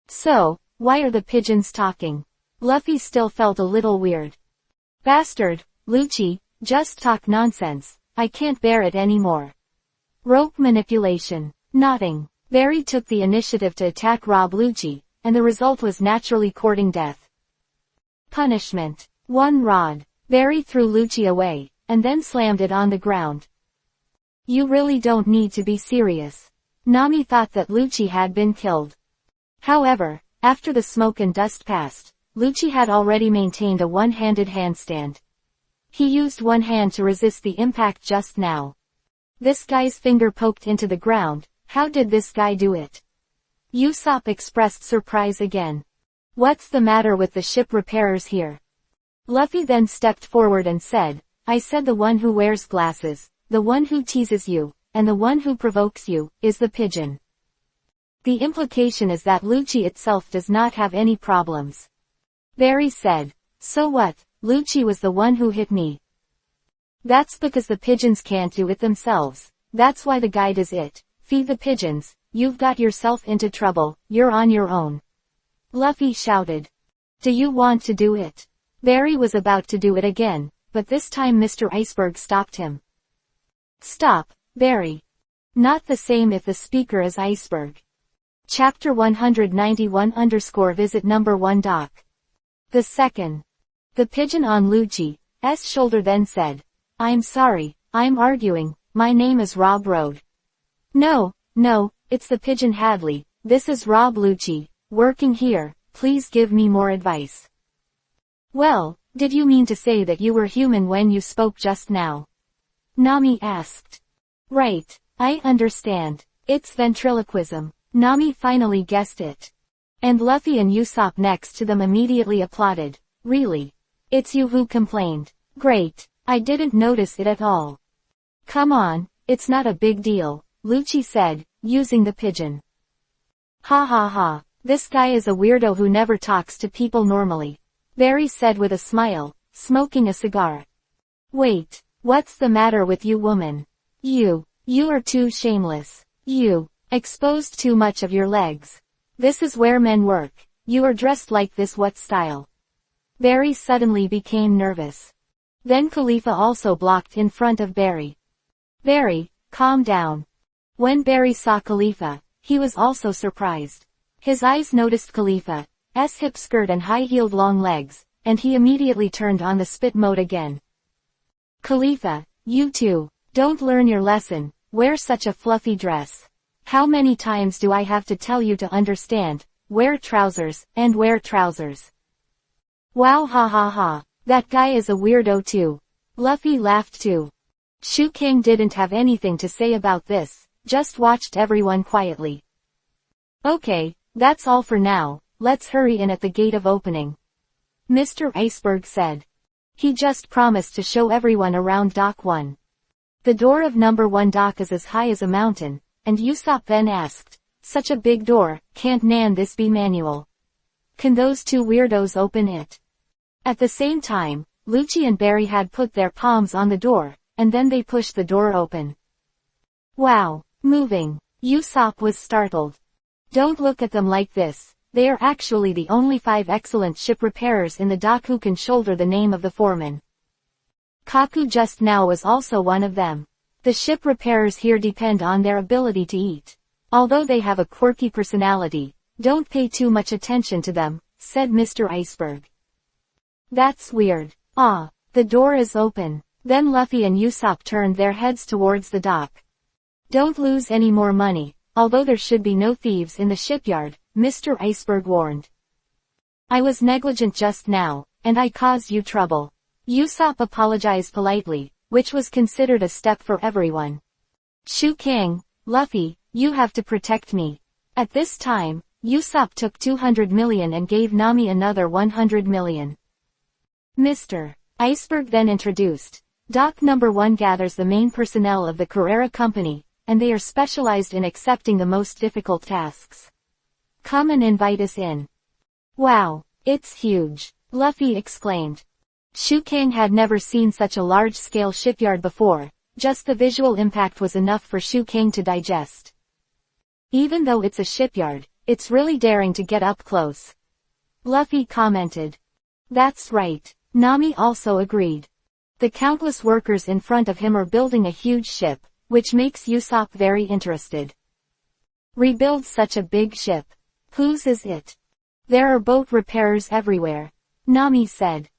So, why are the pigeons talking? Luffy still felt a little weird. Bastard, Lucci, just talk nonsense, I can't bear it anymore. Rope manipulation. Nodding. Barry took the initiative to attack Rob Lucci, and the result was naturally courting death. Punishment. 1 rod. Barry threw Lucci away, and then slammed it on the ground. You really don't need to be serious. Nami thought that Lucci had been killed. However, after the smoke and dust passed, Lucci had already maintained a one-handed handstand. He used one hand to resist the impact just now. This guy's finger poked into the ground. How did this guy do it? Usopp expressed surprise again. What's the matter with the ship repairers here? Luffy then stepped forward and said, I said the one who wears glasses, the one who teases you, and the one who provokes you, is the pigeon. The implication is that Lucci itself does not have any problems. Barry said, so what, Lucci was the one who hit me. That's because the pigeons can't do it themselves, that's why the guy does it. Feed the pigeons, you've got yourself into trouble, you're on your own. Luffy shouted. Do you want to do it? Barry was about to do it again, but this time Mr. Iceberg stopped him. Stop, Barry. Not the same if the speaker is Iceberg. Chapter 191 _ Visit #1 Doc. The second. The pigeon on Lucci's shoulder then said, I'm sorry, I'm arguing, my name is Rob Road. No, it's the pigeon Hadley, this is Rob Lucci, working here, please give me more advice. Well, did you mean to say that you were human when you spoke just now? Nami asked. Right, I understand, it's ventriloquism. Nami finally guessed it. And Luffy and Usopp next to them immediately applauded. Really? It's you who complained. Great, I didn't notice it at all. Come on, it's not a big deal, Lucci said, using the pigeon. Ha ha ha, this guy is a weirdo who never talks to people normally, Barry said with a smile, smoking a cigar. Wait, what's the matter with you woman? You are too shameless. You exposed too much of your legs. This is where men work. You are dressed like this, what style? Barry suddenly became nervous. Then Khalifa also blocked in front of Barry. Barry, calm down. When Barry saw Khalifa, he was also surprised. His eyes noticed Khalifa's hip skirt and high-heeled long legs, and he immediately turned on the spit mode again. Khalifa, you too, don't learn your lesson, wear such a fluffy dress. How many times do I have to tell you to understand? Wear trousers, and wear trousers. Wow, ha ha ha, that guy is a weirdo too. Luffy laughed too. Shu Kang didn't have anything to say about this, just watched everyone quietly. Okay, that's all for now, let's hurry in at the gate of opening. Mr. Iceberg said. He just promised to show everyone around Dock 1. The door of #1 dock is as high as a mountain, and Usopp then asked, such a big door, can't this be manual? Can those two weirdos open it? At the same time, Lucci and Barry had put their palms on the door, and then they pushed the door open. Wow, moving. Usopp was startled. Don't look at them like this, they are actually the only 5 excellent ship repairers in the dock who can shoulder the name of the foreman. Kaku just now was also one of them. The ship repairers here depend on their ability to eat. Although they have a quirky personality, don't pay too much attention to them, said Mr. Iceberg. That's weird. Ah, the door is open. Then Luffy and Usopp turned their heads towards the dock. Don't lose any more money, although there should be no thieves in the shipyard, Mr. Iceberg warned. I was negligent just now, and I caused you trouble. Usopp apologized politely, which was considered a step for everyone. Shu Kang, Luffy, you have to protect me. At this time, Usopp took 200 million and gave Nami another 100 million. Mr. Iceberg then introduced. Doc Number 1 gathers the main personnel of the Carrera Company, and they are specialized in accepting the most difficult tasks. Come and invite us in. Wow, it's huge, Luffy exclaimed. Shu Kang had never seen such a large-scale shipyard before, just the visual impact was enough for Shu Kang to digest. Even though it's a shipyard, it's really daring to get up close. Luffy commented. That's right, Nami also agreed. The countless workers in front of him are building a huge ship, which makes Usopp very interested. Rebuild such a big ship. Whose is it? There are boat repairers everywhere, Nami said.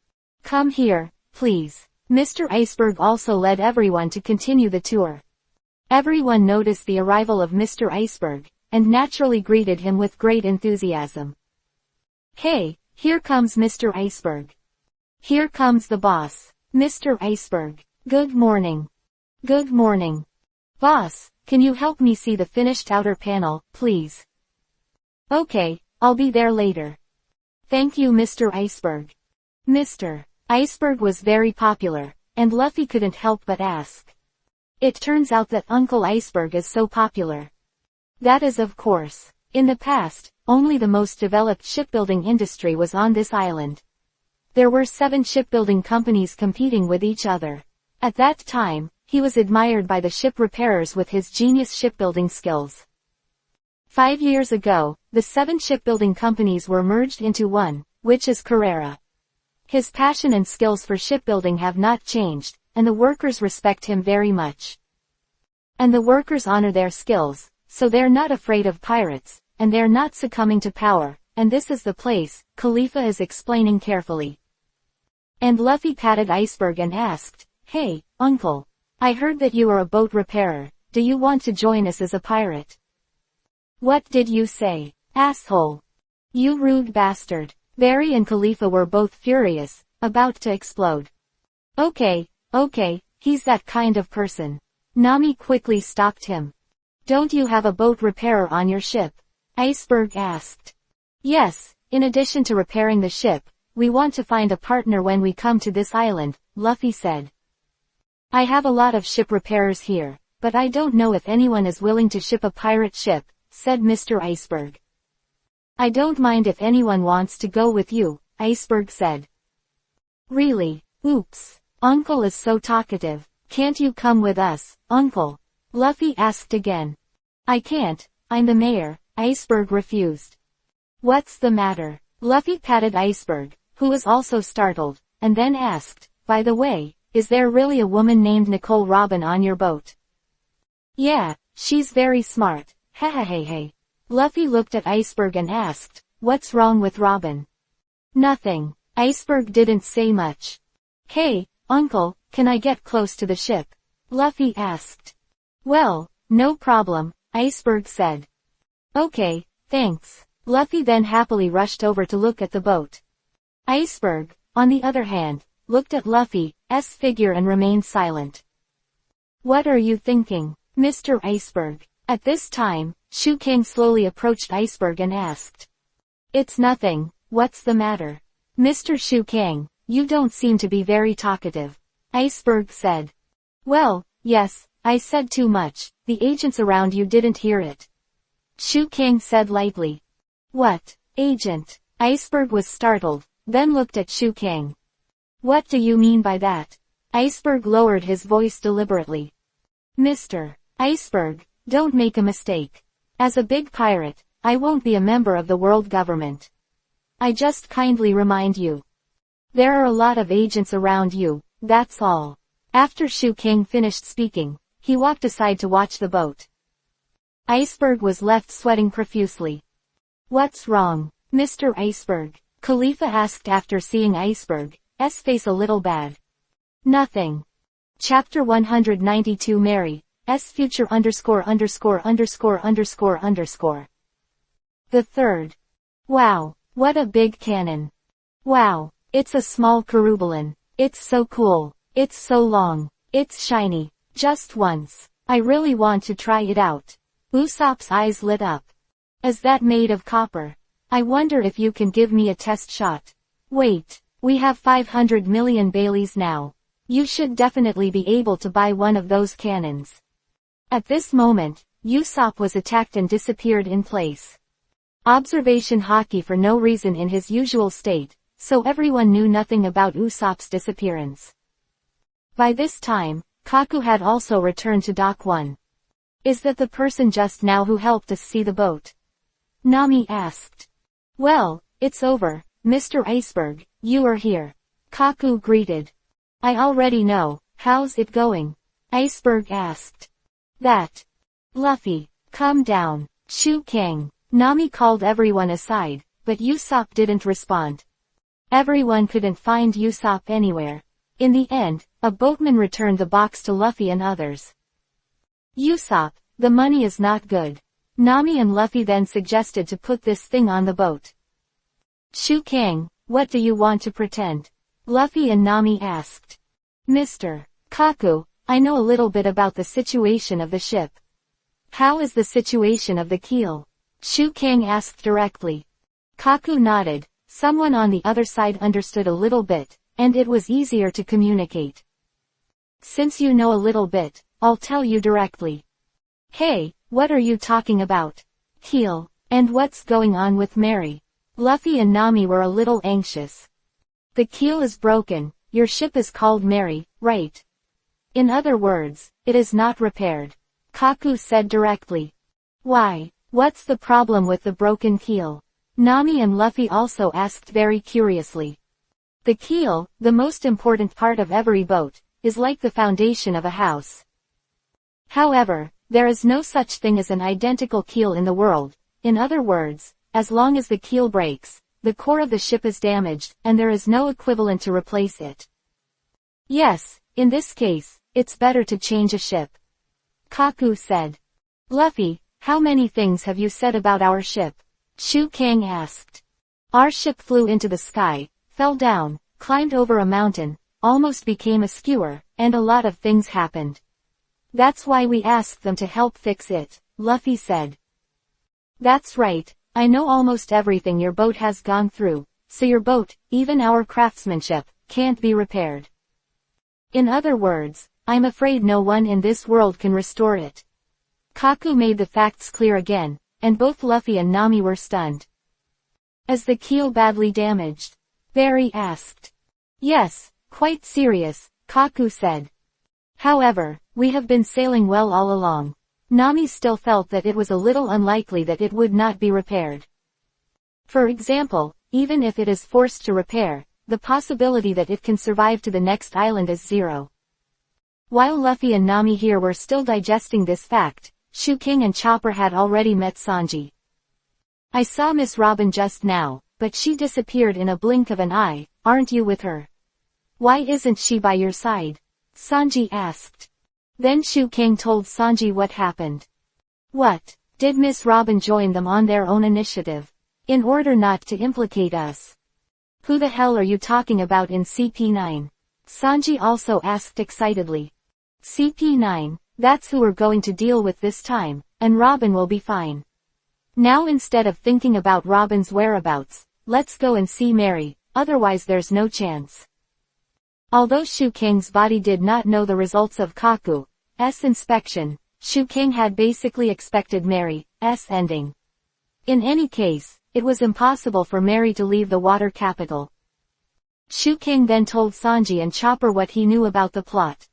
Come here, please. Mr. Iceberg also led everyone to continue the tour. Everyone noticed the arrival of Mr. Iceberg, and naturally greeted him with great enthusiasm. Hey, here comes Mr. Iceberg. Here comes the boss, Mr. Iceberg. Good morning. Good morning. Boss, can you help me see the finished outer panel, please? Okay, I'll be there later. Thank you, Mr. Iceberg. Mr. Iceberg was very popular, and Luffy couldn't help but ask. It turns out that Uncle Iceberg is so popular. That is of course. In the past, only the most developed shipbuilding industry was on this island. There were 7 shipbuilding companies competing with each other. At that time, he was admired by the ship repairers with his genius shipbuilding skills. 5 years ago, the 7 shipbuilding companies were merged into one, which is Carrera. His passion and skills for shipbuilding have not changed, and the workers respect him very much. And the workers honor their skills, so they're not afraid of pirates, and they're not succumbing to power, and this is the place, Khalifa is explaining carefully. And Luffy patted Iceberg and asked, Hey, Uncle. I heard that you are a boat repairer, do you want to join us as a pirate? What did you say, asshole? You rude bastard. Barry and Khalifa were both furious, about to explode. Okay, he's that kind of person. Nami quickly stopped him. Don't you have a boat repairer on your ship? Iceberg asked. Yes, in addition to repairing the ship, we want to find a partner when we come to this island, Luffy said. I have a lot of ship repairers here, but I don't know if anyone is willing to ship a pirate ship, said Mr. Iceberg. I don't mind if anyone wants to go with you, Iceberg said. Really? Oops. Uncle is so talkative. Can't you come with us, Uncle? Luffy asked again. I can't, I'm the mayor, Iceberg refused. What's the matter? Luffy patted Iceberg, who was also startled, and then asked, by the way, is there really a woman named Nicole Robin on your boat? Yeah, she's very smart, hey. Luffy looked at Iceberg and asked, what's wrong with Robin? Nothing. Iceberg didn't say much. Hey, Uncle, can I get close to the ship? Luffy asked. Well, no problem, Iceberg said. Okay, thanks. Luffy then happily rushed over to look at the boat. Iceberg, on the other hand, looked at Luffy's figure and remained silent. What are you thinking, Mr. Iceberg? At this time, Shu Kang slowly approached Iceberg and asked. It's nothing, what's the matter? Mr. Shu Kang, you don't seem to be very talkative, Iceberg said. Well, yes, I said too much, the agents around you didn't hear it. Shu Kang said lightly. What, agent? Iceberg was startled, then looked at Shu Kang. What do you mean by that? Iceberg lowered his voice deliberately. Mr. Iceberg, don't make a mistake. As a big pirate, I won't be a member of the world government. I just kindly remind you. There are a lot of agents around you, that's all. After Shu Kang finished speaking, he walked aside to watch the boat. Iceberg was left sweating profusely. What's wrong, Mr. Iceberg? Khalifa asked after seeing Iceberg's face a little bad. Nothing. Chapter 192 Mary's future __________. The third. Wow, what a big cannon. Wow, it's a small Carubalin. It's so cool. It's so long. It's shiny. Just once. I really want to try it out. Usopp's eyes lit up. Is that made of copper? I wonder if you can give me a test shot. Wait, we have 500 million Baileys now. You should definitely be able to buy one of those cannons. At this moment, Usopp was attacked and disappeared in place. Observation hockey for no reason in his usual state, so everyone knew nothing about Usopp's disappearance. By this time, Kaku had also returned to Dock 1. Is that the person just now who helped us see the boat? Nami asked. Well, it's over, Mr. Iceberg, you are here. Kaku greeted. I already know, how's it going? Iceberg asked. That. Luffy, calm down. Shu Kang. Nami called everyone aside, but Usopp didn't respond. Everyone couldn't find Usopp anywhere. In the end, a boatman returned the box to Luffy and others. Usopp, the money is not good. Nami and Luffy then suggested to put this thing on the boat. Shu Kang, what do you want to pretend? Luffy and Nami asked. Mr. Kaku, I know a little bit about the situation of the ship. How is the situation of the keel? Shu Kang asked directly. Kaku nodded. Someone on the other side understood a little bit, and it was easier to communicate. Since you know a little bit, I'll tell you directly. Hey, what are you talking about? Keel, and what's going on with Mary? Luffy and Nami were a little anxious. The keel is broken, your ship is called Mary, right? In other words, it is not repaired. Kaku said directly. Why, what's the problem with the broken keel? Nami and Luffy also asked very curiously. The keel, the most important part of every boat, is like the foundation of a house. However, there is no such thing as an identical keel in the world. In other words, as long as the keel breaks, the core of the ship is damaged, and there is no equivalent to replace it. Yes, in this case, it's better to change a ship. Kaku said. Luffy, how many things have you said about our ship? Shu Kang asked. Our ship flew into the sky, fell down, climbed over a mountain, almost became a skewer, and a lot of things happened. That's why we asked them to help fix it, Luffy said. That's right, I know almost everything your boat has gone through, so your boat, even our craftsmanship, can't be repaired. In other words, I'm afraid no one in this world can restore it. Kaku made the facts clear again, and both Luffy and Nami were stunned. Is the keel badly damaged? Barry asked. Yes, quite serious, Kaku said. However, we have been sailing well all along. Nami still felt that it was a little unlikely that it would not be repaired. For example, even if it is forced to repair, the possibility that it can survive to the next island is zero. While Luffy and Nami here were still digesting this fact, Shu Kang and Chopper had already met Sanji. I saw Miss Robin just now, but she disappeared in a blink of an eye, aren't you with her? Why isn't she by your side? Sanji asked. Then Shu Kang told Sanji what happened. What? Did Miss Robin join them on their own initiative? In order not to implicate us? Who the hell are you talking about in CP9? Sanji also asked excitedly. CP9, that's who we're going to deal with this time, and Robin will be fine. Now instead of thinking about Robin's whereabouts, let's go and see Mary, otherwise there's no chance. Although Shu Kang's body did not know the results of Kaku's inspection, Shu Kang had basically expected Mary's ending. In any case, it was impossible for Mary to leave the water capital. Shu Kang then told Sanji and Chopper what he knew about the plot.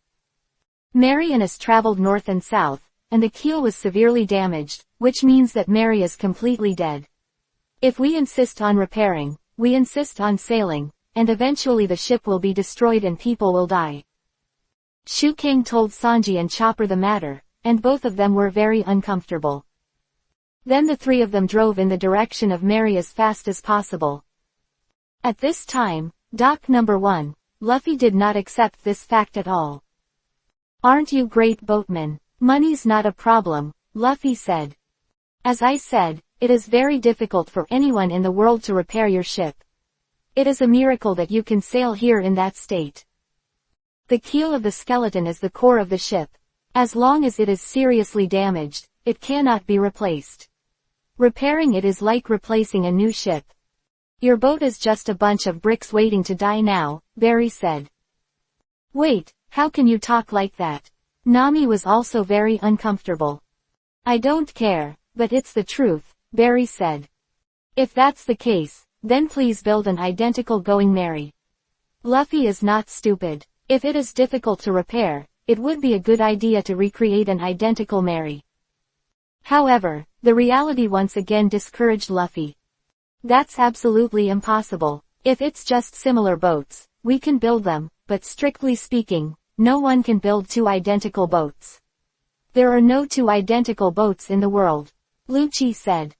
Mary and us traveled north and south, and the keel was severely damaged, which means that Mary is completely dead. If we insist on repairing, we insist on sailing, and eventually the ship will be destroyed and people will die. Shu Kang told Sanji and Chopper the matter, and both of them were very uncomfortable. Then the three of them drove in the direction of Mary as fast as possible. At this time, Dock number 1, Luffy did not accept this fact at all. Aren't you great boatmen? Money's not a problem, Luffy said. As I said, it is very difficult for anyone in the world to repair your ship. It is a miracle that you can sail here in that state. The keel of the skeleton is the core of the ship. As long as it is seriously damaged, it cannot be replaced. Repairing it is like replacing a new ship. Your boat is just a bunch of bricks waiting to die now, Barry said. Wait, how can you talk like that? Nami was also very uncomfortable. I don't care, but it's the truth, Barry said. If that's the case, then please build an identical Going Merry. Luffy is not stupid. If it is difficult to repair, it would be a good idea to recreate an identical Merry. However, the reality once again discouraged Luffy. That's absolutely impossible. If it's just similar boats, we can build them, but strictly speaking, no one can build two identical boats. There are no two identical boats in the world, Lucci said.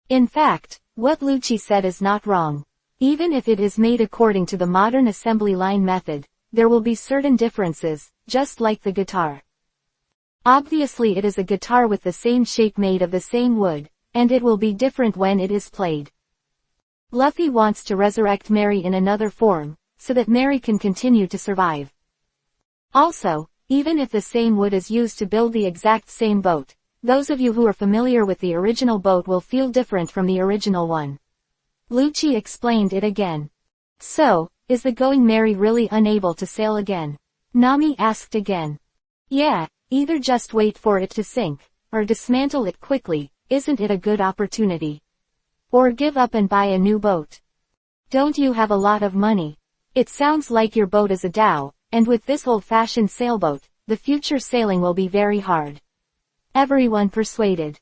In fact, what Lucci said is not wrong. Even if it is made according to the modern assembly line method, there will be certain differences, just like the guitar. Obviously it is a guitar with the same shape made of the same wood, and it will be different when it is played. Luffy wants to resurrect Merry in another form, so that Merry can continue to survive. Also, even if the same wood is used to build the exact same boat, those of you who are familiar with the original boat will feel different from the original one. Lucci explained it again. So, is the Going Merry really unable to sail again? Nami asked again. Yeah, either just wait for it to sink, or dismantle it quickly, isn't it a good opportunity? Or give up and buy a new boat. Don't you have a lot of money? It sounds like your boat is a dhow, and with this old-fashioned sailboat, the future sailing will be very hard. Everyone persuaded.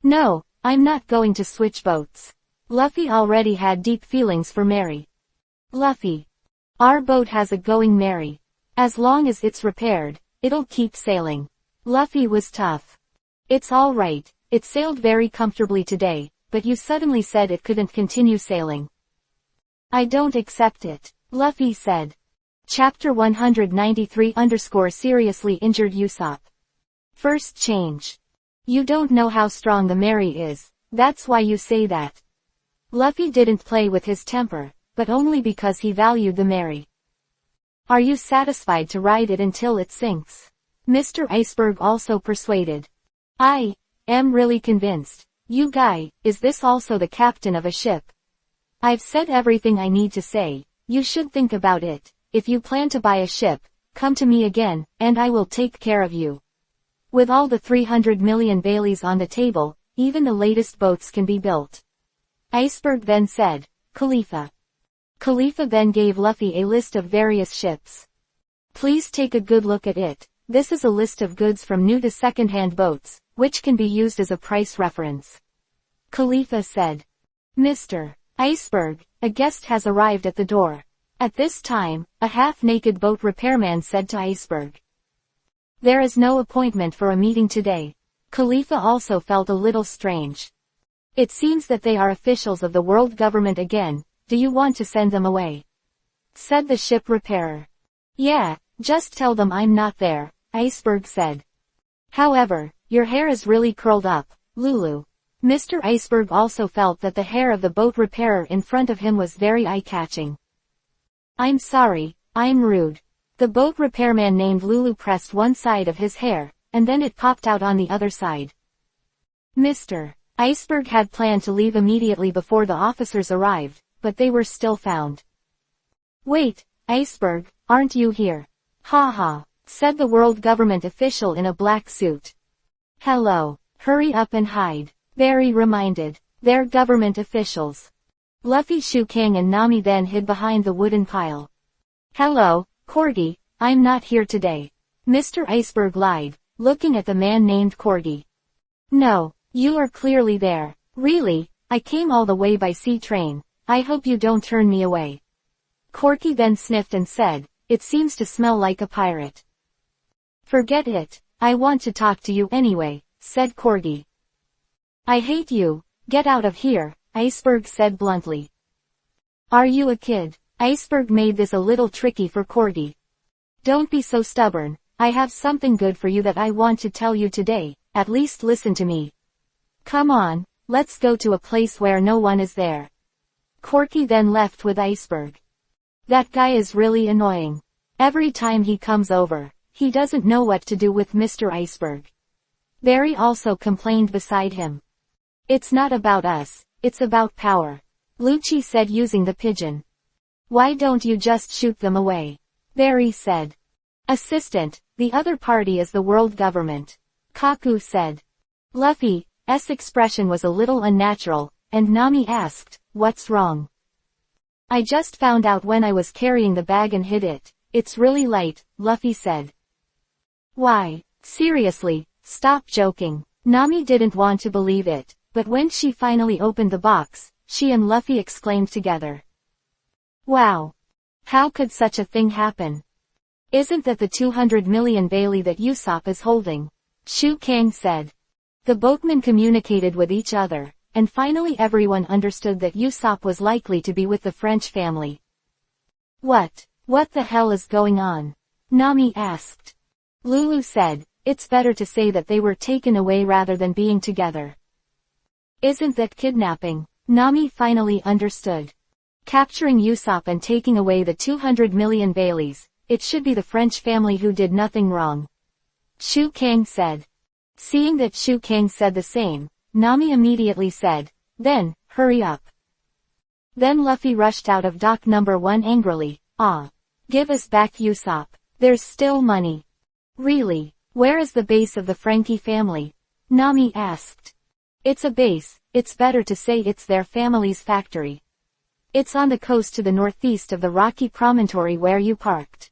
No, I'm not going to switch boats. Luffy already had deep feelings for Merry. Luffy. Our boat has a Going Merry. As long as it's repaired, it'll keep sailing. Luffy was tough. It's alright, it sailed very comfortably today, but you suddenly said it couldn't continue sailing. I don't accept it, Luffy said. Chapter 193 Seriously Injured Usopp. First change. You don't know how strong the Merry is, that's why you say that. Luffy didn't play with his temper, but only because he valued the Merry. Are you satisfied to ride it until it sinks? Mr. Iceberg also persuaded. I am really convinced. You guy, is this also the captain of a ship? I've said everything I need to say, you should think about it. If you plan to buy a ship, come to me again, and I will take care of you. With all the 300 million Baileys on the table, even the latest boats can be built. Iceberg then said, Khalifa. Khalifa then gave Luffy a list of various ships. Please take a good look at it. This is a list of goods from new to second-hand boats, which can be used as a price reference. Khalifa said. Mr. Iceberg, a guest has arrived at the door. At this time, a half-naked boat repairman said to Iceberg. There is no appointment for a meeting today. Khalifa also felt a little strange. It seems that they are officials of the world government again. Do you want to send them away? Said the ship repairer. Yeah, just tell them I'm not there, Iceberg said. However, your hair is really curled up, Lulu. Mr. Iceberg also felt that the hair of the boat repairer in front of him was very eye-catching. I'm sorry, I'm rude. The boat repairman named Lulu pressed one side of his hair, and then it popped out on the other side. Mr. Iceberg had planned to leave immediately before the officers arrived, but they were still found. Wait, Iceberg, aren't you here? Ha ha, said the world government official in a black suit. Hello, hurry up and hide, Barry reminded. They're government officials. Luffy, Shu Kang and Nami then hid behind the wooden pile. Hello, Corgi, I'm not here today. Mr. Iceberg lied, looking at the man named Corgi. No, you are clearly there. Really, I came all the way by sea train. I hope you don't turn me away. Corgi then sniffed and said, it seems to smell like a pirate. Forget it, I want to talk to you anyway, said Corgi. I hate you, get out of here, Iceberg said bluntly. Are you a kid? Iceberg made this a little tricky for Corgi. Don't be so stubborn, I have something good for you that I want to tell you today, at least listen to me. Come on, let's go to a place where no one is there. Corgi then left with Iceberg. That guy is really annoying. Every time he comes over, he doesn't know what to do with Mr. Iceberg. Barry also complained beside him. It's not about us, it's about power. Lucci said using the pigeon. Why don't you just shoot them away? Barry said. Assistant, the other party is the world government. Kaku said. Luffy's expression was a little unnatural, and Nami asked, what's wrong? I just found out when I was carrying the bag and hid it. It's really light, Luffy said. Why? Seriously, stop joking. Nami didn't want to believe it, but when she finally opened the box, she and Luffy exclaimed together. Wow! How could such a thing happen? Isn't that the 200 million Bailey that Usopp is holding? Shu Kang said. The boatmen communicated with each other, and finally everyone understood that Usopp was likely to be with the French family. What the hell is going on? Nami asked. Lulu said, it's better to say that they were taken away rather than being together. Isn't that kidnapping? Nami finally understood. Capturing Usopp and taking away the 200 million Baileys, it should be the French family who did nothing wrong. Shu Kang said. Seeing that Shu Kang said the same, Nami immediately said, then, hurry up. Then Luffy rushed out of dock number 1 angrily, give us back Usopp. There's still money. Really? Where is the base of the Franky family? Nami asked. It's a base, it's better to say it's their family's factory. It's on the coast to the northeast of the rocky promontory where you parked.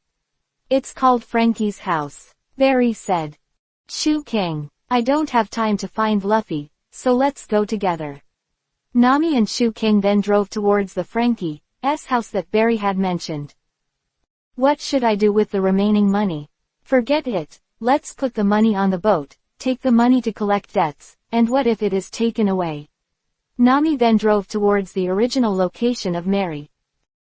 It's called Franky's house, Barry said. Shu Kang, I don't have time to find Luffy, so let's go together. Nami and Shu Kang then drove towards the Franky's house that Barry had mentioned. What should I do with the remaining money? Forget it, let's put the money on the boat, take the money to collect debts, and what if it is taken away? Nami then drove towards the original location of Mary.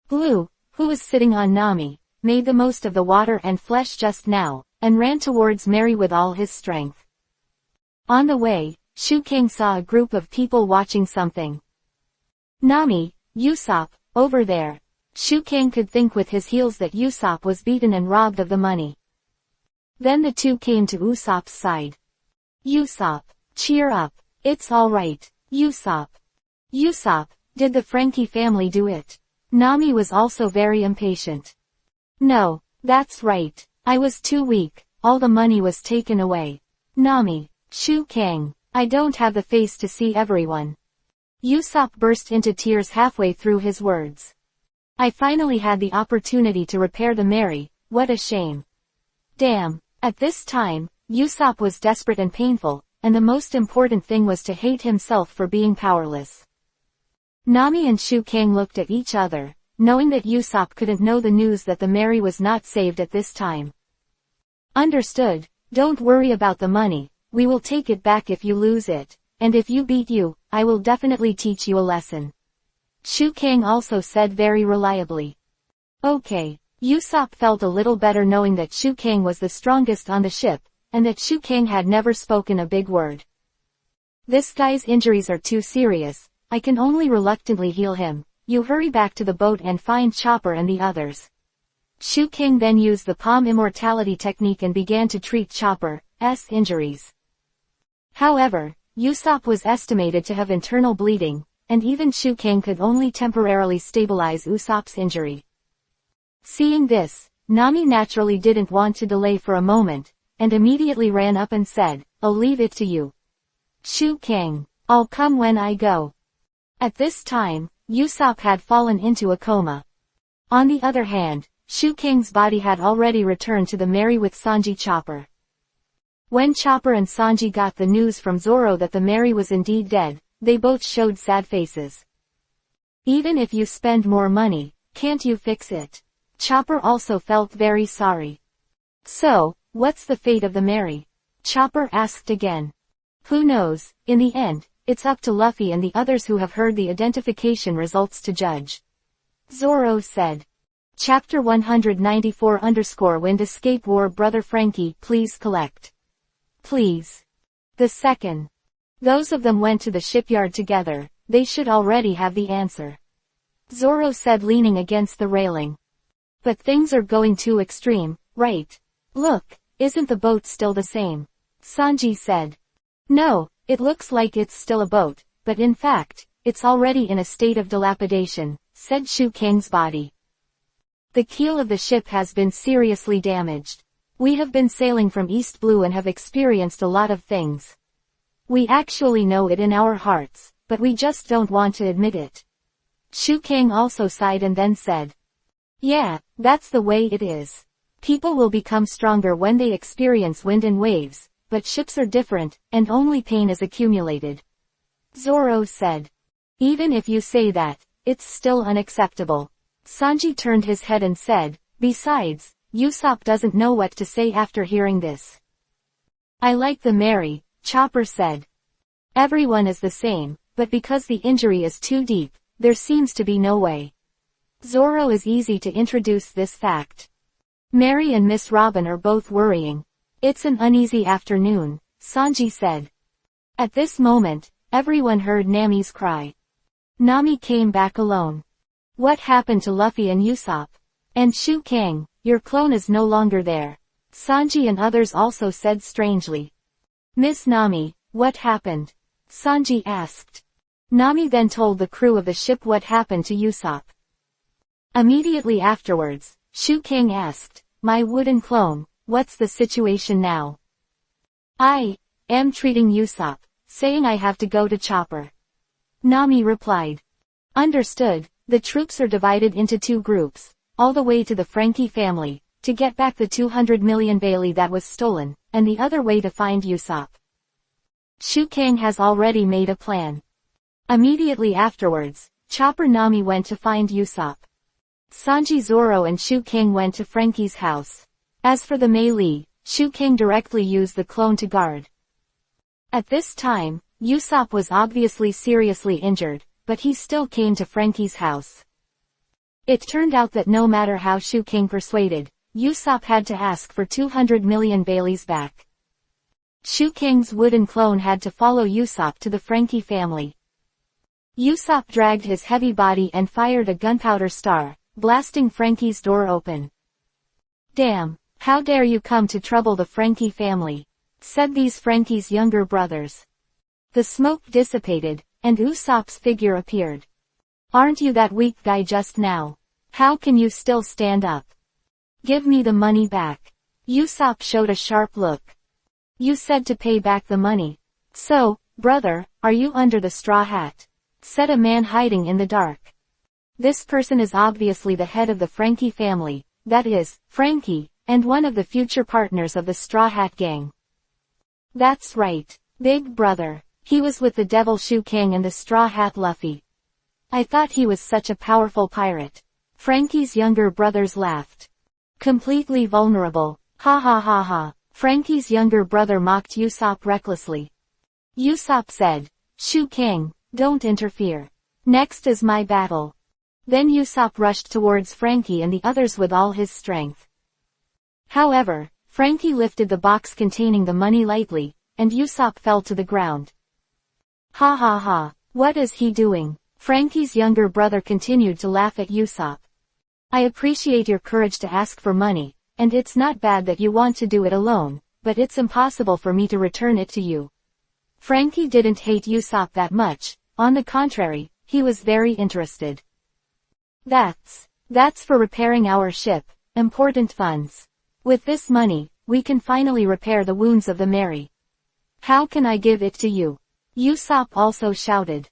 Blue, who was sitting on Nami, made the most of the water and flesh just now, and ran towards Mary with all his strength. On the way, Shu Kang saw a group of people watching something. Nami, Usopp, over there. Shu Kang could think with his heels that Usopp was beaten and robbed of the money. Then the two came to Usopp's side. Usopp, cheer up, it's alright, Usopp. Usopp, did the Franky family do it? Nami was also very impatient. No, that's right, I was too weak, all the money was taken away. Nami, Shu Kang, I don't have the face to see everyone. Usopp burst into tears halfway through his words. I finally had the opportunity to repair the Mary, what a shame. Damn, at this time, Usopp was desperate and painful, and the most important thing was to hate himself for being powerless. Nami and Shu Kang looked at each other, knowing that Usopp couldn't know the news that the Mary was not saved at this time. Understood, don't worry about the money, we will take it back if you lose it, and if you beat you, I will definitely teach you a lesson. Shu Kang also said very reliably. Okay, Usopp felt a little better knowing that Shu Kang was the strongest on the ship, and that Shu Kang had never spoken a big word. This guy's injuries are too serious, I can only reluctantly heal him, you hurry back to the boat and find Chopper and the others. Shu Kang then used the palm immortality technique and began to treat Chopper's injuries. However, Usopp was estimated to have internal bleeding, and even Shu Kang could only temporarily stabilize Usopp's injury. Seeing this, Nami naturally didn't want to delay for a moment, and immediately ran up and said, I'll leave it to you. Shu Kang, I'll come when I go. At this time, Usopp had fallen into a coma. On the other hand, Shu Kang's body had already returned to the Mary with Sanji Chopper. When Chopper and Sanji got the news from Zoro that the Mary was indeed dead, they both showed sad faces. Even if you spend more money, can't you fix it? Chopper also felt very sorry. So, what's the fate of the Mary? Chopper asked again. Who knows, in the end, it's up to Luffy and the others who have heard the identification results to judge. Zoro said. Chapter 194_Wind Escape War Brother Franky, please collect. Please. The second. Those of them went to the shipyard together, they should already have the answer. Zoro said leaning against the railing. But things are going too extreme, right? Look, isn't the boat still the same? Sanji said. No, it looks like it's still a boat, but in fact, it's already in a state of dilapidation, said Shu Kang's body. The keel of the ship has been seriously damaged. We have been sailing from East Blue and have experienced a lot of things. We actually know it in our hearts, but we just don't want to admit it. Shu Kang also sighed and then said, "Yeah, that's the way it is. People will become stronger when they experience wind and waves, but ships are different, and only pain is accumulated." Zoro said, "Even if you say that, it's still unacceptable." Sanji turned his head and said, "Besides, Usopp doesn't know what to say after hearing this." "I like the Mary," Chopper said. "Everyone is the same, but because the injury is too deep, there seems to be no way." Zoro is easy to introduce this fact. "Mary and Miss Robin are both worrying. It's an uneasy afternoon," Sanji said. At this moment, everyone heard Nami's cry. Nami came back alone. "What happened to Luffy and Usopp? And Shu Kang, your clone is no longer there," Sanji and others also said strangely. "Miss Nami, what happened?" Sanji asked. Nami then told the crew of the ship what happened to Usopp. Immediately afterwards, Shu Kang asked, "My wooden clone, what's the situation now?" "I am treating Usopp, saying I have to go to Chopper," Nami replied. "Understood." The troops are divided into two groups, all the way to the Franky family, to get back the 200 million Bailey that was stolen, and the other way to find Usopp. Shu Kang has already made a plan. Immediately afterwards, Chopper Nami went to find Usopp. Sanji, Zoro and Shu Kang went to Franky's house. As for the melee, Shu Kang directly used the clone to guard. At this time, Usopp was obviously seriously injured, but he still came to Franky's house. It turned out that no matter how Shu Kang persuaded, Usopp had to ask for 200 million Baileys back. Shu Kang's wooden clone had to follow Usopp to the Franky family. Usopp dragged his heavy body and fired a gunpowder star, blasting Franky's door open. "Damn, how dare you come to trouble the Franky family," said these Franky's younger brothers. The smoke dissipated, and Usopp's figure appeared. "Aren't you that weak guy just now? How can you still stand up? Give me the money back." Usopp showed a sharp look. "You said to pay back the money. So, brother, are you under the straw hat?" said a man hiding in the dark. This person is obviously the head of the Franky family, that is, Franky, and one of the future partners of the Straw Hat Gang. "That's right, big brother. He was with the Devil Shu Kang and the Straw Hat Luffy. I thought he was such a powerful pirate." Franky's younger brothers laughed. "Completely vulnerable. Ha ha ha ha." Franky's younger brother mocked Usopp recklessly. Usopp said, "Shu Kang, don't interfere. Next is my battle." Then Usopp rushed towards Franky and the others with all his strength. However, Franky lifted the box containing the money lightly, and Usopp fell to the ground. "Ha ha ha, what is he doing?" Franky's younger brother continued to laugh at Usopp. "I appreciate your courage to ask for money, and it's not bad that you want to do it alone, but it's impossible for me to return it to you." Franky didn't hate Usopp that much, on the contrary, he was very interested. That's for repairing our ship, important funds. With this money, we can finally repair the wounds of the Mary. How can I give it to you?" Usopp also shouted.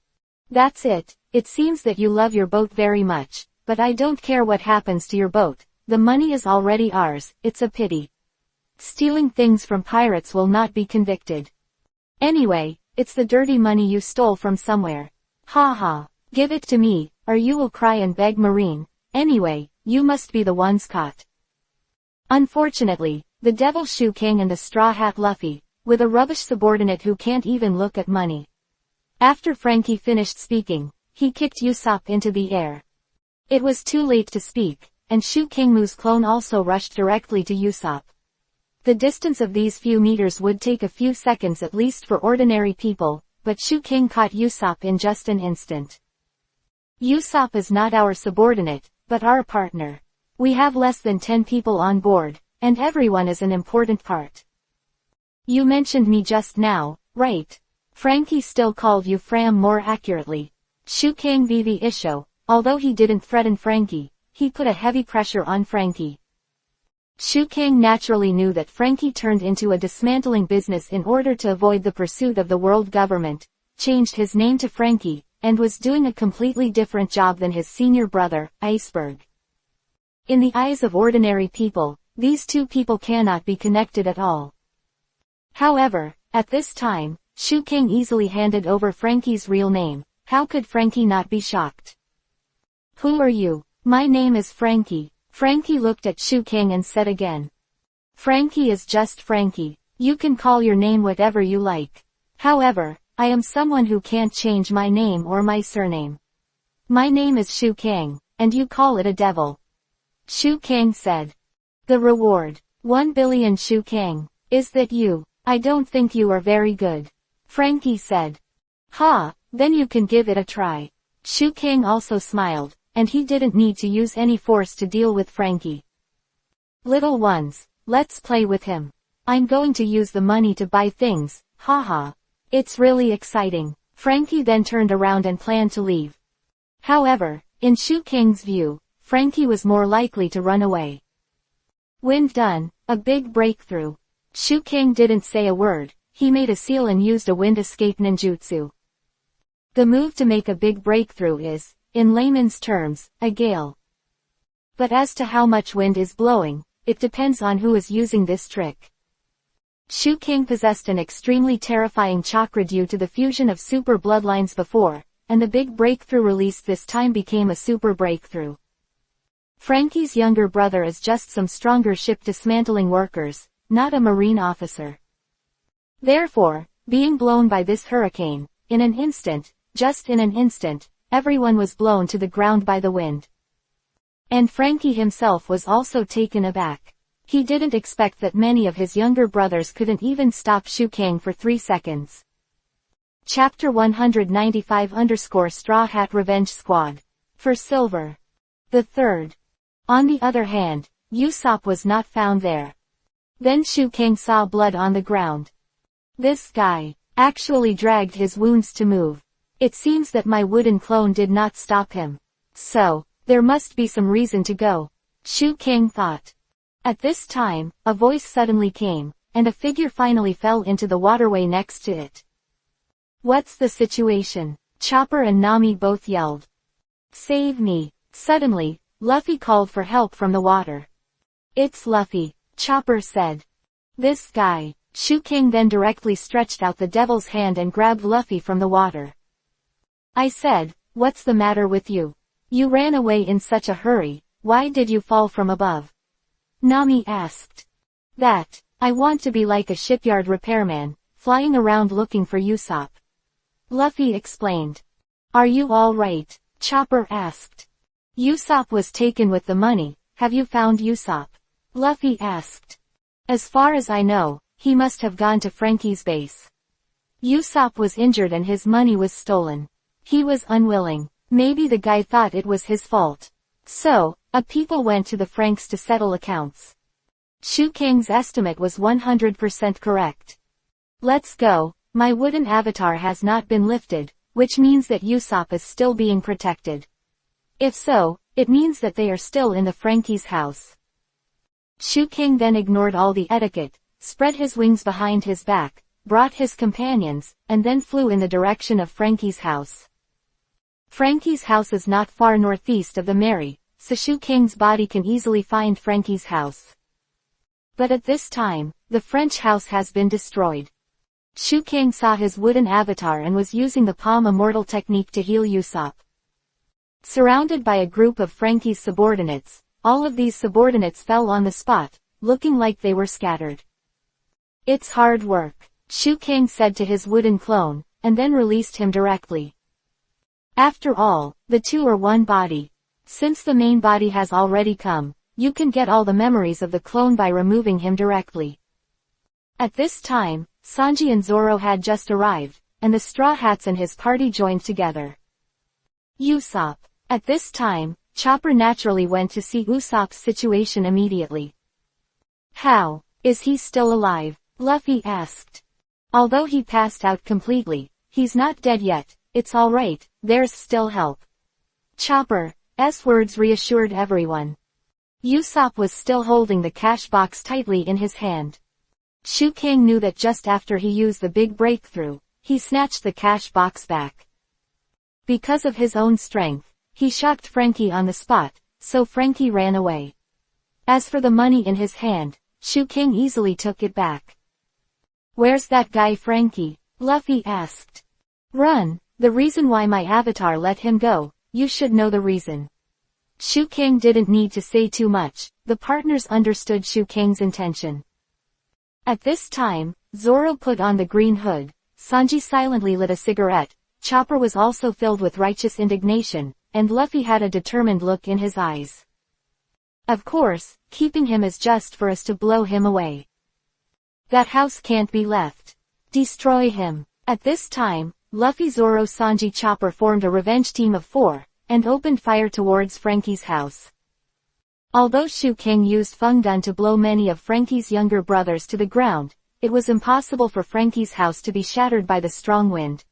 "That's it, it seems that you love your boat very much, but I don't care what happens to your boat, the money is already ours, it's a pity. Stealing things from pirates will not be convicted. Anyway, it's the dirty money you stole from somewhere. Ha ha, give it to me, or you will cry and beg Marine. Anyway, you must be the ones caught." Unfortunately, the Devil Shu Kang and the Straw Hat Luffy, with a rubbish subordinate who can't even look at money. After Franky finished speaking, he kicked Usopp into the air. It was too late to speak, and Shu Kangmu's clone also rushed directly to Usopp. The distance of these few meters would take a few seconds at least for ordinary people, but Shu Kang caught Usopp in just an instant. "Usopp is not our subordinate, but our partner. We have less than 10 people on board, and everyone is an important part. You mentioned me just now, right?" Franky still called you Fram more accurately. Shu Kang VV Isho, although he didn't threaten Franky, he put a heavy pressure on Franky. Shu Kang naturally knew that Franky turned into a dismantling business in order to avoid the pursuit of the world government, changed his name to Franky, and was doing a completely different job than his senior brother, Iceberg. In the eyes of ordinary people, these two people cannot be connected at all. However, at this time, Shu Kang easily handed over Franky's real name. How could Franky not be shocked? Who are you? My name is Franky. Franky looked at Shu Kang and said again. Franky is just Franky. You can call your name whatever you like. However, I am someone who can't change my name or my surname. My name is Shu Kang, and you call it a devil. Shu Kang said. The reward. 1 billion Shu Kang. Is that you? I don't think you are very good. Franky said. Ha, then you can give it a try. Shu Kang also smiled, and he didn't need to use any force to deal with Franky. Little ones, let's play with him. I'm going to use the money to buy things, haha. It's really exciting. Franky then turned around and planned to leave. However, in Shu Kang's view, Franky was more likely to run away. Wind done, a big breakthrough. Shu Kang didn't say a word, he made a seal and used a wind escape ninjutsu. The move to make a big breakthrough is, in layman's terms, a gale. But as to how much wind is blowing, it depends on who is using this trick. Shu Kang possessed an extremely terrifying chakra due to the fusion of super bloodlines before, and the big breakthrough released this time became a super breakthrough. Franky's younger brother is just some stronger ship dismantling workers, not a marine officer. Therefore, being blown by this hurricane, in an instant, just in an instant, everyone was blown to the ground by the wind. And Franky himself was also taken aback. He didn't expect that many of his younger brothers couldn't even stop Shu Kang for 3 seconds. Chapter 195 _ Straw Hat Revenge Squad. For silver. The third. On the other hand, Usopp was not found there. Then Shu Kang saw blood on the ground. This guy actually dragged his wounds to move. It seems that my wooden clone did not stop him. So, there must be some reason to go. Shu Kang thought. At this time, a voice suddenly came, and a figure finally fell into the waterway next to it. What's the situation? Chopper and Nami both yelled. Save me. Suddenly, Luffy called for help from the water. It's Luffy, Chopper said. This guy. Shu Kang then directly stretched out the devil's hand and grabbed Luffy from the water. I said, what's the matter with you? You ran away in such a hurry, why did you fall from above? Nami asked. That, I want to be like a shipyard repairman, flying around looking for Usopp. Luffy explained. Are you all right? Chopper asked. Usopp was taken with the money, have you found Usopp? Luffy asked. As far as I know, he must have gone to Franky's base. Usopp was injured and his money was stolen. He was unwilling. Maybe the guy thought it was his fault. So, people went to the Franks to settle accounts. Shu Kang's estimate was 100% correct. Let's go. My wooden avatar has not been lifted, which means that Usopp is still being protected. If so, it means that they are still in the Franky's house. Shu Kang then ignored all the etiquette, spread his wings behind his back, brought his companions, and then flew in the direction of Franky's house. Franky's house is not far northeast of the Mary, so Shu Kang's body can easily find Franky's house. But at this time, the French house has been destroyed. Shu Kang saw his wooden avatar and was using the Palm Immortal technique to heal Usopp. Surrounded by a group of Franky's subordinates, all of these subordinates fell on the spot, looking like they were scattered. It's hard work, Shu Kang said to his wooden clone, and then released him directly. After all, the two are one body. Since the main body has already come, you can get all the memories of the clone by removing him directly. At this time, Sanji and Zoro had just arrived, and the Straw Hats and his party joined together. Usopp. At this time, Chopper naturally went to see Usopp's situation immediately. How? Is he still alive? Luffy asked. Although he passed out completely, he's not dead yet, it's alright, there's still help. Chopper's words reassured everyone. Usopp was still holding the cash box tightly in his hand. Shu Kang knew that just after he used the big breakthrough, he snatched the cash box back. Because of his own strength, he shocked Franky on the spot, so Franky ran away. As for the money in his hand, Shu Kang easily took it back. "Where's that guy Franky?" Luffy asked. "Run, the reason why my avatar let him go, you should know the reason." Shu Kang didn't need to say too much, the partners understood Shu Kang's intention. At this time, Zoro put on the green hood, Sanji silently lit a cigarette, Chopper was also filled with righteous indignation, and Luffy had a determined look in his eyes. Of course, keeping him is just for us to blow him away. That house can't be left. Destroy him. At this time, Luffy, Zoro, Sanji, Chopper formed a revenge team of 4, and opened fire towards Franky's house. Although Shu Kang used Feng Dun to blow many of Franky's younger brothers to the ground, it was impossible for Franky's house to be shattered by the strong wind.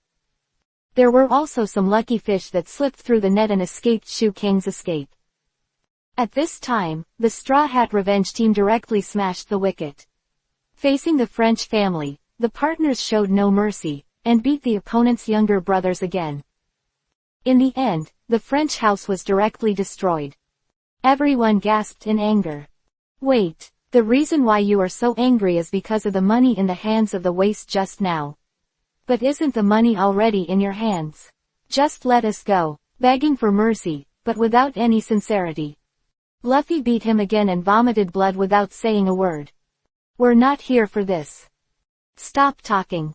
There were also some lucky fish that slipped through the net and escaped Shu Kang's escape. At this time, the Straw Hat Revenge team directly smashed the wicket. Facing the French family, the partners showed no mercy, and beat the opponent's younger brothers again. In the end, the French house was directly destroyed. Everyone gasped in anger. "Wait, the reason why you are so angry is because of the money in the hands of the waste just now. But isn't the money already in your hands? Just let us go," begging for mercy, but without any sincerity. Luffy beat him again and vomited blood without saying a word. "We're not here for this. Stop talking.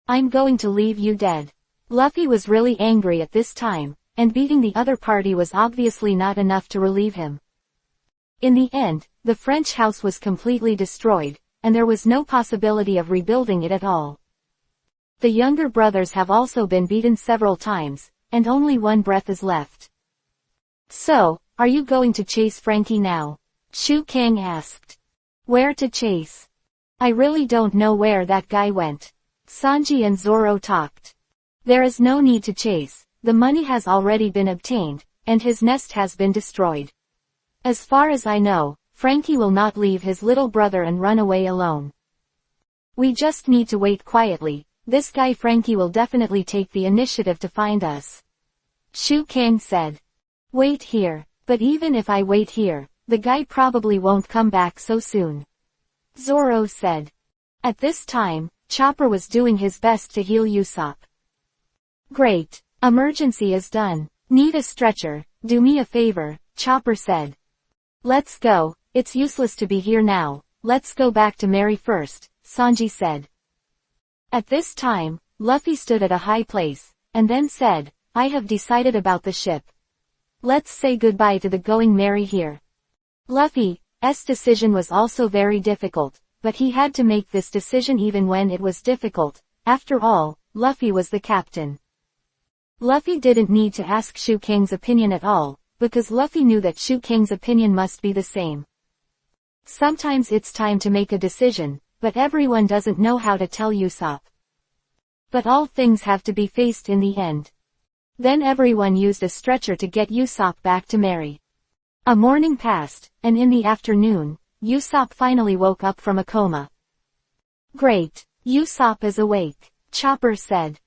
I'm going to leave you dead." Luffy was really angry at this time, and beating the other party was obviously not enough to relieve him. In the end, the French house was completely destroyed, and there was no possibility of rebuilding it at all. The younger brothers have also been beaten several times, and only one breath is left. "So, are you going to chase Franky now?" Shu Kang asked. "Where to chase? I really don't know where that guy went." Sanji and Zoro talked. "There is no need to chase, the money has already been obtained, and his nest has been destroyed. As far as I know, Franky will not leave his little brother and run away alone. We just need to wait quietly, this guy Franky will definitely take the initiative to find us." Shu Kang said. "Wait here, but even if I wait here, the guy probably won't come back so soon," Zoro said. At this time, Chopper was doing his best to heal Usopp. "Great, emergency is done. Need a stretcher, do me a favor," Chopper said. "Let's go, it's useless to be here now, let's go back to Mary first," Sanji said. At this time, Luffy stood at a high place, and then said, "I have decided about the ship. Let's say goodbye to the Going Merry here." Luffy's decision was also very difficult, but he had to make this decision even when it was difficult. After all, Luffy was the captain. Luffy didn't need to ask Shu Kang's opinion at all, because Luffy knew that Shu Kang's opinion must be the same. Sometimes it's time to make a decision, but everyone doesn't know how to tell Usopp. But all things have to be faced in the end. Then everyone used a stretcher to get Usopp back to Mary. A morning passed, and in the afternoon, Usopp finally woke up from a coma. "Great, Usopp is awake," Chopper said.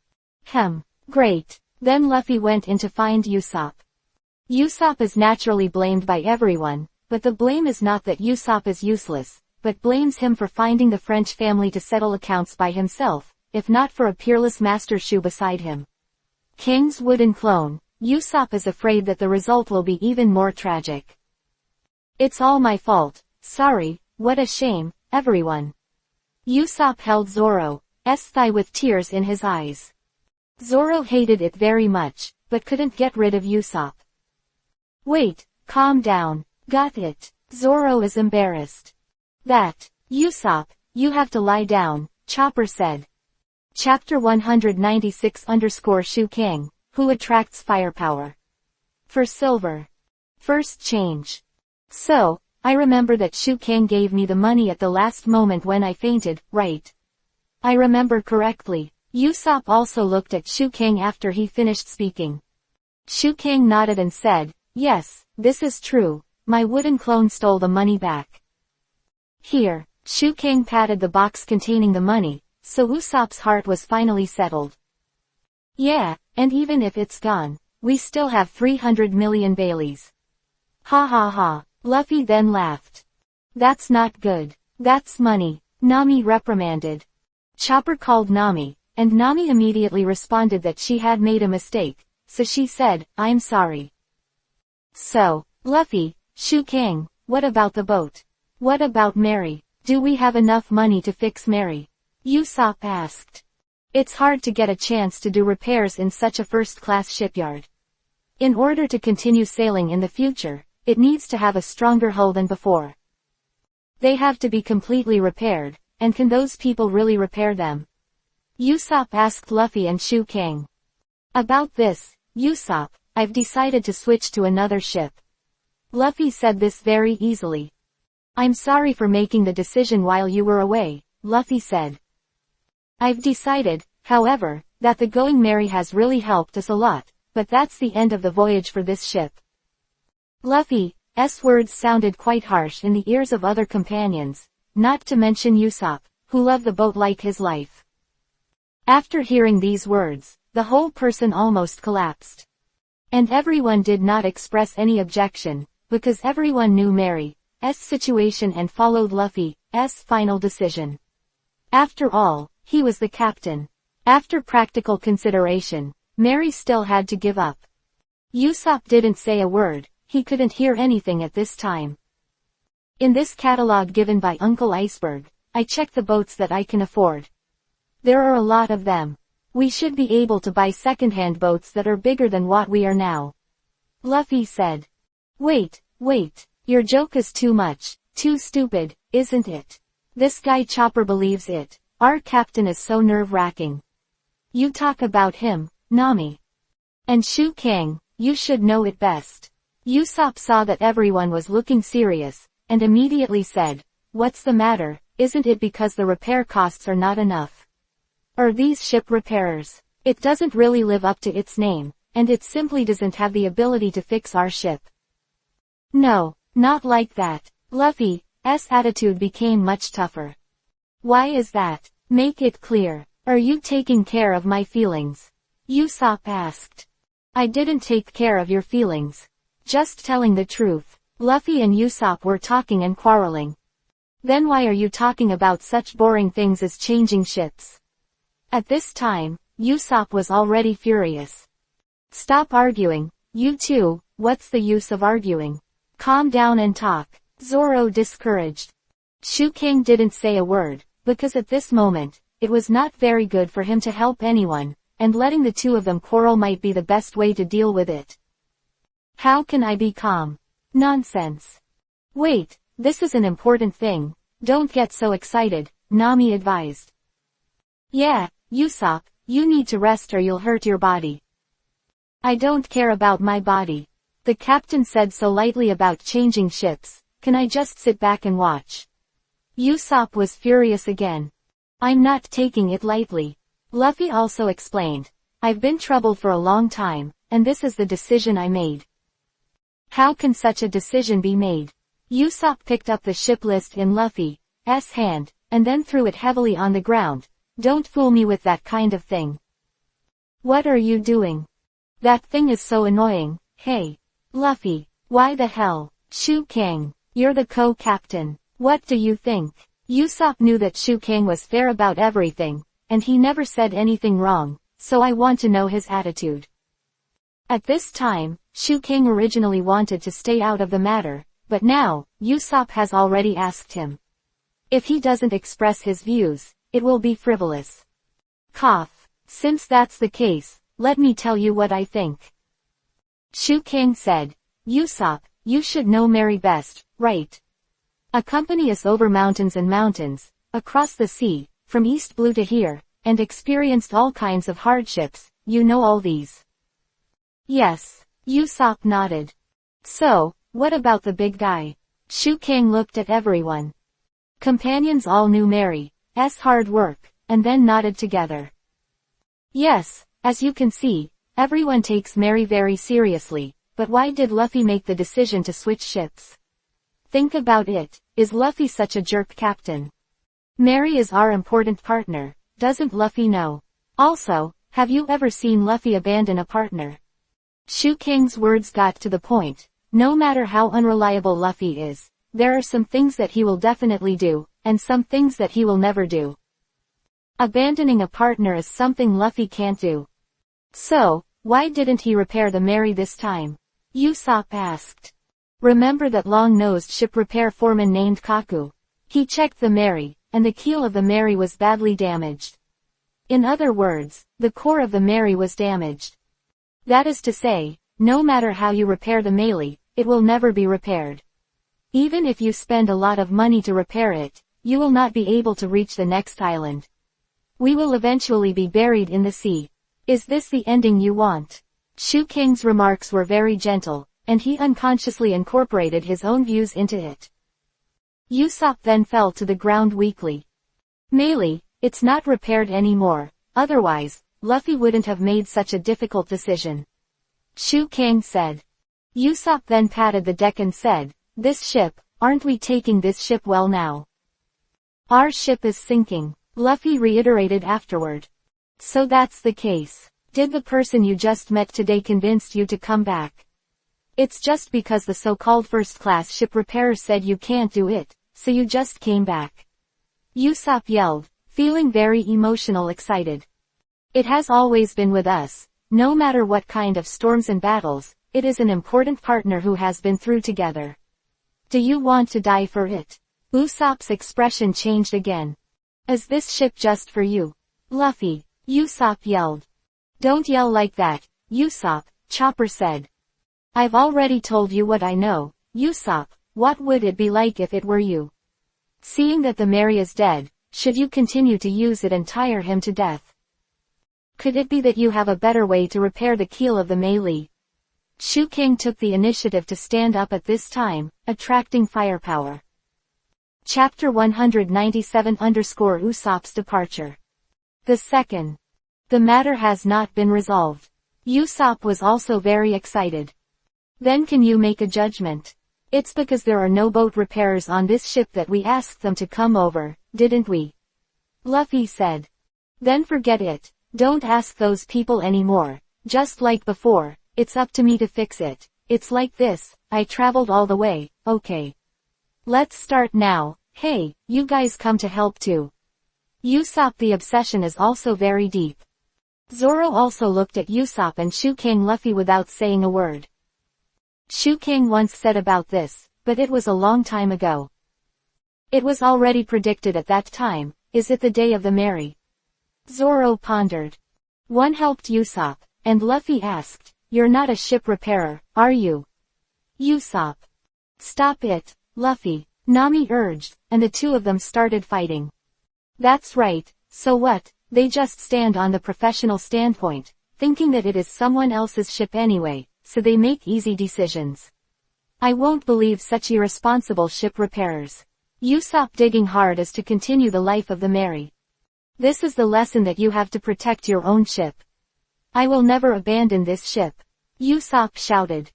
Great. Then Luffy went in to find Usopp. Usopp is naturally blamed by everyone, but the blame is not that Usopp is useless, but blames him for finding the French family to settle accounts by himself, if not for a peerless Master Shu beside him. King's wooden clone, Usopp is afraid that the result will be even more tragic. "It's all my fault, sorry, what a shame, everyone." Usopp held Zoro's thigh with tears in his eyes. Zoro hated it very much, but couldn't get rid of Usopp. "Wait, calm down, got it." Zoro is embarrassed. Usopp, you have to lie down," Chopper said. Chapter 196-Shu Kang, who attracts firepower. For silver. First change. "So, I remember that Shu Kang gave me the money at the last moment when I fainted, right?" I remember correctly. Usopp also looked at Shu Kang after he finished speaking. Shu Kang nodded and said, yes, this is true. My wooden clone stole the money back. Here, Shu Kang patted the box containing the money, so Usopp's heart was finally settled. Yeah, and even if it's gone, we still have 300 million Baileys. Ha ha ha. Luffy then laughed. That's not good. That's money, Nami reprimanded. Chopper called Nami, and Nami immediately responded that she had made a mistake, so she said, I'm sorry. So, Luffy, Shu Kang, what about the boat? What about Mary? Do we have enough money to fix Mary? Usopp asked. It's hard to get a chance to do repairs in such a first-class shipyard. In order to continue sailing in the future, it needs to have a stronger hull than before. They have to be completely repaired, and can those people really repair them? Usopp asked Luffy and Shu Kang. About this, Usopp, I've decided to switch to another ship. Luffy said this very easily. I'm sorry for making the decision while you were away, Luffy said. I've decided, however, that the Going Merry has really helped us a lot, but that's the end of the voyage for this ship. Luffy's words sounded quite harsh in the ears of other companions, not to mention Usopp, who loved the boat like his life. After hearing these words, the whole person almost collapsed. And everyone did not express any objection, because everyone knew Mary's situation and followed Luffy's final decision. After all, he was the captain. After practical consideration, Mary still had to give up. Usopp didn't say a word, he couldn't hear anything at this time. In this catalog given by Uncle Iceberg, I checked the boats that I can afford. There are a lot of them. We should be able to buy second-hand boats that are bigger than what we are now. Luffy said. Wait, your joke is too much, too stupid, isn't it? This guy Chopper believes it. Our captain is so nerve-wracking. You talk about him, Nami. And Shu Kang, you should know it best. Usopp saw that everyone was looking serious, and immediately said, what's the matter, isn't it because the repair costs are not enough? Are these ship repairers? It doesn't really live up to its name, and it simply doesn't have the ability to fix our ship. No, not like that. Luffy's attitude became much tougher. Why is that? Make it clear. Are you taking care of my feelings? Usopp asked. I didn't take care of your feelings. Just telling the truth. Luffy and Usopp were talking and quarreling. Then why are you talking about such boring things as changing ships? At this time, Usopp was already furious. Stop arguing, you two, what's the use of arguing? Calm down and talk, Zoro discouraged. Shu Kang didn't say a word, because at this moment, it was not very good for him to help anyone, and letting the two of them quarrel might be the best way to deal with it. How can I be calm? Nonsense. Wait, this is an important thing, don't get so excited, Nami advised. Yeah, Usopp, you need to rest or you'll hurt your body. I don't care about my body. The captain said so lightly about changing ships, can I just sit back and watch? Usopp was furious again. I'm not taking it lightly. Luffy also explained. I've been troubled for a long time, and this is the decision I made. How can such a decision be made? Usopp picked up the ship list in Luffy's hand, and then threw it heavily on the ground. Don't fool me with that kind of thing. What are you doing? That thing is so annoying. Hey. Luffy, why the hell? Shu Kang, you're the co-captain. What do you think? Usopp knew that Shu Kang was fair about everything, and he never said anything wrong, so I want to know his attitude. At this time, Shu Kang originally wanted to stay out of the matter, but now, Usopp has already asked him. If he doesn't express his views, it will be frivolous. Cough. Since that's the case, let me tell you what I think. Shu Kang said, Usopp, you should know Mary best, right? Accompany us over mountains and mountains, across the sea, from East Blue to here, and experienced all kinds of hardships, you know all these. Yes, Usopp nodded. So, what about the big guy? Shu Kang looked at everyone. Companions all knew Mary's hard work, and then nodded together. Yes, as you can see, everyone takes Mary very seriously, but why did Luffy make the decision to switch ships? Think about it, is Luffy such a jerk captain? Mary is our important partner, doesn't Luffy know? Also, have you ever seen Luffy abandon a partner? Shu Kang's words got to the point. No matter how unreliable Luffy is, there are some things that he will definitely do, and some things that he will never do. Abandoning a partner is something Luffy can't do. So, why didn't he repair the Mary this time? Usopp asked. Remember that long-nosed ship repair foreman named Kaku? He checked the Mary, and the keel of the Mary was badly damaged. In other words, the core of the Mary was damaged. That is to say, no matter how you repair the Mary, it will never be repaired. Even if you spend a lot of money to repair it, you will not be able to reach the next island. We will eventually be buried in the sea. Is this the ending you want? Shu Kang's remarks were very gentle, and he unconsciously incorporated his own views into it. Usopp then fell to the ground weakly. Melee, it's not repaired anymore, otherwise, Luffy wouldn't have made such a difficult decision. Shu Kang said. Usopp then patted the deck and said, this ship, aren't we taking this ship well now? Our ship is sinking, Luffy reiterated afterward. So that's the case. Did the person you just met today convince you to come back? It's just because the so-called first-class ship repairer said you can't do it, so you just came back. Usopp yelled, feeling very excited. It has always been with us, no matter what kind of storms and battles, it is an important partner who has been through together. Do you want to die for it? Usopp's expression changed again. Is this ship just for you? Luffy, Usopp yelled. Don't yell like that, Usopp, Chopper said. I've already told you what I know, Usopp, what would it be like if it were you? Seeing that the Mary is dead, should you continue to use it and tire him to death? Could it be that you have a better way to repair the keel of the Melee? Shu Kang took the initiative to stand up at this time, attracting firepower. Chapter 197 Usopp's departure. The second. The matter has not been resolved. Usopp was also very excited. Then can you make a judgment? It's because there are no boat repairers on this ship that we asked them to come over, didn't we? Luffy said. Then forget it, don't ask those people anymore, just like before, it's up to me to fix it. It's like this, I traveled all the way, okay. Let's start now, hey, you guys come to help too. Usopp, the obsession is also very deep. Zoro also looked at Usopp and Shu Kang Luffy without saying a word. Shu Kang once said about this, but it was a long time ago. It was already predicted at that time, is it the day of the Mary? Zoro pondered. One helped Usopp, and Luffy asked, you're not a ship repairer, are you? Usopp. Stop it, Luffy, Nami urged, and the two of them started fighting. That's right, so what, they just stand on the professional standpoint, thinking that it is someone else's ship anyway, so they make easy decisions. I won't believe such irresponsible ship repairers. Usopp digging hard as to continue the life of the Mary. This is the lesson that you have to protect your own ship. I will never abandon this ship. Usopp shouted.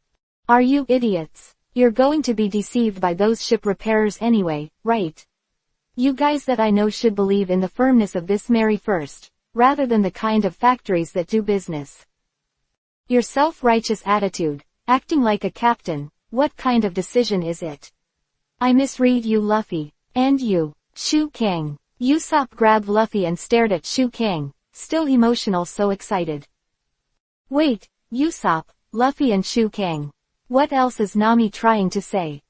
Are you idiots? You're going to be deceived by those ship repairers anyway, right? You guys that I know should believe in the firmness of this Mary first, rather than the kind of factories that do business. Your self-righteous attitude, acting like a captain, what kind of decision is it? I misread you, Luffy, and you, Shu Kang. Usopp grabbed Luffy and stared at Shu Kang, still emotional, so excited. Wait, Usopp, Luffy and Shu Kang. What else is Nami trying to say?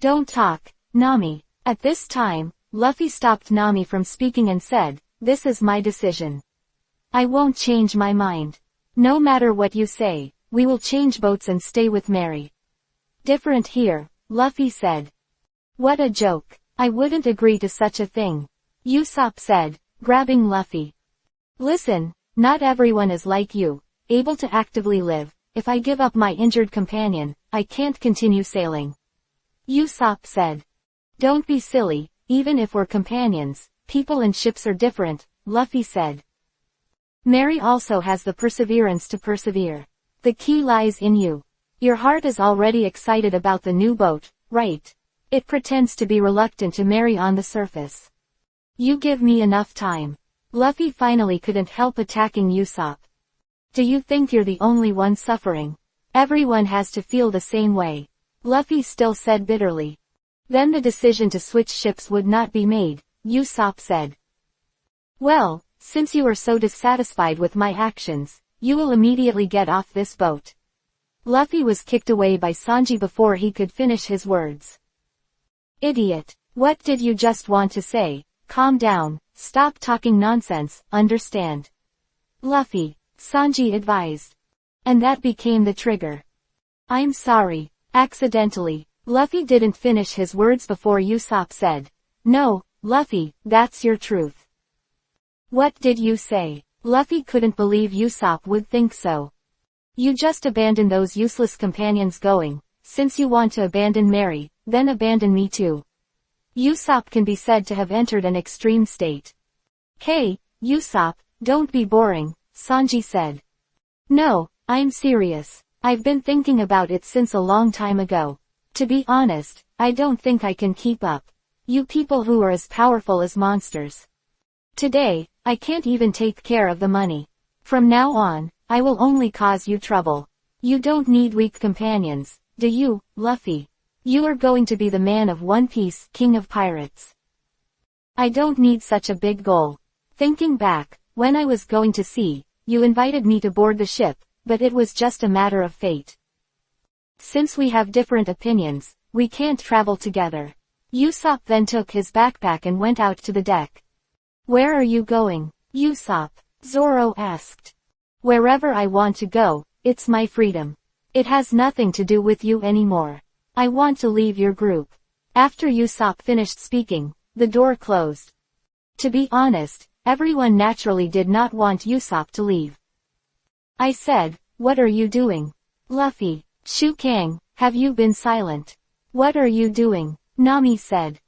Don't talk, Nami. At this time, Luffy stopped Nami from speaking and said, this is my decision. I won't change my mind. No matter what you say, we will change boats and stay with Mary. Different here, Luffy said. What a joke. I wouldn't agree to such a thing. Usopp said, grabbing Luffy. Listen, not everyone is like you, able to actively live. If I give up my injured companion, I can't continue sailing. Usopp said. Don't be silly, even if we're companions, people and ships are different, Luffy said. Mary also has the perseverance to persevere. The key lies in you. Your heart is already excited about the new boat, right? It pretends to be reluctant to marry on the surface. You give me enough time. Luffy finally couldn't help attacking Usopp. Do you think you're the only one suffering? Everyone has to feel the same way. Luffy still said bitterly. Then the decision to switch ships would not be made, Usopp said. Well, since you are so dissatisfied with my actions, you will immediately get off this boat. Luffy was kicked away by Sanji before he could finish his words. Idiot. What did you just want to say? Calm down, stop talking nonsense, understand? Luffy, Sanji advised. And that became the trigger. I'm sorry, accidentally. Luffy didn't finish his words before Usopp said. No, Luffy, that's your truth. What did you say? Luffy couldn't believe Usopp would think so. You just abandon those useless companions going. Since you want to abandon Mary, then abandon me too. Usopp can be said to have entered an extreme state. Hey, Usopp, don't be boring, Sanji said. No, I'm serious. I've been thinking about it since a long time ago. To be honest, I don't think I can keep up. You people who are as powerful as monsters. Today, I can't even take care of the money. From now on, I will only cause you trouble. You don't need weak companions, do you, Luffy? You are going to be the man of One Piece, king of pirates. I don't need such a big goal. Thinking back, when I was going to sea, you invited me to board the ship, but it was just a matter of fate. Since we have different opinions, we can't travel together. Usopp then took his backpack and went out to the deck. Where are you going, Usopp? Zoro asked. Wherever I want to go, it's my freedom. It has nothing to do with you anymore. I want to leave your group. After Usopp finished speaking, the door closed. To be honest, everyone naturally did not want Usopp to leave. I said, what are you doing? Luffy, Shu Kang, have you been silent? What are you doing? Nami said.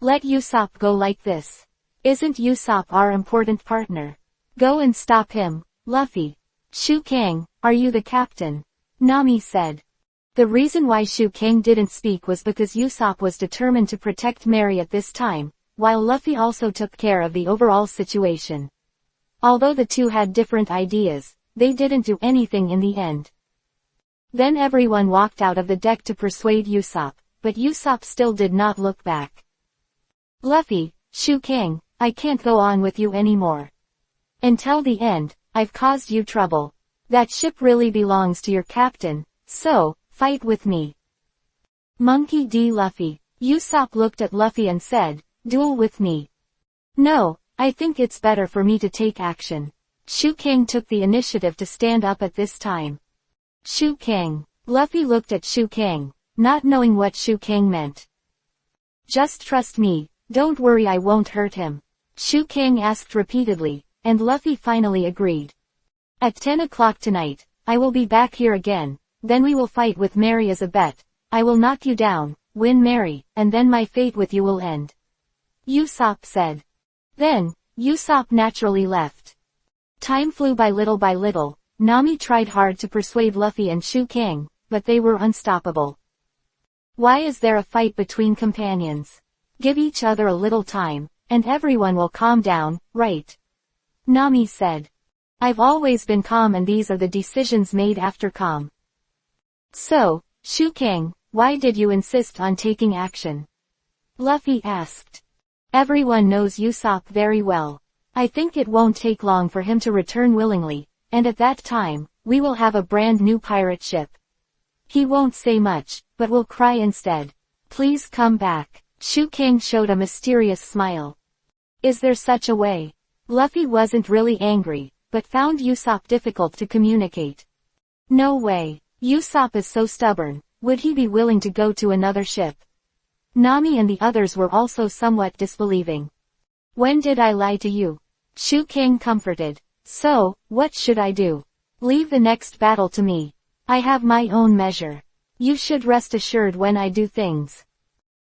Let Usopp go like this. Isn't Usopp our important partner? Go and stop him, Luffy. Shu Kang, are you the captain? Nami said. The reason why Shu Kang didn't speak was because Usopp was determined to protect Mary at this time, while Luffy also took care of the overall situation. Although the two had different ideas, they didn't do anything in the end. Then everyone walked out of the deck to persuade Usopp, but Usopp still did not look back. Luffy, Shu Kang, I can't go on with you anymore. Until the end, I've caused you trouble. That ship really belongs to your captain, so, fight with me. Monkey D. Luffy. Usopp looked at Luffy and said, duel with me. No, I think it's better for me to take action. Shu Kang took the initiative to stand up at this time. Shu Kang. Luffy looked at Shu Kang, not knowing what Shu Kang meant. Just trust me, don't worry, I won't hurt him. Shu Kang asked repeatedly, and Luffy finally agreed. At 10 o'clock tonight, I will be back here again, then we will fight with Mary as a bet. I will knock you down, win Mary, and then my fate with you will end. Usopp said. Then, Usopp naturally left. Time flew by little. Nami tried hard to persuade Luffy and Shu Kang, but they were unstoppable. Why is there a fight between companions? Give each other a little time, and everyone will calm down, right? Nami said. I've always been calm and these are the decisions made after calm. So, Shu Kang, why did you insist on taking action? Luffy asked. Everyone knows Usopp very well. I think it won't take long for him to return willingly, and at that time, we will have a brand new pirate ship. He won't say much, but will cry instead. Please come back. Shu Kang showed a mysterious smile. Is there such a way? Luffy wasn't really angry, but found Usopp difficult to communicate. No way. Usopp is so stubborn, would he be willing to go to another ship? Nami and the others were also somewhat disbelieving. When did I lie to you? Shu Kang comforted. So, what should I do? Leave the next battle to me. I have my own measure. You should rest assured when I do things.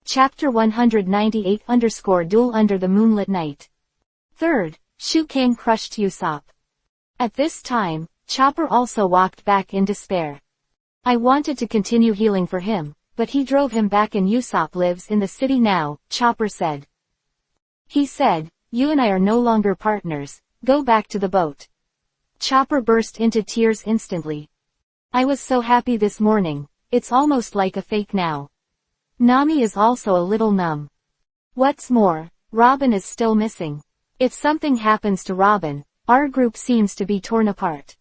Chapter 198 _ Duel Under the Moonlit Night. 3rd, Shu Kang crushed Usopp. At this time, Chopper also walked back in despair. I wanted to continue healing for him, but he drove him back and Usopp lives in the city now, Chopper said. He said, you and I are no longer partners, go back to the boat. Chopper burst into tears instantly. I was so happy this morning, it's almost like a fake now. Nami is also a little numb. What's more, Robin is still missing. If something happens to Robin, our group seems to be torn apart.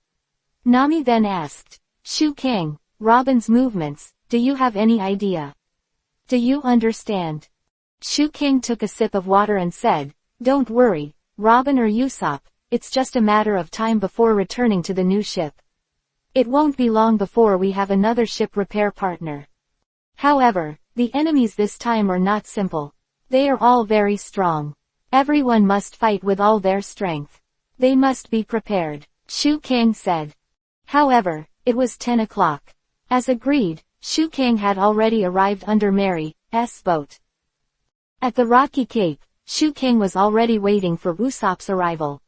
Nami then asked, Shu Kang, Robin's movements, do you have any idea? Do you understand? Shu Kang took a sip of water and said, don't worry, Robin or Usopp, it's just a matter of time before returning to the new ship. It won't be long before we have another ship repair partner. However, the enemies this time are not simple. They are all very strong. Everyone must fight with all their strength. They must be prepared, Shu Kang said. However, it was 10 o'clock. As agreed, Shu Kang had already arrived under Mary's boat. At the rocky cape, Shu Kang was already waiting for Usopp's arrival.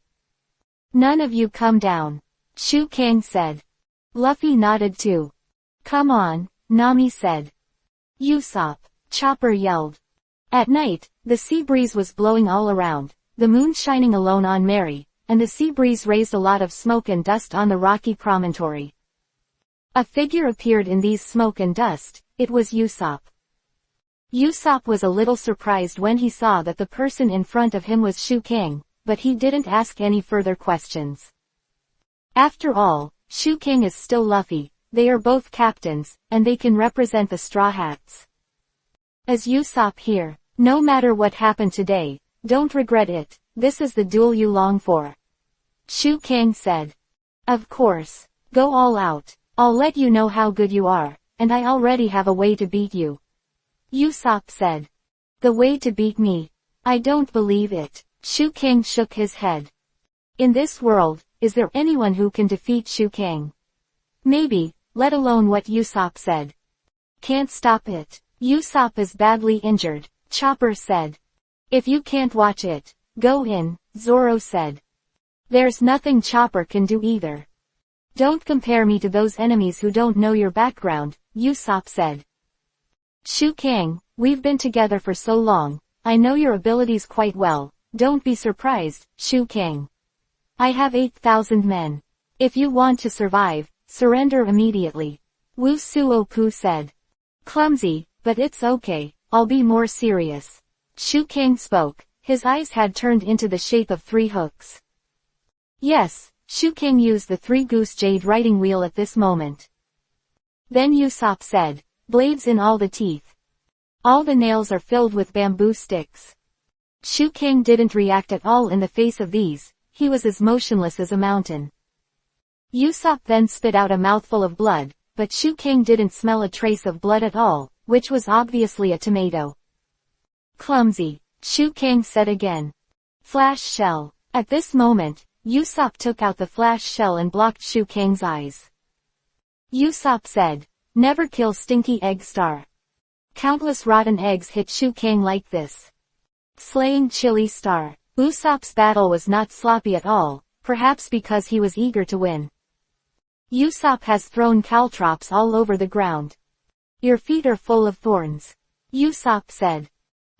None of you come down, Shu Kang said. Luffy nodded too. Come on, Nami said. Usopp, Chopper yelled. At night, the sea breeze was blowing all around, the moon shining alone on Mary, and the sea breeze raised a lot of smoke and dust on the rocky promontory. A figure appeared in these smoke and dust, it was Usopp. Usopp was a little surprised when he saw that the person in front of him was Shu Kang, but he didn't ask any further questions. After all, Shu Kang is still Luffy, they are both captains, and they can represent the Straw Hats. As Usopp here, no matter what happened today, don't regret it, this is the duel you long for. Shu Kang said. Of course, go all out, I'll let you know how good you are, and I already have a way to beat you. Usopp said. The way to beat me? I don't believe it, Shu Kang shook his head. In this world, is there anyone who can defeat Shu Kang? Maybe, let alone what Usopp said. Can't stop it. Usopp is badly injured, Chopper said. If you can't watch it, go in, Zoro said. There's nothing Chopper can do either. Don't compare me to those enemies who don't know your background, Usopp said. Shu Kang, we've been together for so long, I know your abilities quite well, don't be surprised, Shu Kang. I have 8,000 men. If you want to survive, surrender immediately. Usopp said. Clumsy, but it's okay, I'll be more serious. Shu Kang spoke, his eyes had turned into the shape of 3 hooks. Yes, Shu Kang used the 3-goose jade writing wheel at this moment. Then Usopp said, blades in all the teeth. All the nails are filled with bamboo sticks. Shu Kang didn't react at all in the face of these, he was as motionless as a mountain. Usopp then spit out a mouthful of blood, but Shu Kang didn't smell a trace of blood at all, which was obviously a tomato. Clumsy, Shu Kang said again. Flash shell. At this moment, Usopp took out the flash shell and blocked Shu Kang's eyes. Usopp said, never kill Stinky Egg Star. Countless rotten eggs hit Shu Kang like this. Slaying Chili Star. Usopp's battle was not sloppy at all, perhaps because he was eager to win. Usopp has thrown caltrops all over the ground. Your feet are full of thorns. Usopp said.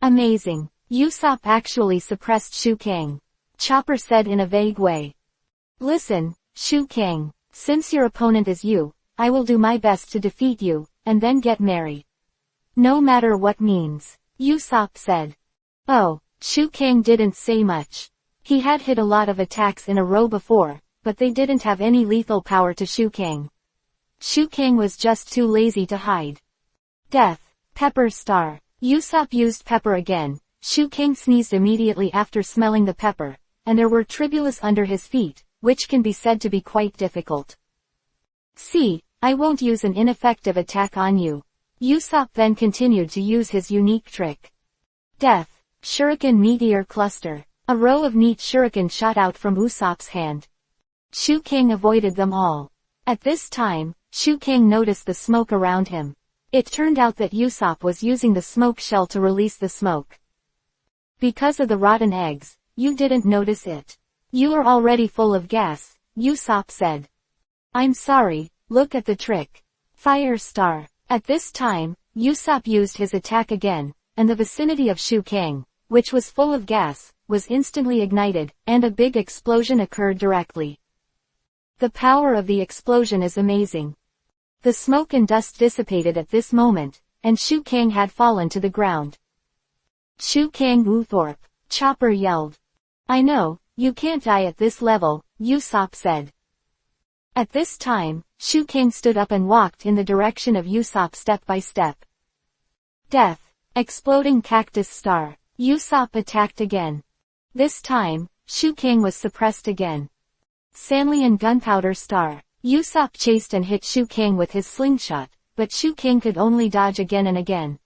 Amazing. Usopp actually suppressed Shu Kang. Chopper said in a vague way. Listen, Shu Kang, since your opponent is you, I will do my best to defeat you, and then get Mary. No matter what means, Usopp said. Oh, Shu Kang didn't say much. He had hit a lot of attacks in a row before, but they didn't have any lethal power to Shu Kang. Shu Kang was just too lazy to hide. Death. Pepper Star. Usopp used pepper again. Shu Kang sneezed immediately after smelling the pepper, and there were tribulus under his feet, which can be said to be quite difficult. See, I won't use an ineffective attack on you. Usopp then continued to use his unique trick. Death. Shuriken Meteor Cluster. A row of neat shuriken shot out from Usopp's hand. Shu Kang avoided them all. At this time, Shu Kang noticed the smoke around him. It turned out that Usopp was using the smoke shell to release the smoke. Because of the rotten eggs, you didn't notice it. You are already full of gas, Usopp said. I'm sorry, look at the trick. Fire star. At this time, Usopp used his attack again, and the vicinity of Shu Kang, which was full of gas, was instantly ignited, and a big explosion occurred directly. The power of the explosion is amazing. The smoke and dust dissipated at this moment, and Shu Kang had fallen to the ground. Shu Kang Uthorpe, Chopper yelled. I know, you can't die at this level, Usopp said. At this time, Shu Kang stood up and walked in the direction of Usopp step by step. Death. Exploding cactus star. Usopp attacked again. This time, Shu Kang was suppressed again. Sanlian gunpowder star. Usopp chased and hit Shu Kang with his slingshot, but Shu Kang could only dodge again and again.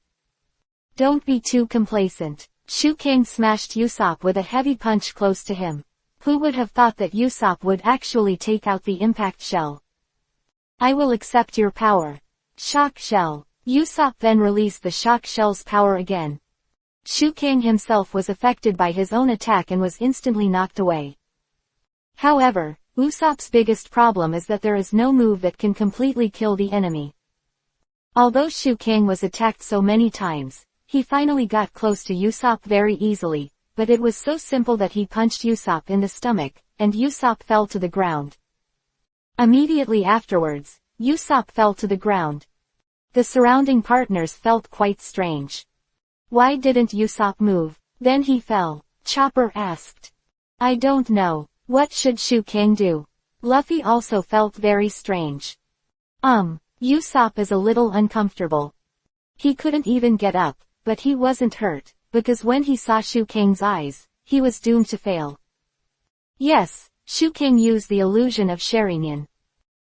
Don't be too complacent. Shu Kang smashed Usopp with a heavy punch close to him. Who would have thought that Usopp would actually take out the impact shell? I will accept your power. Shock shell. Usopp then released the shock shell's power again. Shu Kang himself was affected by his own attack and was instantly knocked away. However, Usopp's biggest problem is that there is no move that can completely kill the enemy. Although Shu Kang was attacked so many times, he finally got close to Usopp very easily, but it was so simple that he punched Usopp in the stomach, and Usopp fell to the ground. Immediately afterwards, Usopp fell to the ground. The surrounding partners felt quite strange. Why didn't Usopp move? Then he fell. Chopper asked. I don't know. What should Shu Kang do? Luffy also felt very strange. Usopp is a little uncomfortable. He couldn't even get up, but he wasn't hurt, because when he saw Shu Kang's eyes, he was doomed to fail. Yes, Shu Kang used the illusion of Sharingan.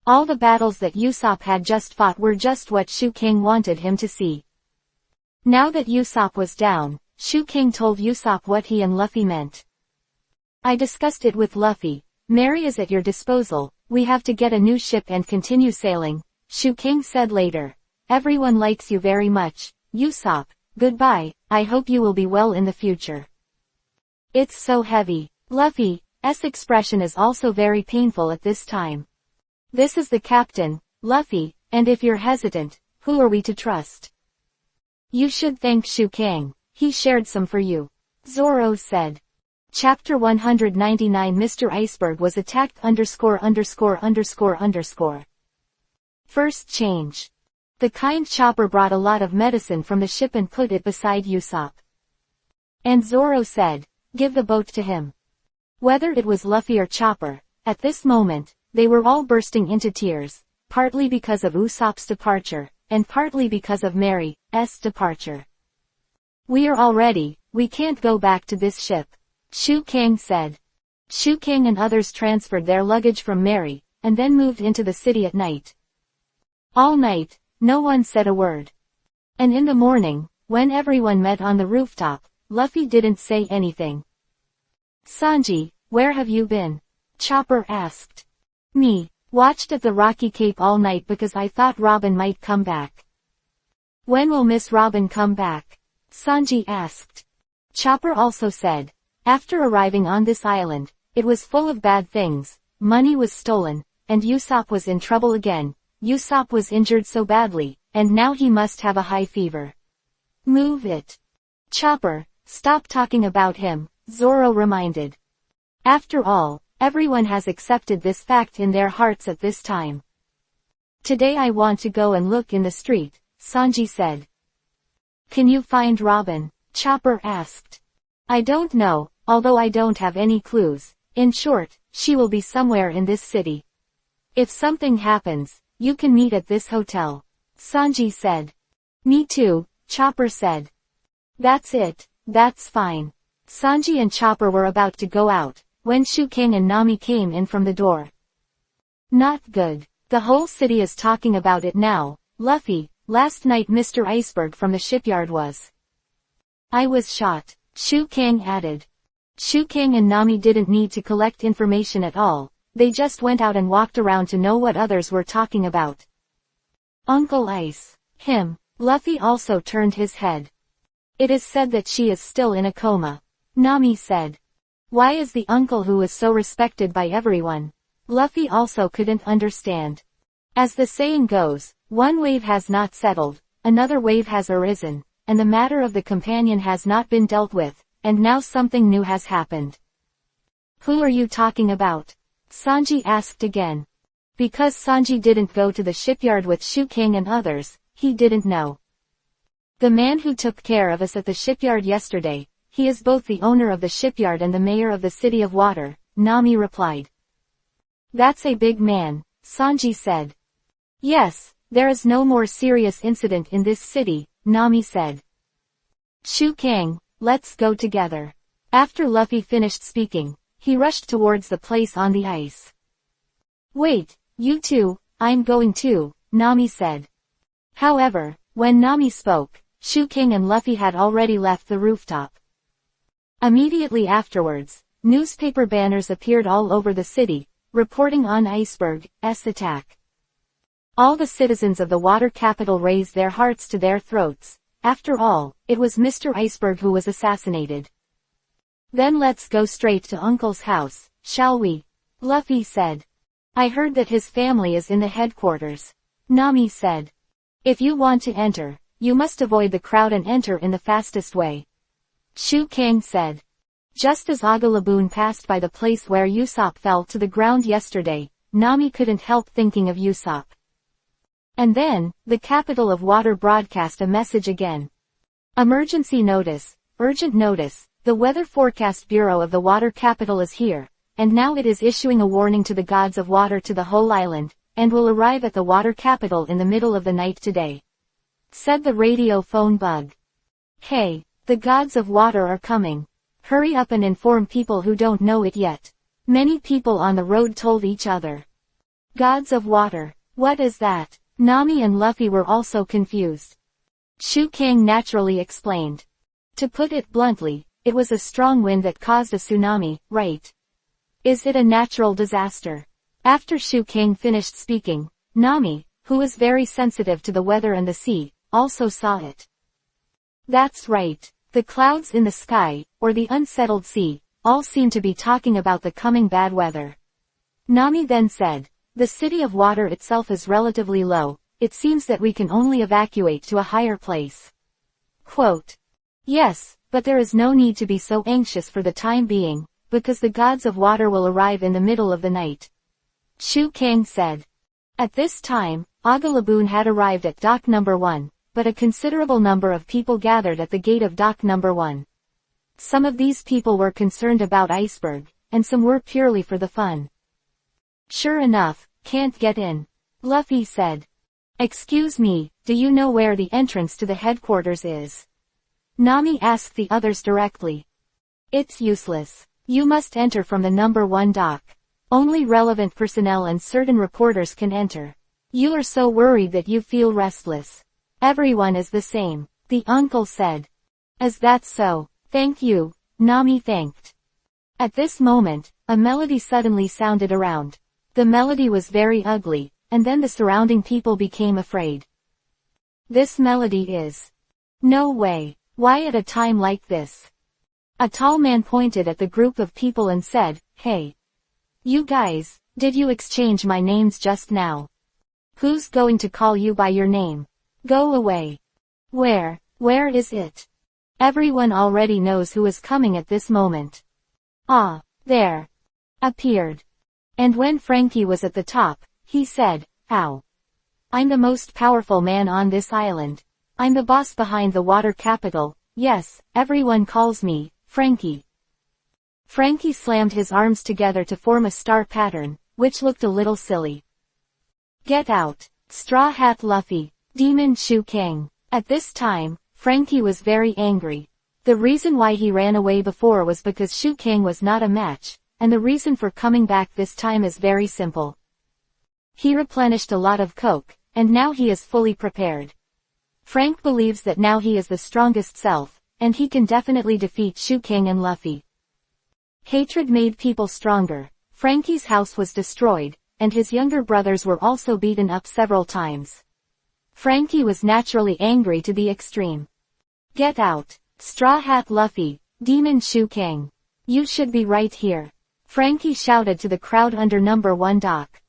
All the battles that Usopp had just fought were just what Shu Kang wanted him to see. Now that Usopp was down, Shu Kang told Usopp what he and Luffy meant. I discussed it with Luffy. Mary is at your disposal. We have to get a new ship and continue sailing, Shu Kang said later. Everyone likes you very much, Usopp. Goodbye, I hope you will be well in the future. It's so heavy. Luffy's expression is also very painful at this time. This is the captain, Luffy, and if you're hesitant, who are we to trust? You should thank Shu Kang. He shared some for you. Zoro said. Chapter 199 Mr. Iceberg was attacked ______. First change. The kind Chopper brought a lot of medicine from the ship and put it beside Usopp. And Zoro said, give the boat to him. Whether it was Luffy or Chopper, at this moment, they were all bursting into tears, partly because of Usopp's departure, and partly because of Mary's departure. We are all ready, we can't go back to this ship, Shu Kang said. Shu Kang and others transferred their luggage from Mary, and then moved into the city at night. All night, no one said a word. And in the morning, when everyone met on the rooftop, Luffy didn't say anything. Sanji, where have you been? Chopper asked. Me, watched at the Rocky Cape all night because I thought Robin might come back. When will Miss Robin come back? Sanji asked. Chopper also said. After arriving on this island, it was full of bad things, money was stolen, and Usopp was in trouble again. Usopp was injured so badly, and now he must have a high fever. Move it. Chopper, stop talking about him, Zoro reminded. After all, everyone has accepted this fact in their hearts at this time. Today I want to go and look in the street, Sanji said. Can you find Robin? Chopper asked. I don't know, although I don't have any clues. In short, she will be somewhere in this city. If something happens, you can meet at this hotel, Sanji said. Me too, Chopper said. That's it, that's fine. Sanji and Chopper were about to go out, when Shu Kang and Nami came in from the door. Not good. The whole city is talking about it now, Luffy. Last night Mr. Iceberg from the shipyard was. I was shot, Shu Kang added. Shu Kang and Nami didn't need to collect information at all, they just went out and walked around to know what others were talking about. Uncle Ice. Him. Luffy also turned his head. It is said that she is still in a coma. Nami said. Why is the uncle who is so respected by everyone? Luffy also couldn't understand. As the saying goes, one wave has not settled, another wave has arisen, and the matter of the companion has not been dealt with, and now something new has happened. Who are you talking about? Sanji asked again. Because Sanji didn't go to the shipyard with Shu Kang and others, he didn't know. The man who took care of us at the shipyard yesterday, he is both the owner of the shipyard and the mayor of the City of Water, Nami replied. That's a big man, Sanji said. Yes, there is no more serious incident in this city, Nami said. Shu Kang, let's go together. After Luffy finished speaking, he rushed towards the place on the ice. Wait, you two, I'm going too, Nami said. However, when Nami spoke, Shu Kang and Luffy had already left the rooftop. Immediately afterwards, newspaper banners appeared all over the city, reporting on Iceberg's attack. All the citizens of the water capital raised their hearts to their throats. After all, it was Mr. Iceberg who was assassinated. Then let's go straight to Uncle's house, shall we? Luffy said. I heard that his family is in the headquarters. Nami said. If you want to enter, you must avoid the crowd and enter in the fastest way. Shu Kang said. Just as Aga Laboon passed by the place where Usopp fell to the ground yesterday, Nami couldn't help thinking of Usopp. And then, the capital of water broadcast a message again. Emergency notice, urgent notice, the Weather Forecast Bureau of the water capital is here, and now it is issuing a warning to the gods of water to the whole island, and will arrive at the water capital in the middle of the night today. Said the radio phone bug. Hey, the gods of water are coming. Hurry up and inform people who don't know it yet. Many people on the road told each other. Gods of water, what is that? Nami and Luffy were also confused. Shu Kang naturally explained. To put it bluntly, it was a strong wind that caused a tsunami, right? Is it a natural disaster? After Shu Kang finished speaking, Nami, who is very sensitive to the weather and the sea, also saw it. That's right. The clouds in the sky, or the unsettled sea, all seem to be talking about the coming bad weather. Nami then said, the City of Water itself is relatively low, it seems that we can only evacuate to a higher place. Quote. Yes, but there is no need to be so anxious for the time being, because the gods of water will arrive in the middle of the night. Shu Kang said. At this time, Aga Laboon had arrived at dock number 1, but a considerable number of people gathered at the gate of dock number 1. Some of these people were concerned about Iceberg, and some were purely for the fun. Sure enough, can't get in. Luffy said. Excuse me, do you know where the entrance to the headquarters is? Nami asked the others directly. It's useless. You must enter from the number 1 dock. Only relevant personnel and certain reporters can enter. You are so worried that you feel restless. Everyone is the same, the uncle said. Is that so? Thank you, Nami thanked. At this moment, a melody suddenly sounded around. The melody was very ugly, and then the surrounding people became afraid. This melody is. No way. Why at a time like this? A tall man pointed at the group of people and said, Hey. You guys, did you exchange my names just now? Who's going to call you by your name? Go away. Where is it? Everyone already knows who is coming at this moment. Ah, there. Appeared. And when Franky was at the top, he said, Ow. I'm the most powerful man on this island. I'm the boss behind the water capital, yes, everyone calls me, Franky. Franky slammed his arms together to form a star pattern, which looked a little silly. Get out, Straw Hat Luffy, Demon Shu Kang. At this time, Franky was very angry. The reason why he ran away before was because Shu Kang was not a match, and the reason for coming back this time is very simple. He replenished a lot of coke, and now he is fully prepared. Frank believes that now he is the strongest self, and he can definitely defeat Shu Kang and Luffy. Hatred made people stronger. Franky's house was destroyed, and his younger brothers were also beaten up several times. Franky was naturally angry to the extreme. Get out, Straw Hat Luffy, Demon Shu Kang. You should be right here. Franky shouted to the crowd under number 1 dock.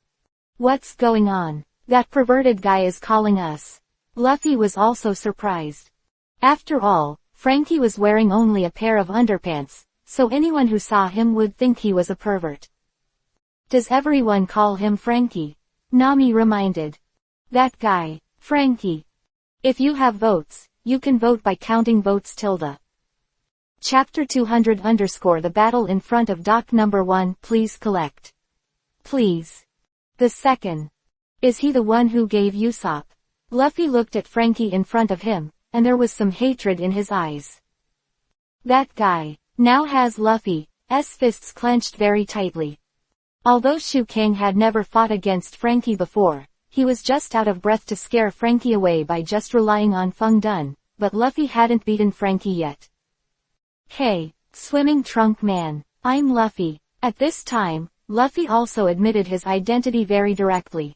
What's going on? That perverted guy is calling us. Luffy was also surprised. After all, Franky was wearing only a pair of underpants, so anyone who saw him would think he was a pervert. Does everyone call him Franky? Nami reminded. That guy, Franky. If you have votes, you can vote by counting votes tilde. Chapter 200 _ The battle in front of dock number 1, please collect. Please. The second. Is he the one who gave Usopp? Luffy looked at Franky in front of him, and there was some hatred in his eyes. That guy, now has Luffy's fists clenched very tightly. Although Shu Kang had never fought against Franky before, he was just out of breath to scare Franky away by just relying on Feng Dun, but Luffy hadn't beaten Franky yet. Hey, swimming trunk man, I'm Luffy. At this time, Luffy also admitted his identity very directly.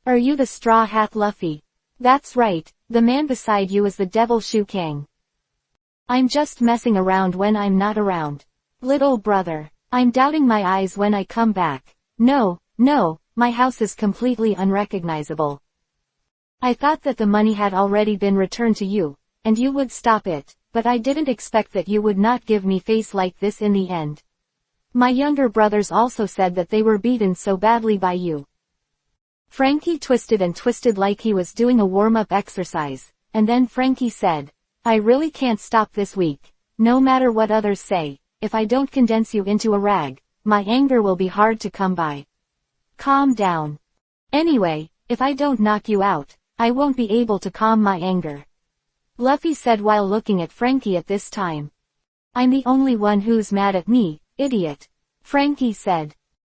Are you the Straw Hat Luffy? That's right, the man beside you is the devil Shu Kang. I'm just messing around when I'm not around. Little brother, I'm doubting my eyes when I come back. No, my house is completely unrecognizable. I thought that the money had already been returned to you, and you would stop it, but I didn't expect that you would not give me face like this in the end. My younger brothers also said that they were beaten so badly by you. Franky twisted and twisted like he was doing a warm-up exercise, and then Franky said, I really can't stop this week. No matter what others say, if I don't condense you into a rag, my anger will be hard to come by. Calm down. Anyway, if I don't knock you out, I won't be able to calm my anger. Luffy said while looking at Franky at this time. I'm the only one who's mad at me, idiot. Franky said.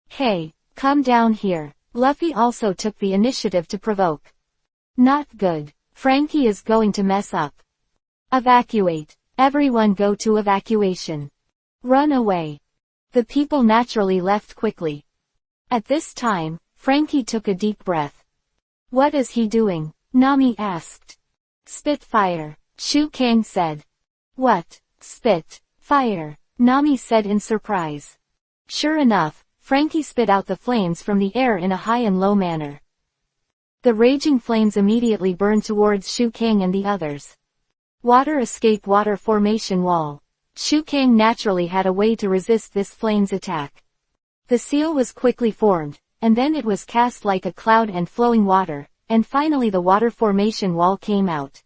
Hey, come down here. Luffy also took the initiative to provoke. Not good. Franky is going to mess up. Evacuate. Everyone go to evacuation. Run away. The people naturally left quickly. At this time, Franky took a deep breath. What is he doing? Nami asked. Spit fire. Shu Kang said. What? Spit fire? Nami said in surprise. Sure enough, Franky spit out the flames from the air in a high and low manner. The raging flames immediately burned towards Shu Kang and the others. Water escape water formation wall. Shu Kang naturally had a way to resist this flame's attack. The seal was quickly formed, and then it was cast like a cloud and flowing water, and finally the water formation wall came out.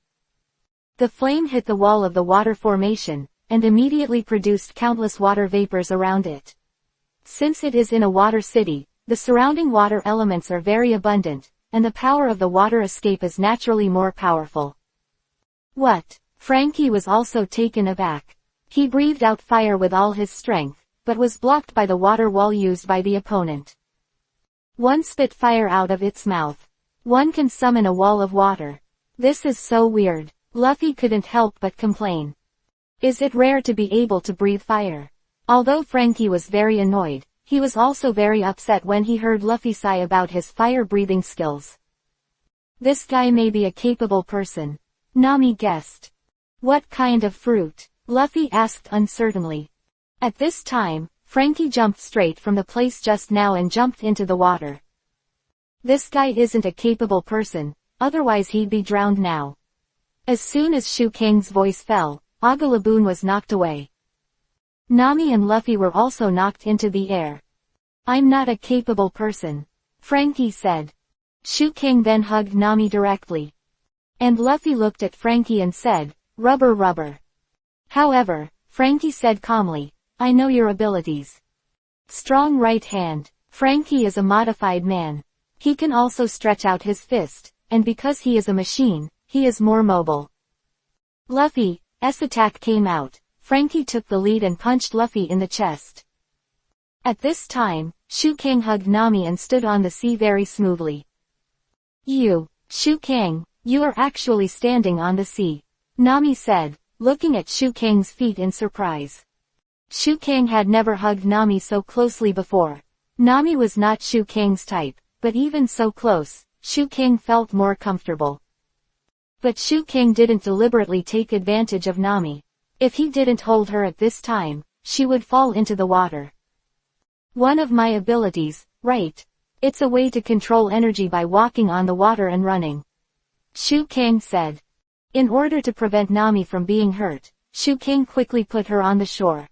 The flame hit the wall of the water formation, and immediately produced countless water vapors around it. Since it is in a water city, the surrounding water elements are very abundant, and the power of the water escape is naturally more powerful. What? Franky was also taken aback. He breathed out fire with all his strength, but was blocked by the water wall used by the opponent. One spit fire out of its mouth. One can summon a wall of water. This is so weird. Luffy couldn't help but complain. Is it rare to be able to breathe fire? Although Franky was very annoyed, he was also very upset when he heard Luffy sigh about his fire-breathing skills. This guy may be a capable person. Nami guessed. What kind of fruit? Luffy asked uncertainly. At this time, Franky jumped straight from the place just now and jumped into the water. This guy isn't a capable person, otherwise he'd be drowned now. As soon as Shu Kang's voice fell, Aga Laboon was knocked away. Nami and Luffy were also knocked into the air. I'm not a capable person. Franky said. Shu Kang then hugged Nami directly. And Luffy looked at Franky and said, rubber rubber. However, Franky said calmly, I know your abilities. Strong right hand. Franky is a modified man. He can also stretch out his fist, and because he is a machine, he is more mobile. Luffy's attack came out. Franky took the lead and punched Luffy in the chest. At this time, Shu Kang hugged Nami and stood on the sea very smoothly. Shu Kang, you are actually standing on the sea. Nami said, looking at Shu Kang's feet in surprise. Shu Kang had never hugged Nami so closely before. Nami was not Shu Kang's type, but even so close, Shu Kang felt more comfortable. But Shu Kang didn't deliberately take advantage of Nami. If he didn't hold her at this time, she would fall into the water. One of my abilities, right? It's a way to control energy by walking on the water and running. Shu Kang said. In order to prevent Nami from being hurt, Shu Kang quickly put her on the shore.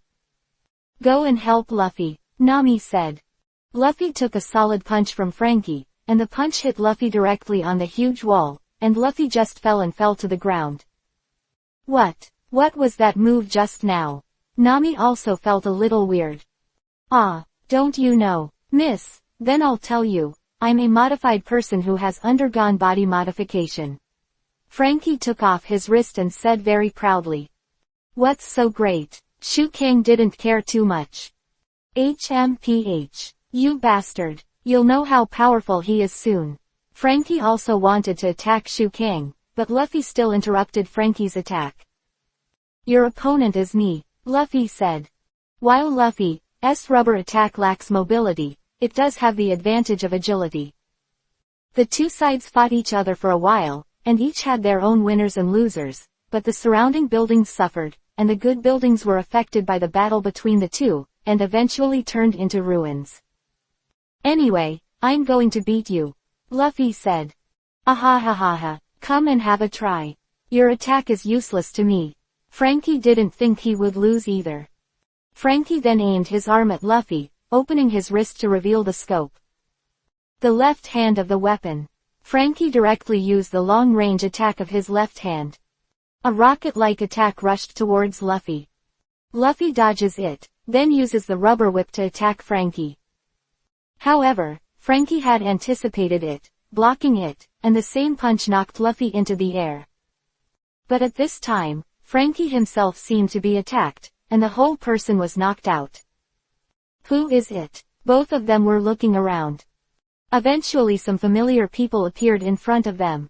Go and help Luffy, Nami said. Luffy took a solid punch from Franky, and the punch hit Luffy directly on the huge wall, and Luffy just fell to the ground. What was that move just now? Nami also felt a little weird. Ah, don't you know, miss? Then I'll tell you, I'm a modified person who has undergone body modification. Franky took off his wrist and said very proudly. What's so great? Shu Kang didn't care too much. HMPH. You bastard. You'll know how powerful he is soon. Franky also wanted to attack Shu Kang, but Luffy still interrupted Franky's attack. Your opponent is me, Luffy said. While Luffy's rubber attack lacks mobility, it does have the advantage of agility. The two sides fought each other for a while, and each had their own winners and losers, but the surrounding buildings suffered, and the good buildings were affected by the battle between the two, and eventually turned into ruins. Anyway, I'm going to beat you, Luffy said. Ahahaha, come and have a try. Your attack is useless to me. Franky didn't think he would lose either. Franky then aimed his arm at Luffy, opening his wrist to reveal the scope. The left hand of the weapon. Franky directly used the long-range attack of his left hand. A rocket-like attack rushed towards Luffy. Luffy dodges it, then uses the rubber whip to attack Franky. However, Franky had anticipated it, blocking it, and the same punch knocked Luffy into the air. But at this time, Franky himself seemed to be attacked, and the whole person was knocked out. Who is it? Both of them were looking around. Eventually some familiar people appeared in front of them.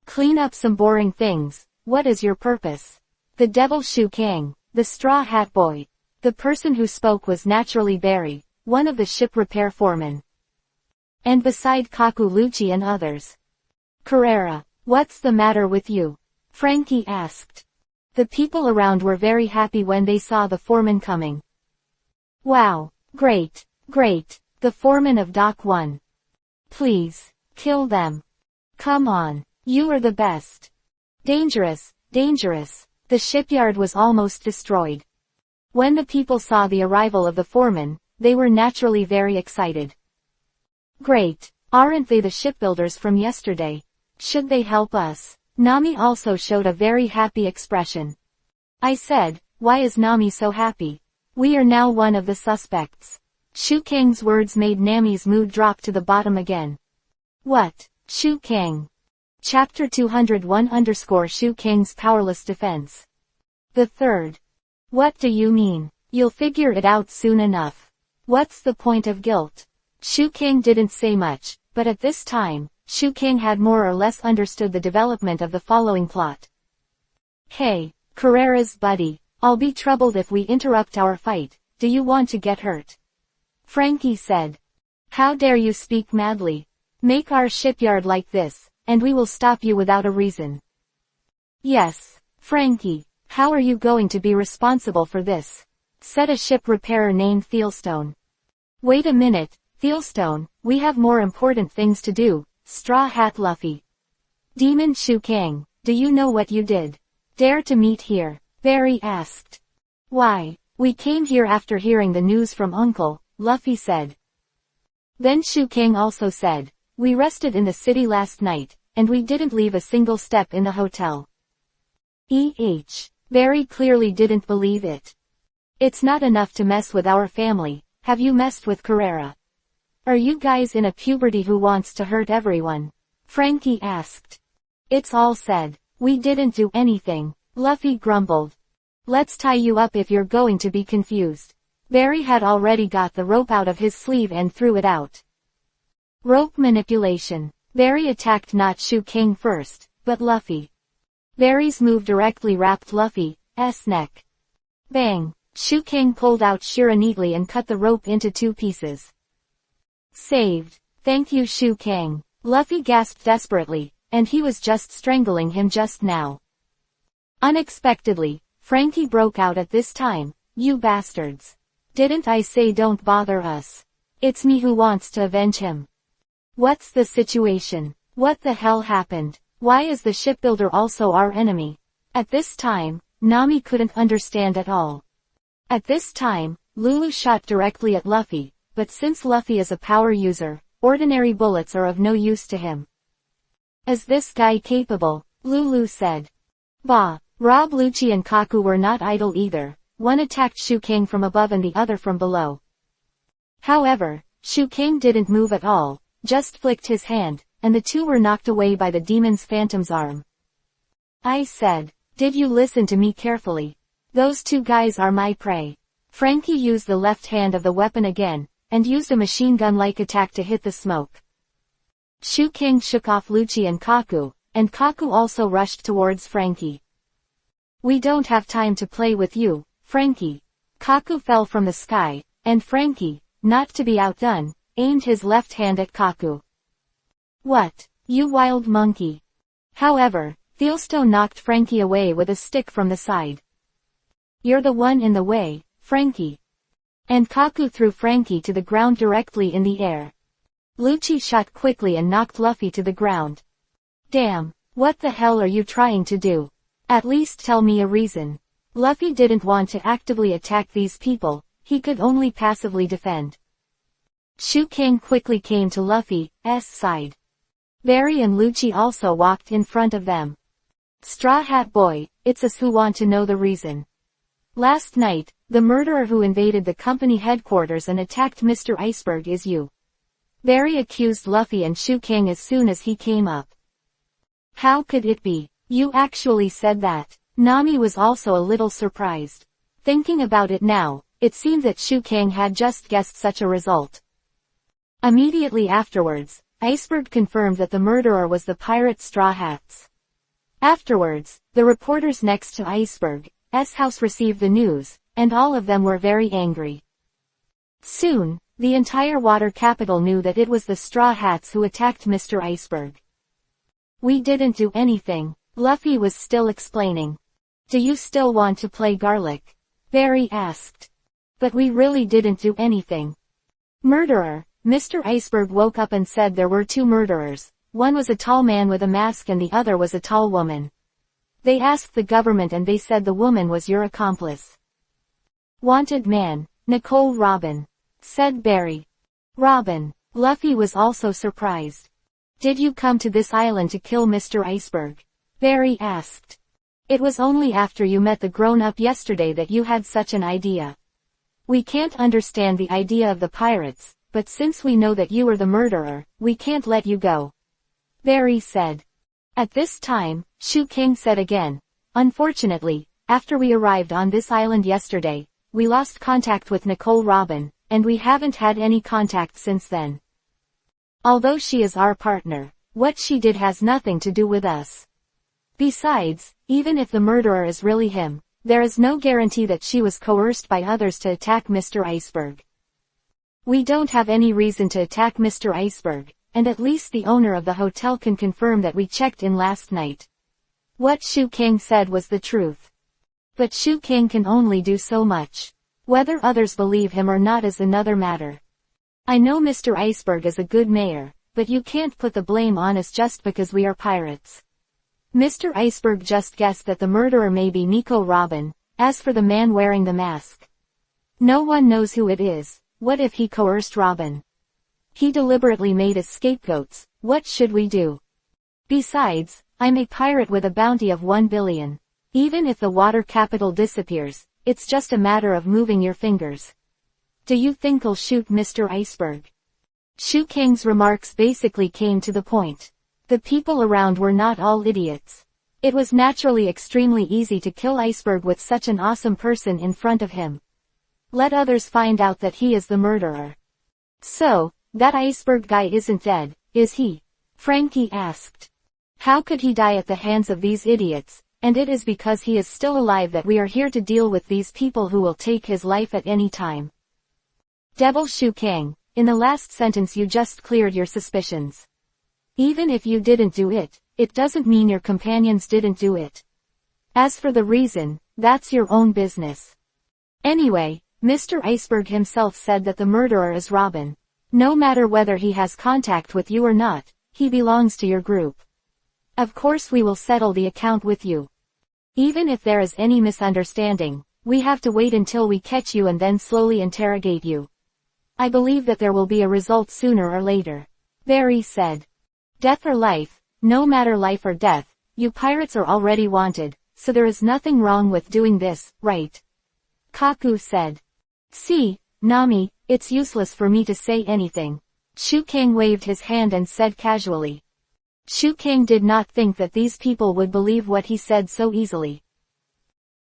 Clean up some boring things. What is your purpose? The devil Shu Kang, the straw hat boy. The person who spoke was naturally Barry, one of the ship repair foremen. And beside Kaku Lucci and others. Carrera, what's the matter with you? Franky asked. The people around were very happy when they saw the foreman coming. Wow, great, the foreman of Dock 1. Please, kill them. Come on, you are the best. Dangerous. The shipyard was almost destroyed. When the people saw the arrival of the foreman, they were naturally very excited. Great, aren't they the shipbuilders from yesterday? Should they help us? Nami also showed a very happy expression. I said, why is Nami so happy? We are now one of the suspects. Shu Kang's words made Nami's mood drop to the bottom again. What? Shu Kang. Chapter 201 Shu Kang's powerless defense. The third. What do you mean? You'll figure it out soon enough. What's the point of guilt? Shu Kang didn't say much, but at this time, Shu Kang had more or less understood the development of the following plot. Hey, Carrera's buddy, I'll be troubled if we interrupt our fight. Do you want to get hurt? Franky said. How dare you speak madly? Make our shipyard like this, and we will stop you without a reason. Yes, Franky, how are you going to be responsible for this? Said a ship repairer named Thielstone. Wait a minute, Thielstone, we have more important things to do, Straw Hat Luffy. Demon Shu Kang, do you know what you did? Dare to meet here? Barry asked. Why, we came here after hearing the news from Uncle, Luffy said. Then Shu Kang also said, we rested in the city last night, and we didn't leave a single step in the hotel. Barry clearly didn't believe it. It's not enough to mess with our family, have you messed with Carrera? Are you guys in a puberty who wants to hurt everyone? Franky asked. It's all said. We didn't do anything, Luffy grumbled. Let's tie you up if you're going to be confused. Barry had already got the rope out of his sleeve and threw it out. Rope manipulation. Barry attacked not Shu Kang first, but Luffy. Barry's move directly wrapped Luffy's neck. Bang! Shu Kang pulled out Shira neatly and cut the rope into 2 pieces. Saved. Thank you Shu Kang. Luffy gasped desperately, and he was just strangling him just now. Unexpectedly, Franky broke out at this time, You bastards. Didn't I say don't bother us? It's me who wants to avenge him. What's the situation? What the hell happened? Why is the shipbuilder also our enemy? At this time, Nami couldn't understand at all. At this time, Lulu shot directly at Luffy, but since Luffy is a power user, ordinary bullets are of no use to him. Is this guy capable? Lulu said. Bah, Rob, Lucci and Kaku were not idle either. One attacked Shu Kang from above and the other from below. However, Shu Kang didn't move at all, just flicked his hand, and the two were knocked away by the demon's phantom's arm. I said, did you listen to me carefully? Those two guys are my prey. Franky used the left hand of the weapon again, and used a machine gun-like attack to hit the smoke. Shu Kang shook off Lucci and Kaku also rushed towards Franky. We don't have time to play with you, Franky. Kaku fell from the sky, and Franky, not to be outdone, aimed his left hand at Kaku. What, you wild monkey? However, Thielstone knocked Franky away with a stick from the side. You're the one in the way, Franky. And Kaku threw Franky to the ground directly in the air. Lucci shot quickly and knocked Luffy to the ground. Damn, what the hell are you trying to do? At least tell me a reason. Luffy didn't want to actively attack these people, he could only passively defend. Shu Kang quickly came to Luffy's side. Barry and Lucci also walked in front of them. Straw Hat Boy, it's us who want to know the reason. Last night, the murderer who invaded the company headquarters and attacked Mr. Iceberg is you. Barry accused Luffy and Shu Kang as soon as he came up. How could it be? You actually said that. Nami was also a little surprised. Thinking about it now, it seemed that Shu Kang had just guessed such a result. Immediately afterwards, Iceberg confirmed that the murderer was the pirate Straw Hats. Afterwards, the reporters next to Iceberg's house received the news, and all of them were very angry. Soon, the entire water capital knew that it was the Straw Hats who attacked Mr. Iceberg. We didn't do anything, Luffy was still explaining. Do you still want to play garlic? Barry asked. But we really didn't do anything. Murderer, Mr. Iceberg woke up and said there were two murderers. One was a tall man with a mask and the other was a tall woman. They asked the government and they said the woman was your accomplice. Wanted man, Nicole Robin, said Barry. Robin. Luffy was also surprised. Did you come to this island to kill Mr. Iceberg? Barry asked. It was only after you met the grown-up yesterday that you had such an idea. We can't understand the idea of the pirates, but since we know that you are the murderer, we can't let you go. Barry said. At this time, Shu Kang said again, unfortunately, after we arrived on this island yesterday, we lost contact with Nicole Robin, and we haven't had any contact since then. Although she is our partner, what she did has nothing to do with us. Besides, even if the murderer is really him, there is no guarantee that she was coerced by others to attack Mr. Iceberg. We don't have any reason to attack Mr. Iceberg, and at least the owner of the hotel can confirm that we checked in last night. What Shu Kang said was the truth. But Shu Kang can only do so much. Whether others believe him or not is another matter. I know Mr. Iceberg is a good mayor, but you can't put the blame on us just because we are pirates. Mr. Iceberg just guessed that the murderer may be Nico Robin. As for the man wearing the mask, no one knows who it is. What if he coerced Robin? He deliberately made us scapegoats. What should we do? Besides, I'm a pirate with a bounty of 1 billion. Even if the water capital disappears, it's just a matter of moving your fingers. Do you think I'll shoot Mr. Iceberg? Shu Kang's remarks basically came to the point. The people around were not all idiots. It was naturally extremely easy to kill Iceberg with such an awesome person in front of him. Let others find out that he is the murderer. So, that Iceberg guy isn't dead, is he? Franky asked. How could he die at the hands of these idiots? And it is because he is still alive that we are here to deal with these people who will take his life at any time. Devil Shu Kang, in the last sentence you just cleared your suspicions. Even if you didn't do it, it doesn't mean your companions didn't do it. As for the reason, that's your own business. Anyway, Mr. Iceberg himself said that the murderer is Robin. No matter whether he has contact with you or not, he belongs to your group. Of course we will settle the account with you. Even if there is any misunderstanding, we have to wait until we catch you and then slowly interrogate you. I believe that there will be a result sooner or later. Barry said. Death or life, no matter life or death, you pirates are already wanted, so there is nothing wrong with doing this, right? Kaku said. See, Nami, it's useless for me to say anything. Shu Kang waved his hand and said casually. Shu Kang did not think that these people would believe what he said so easily.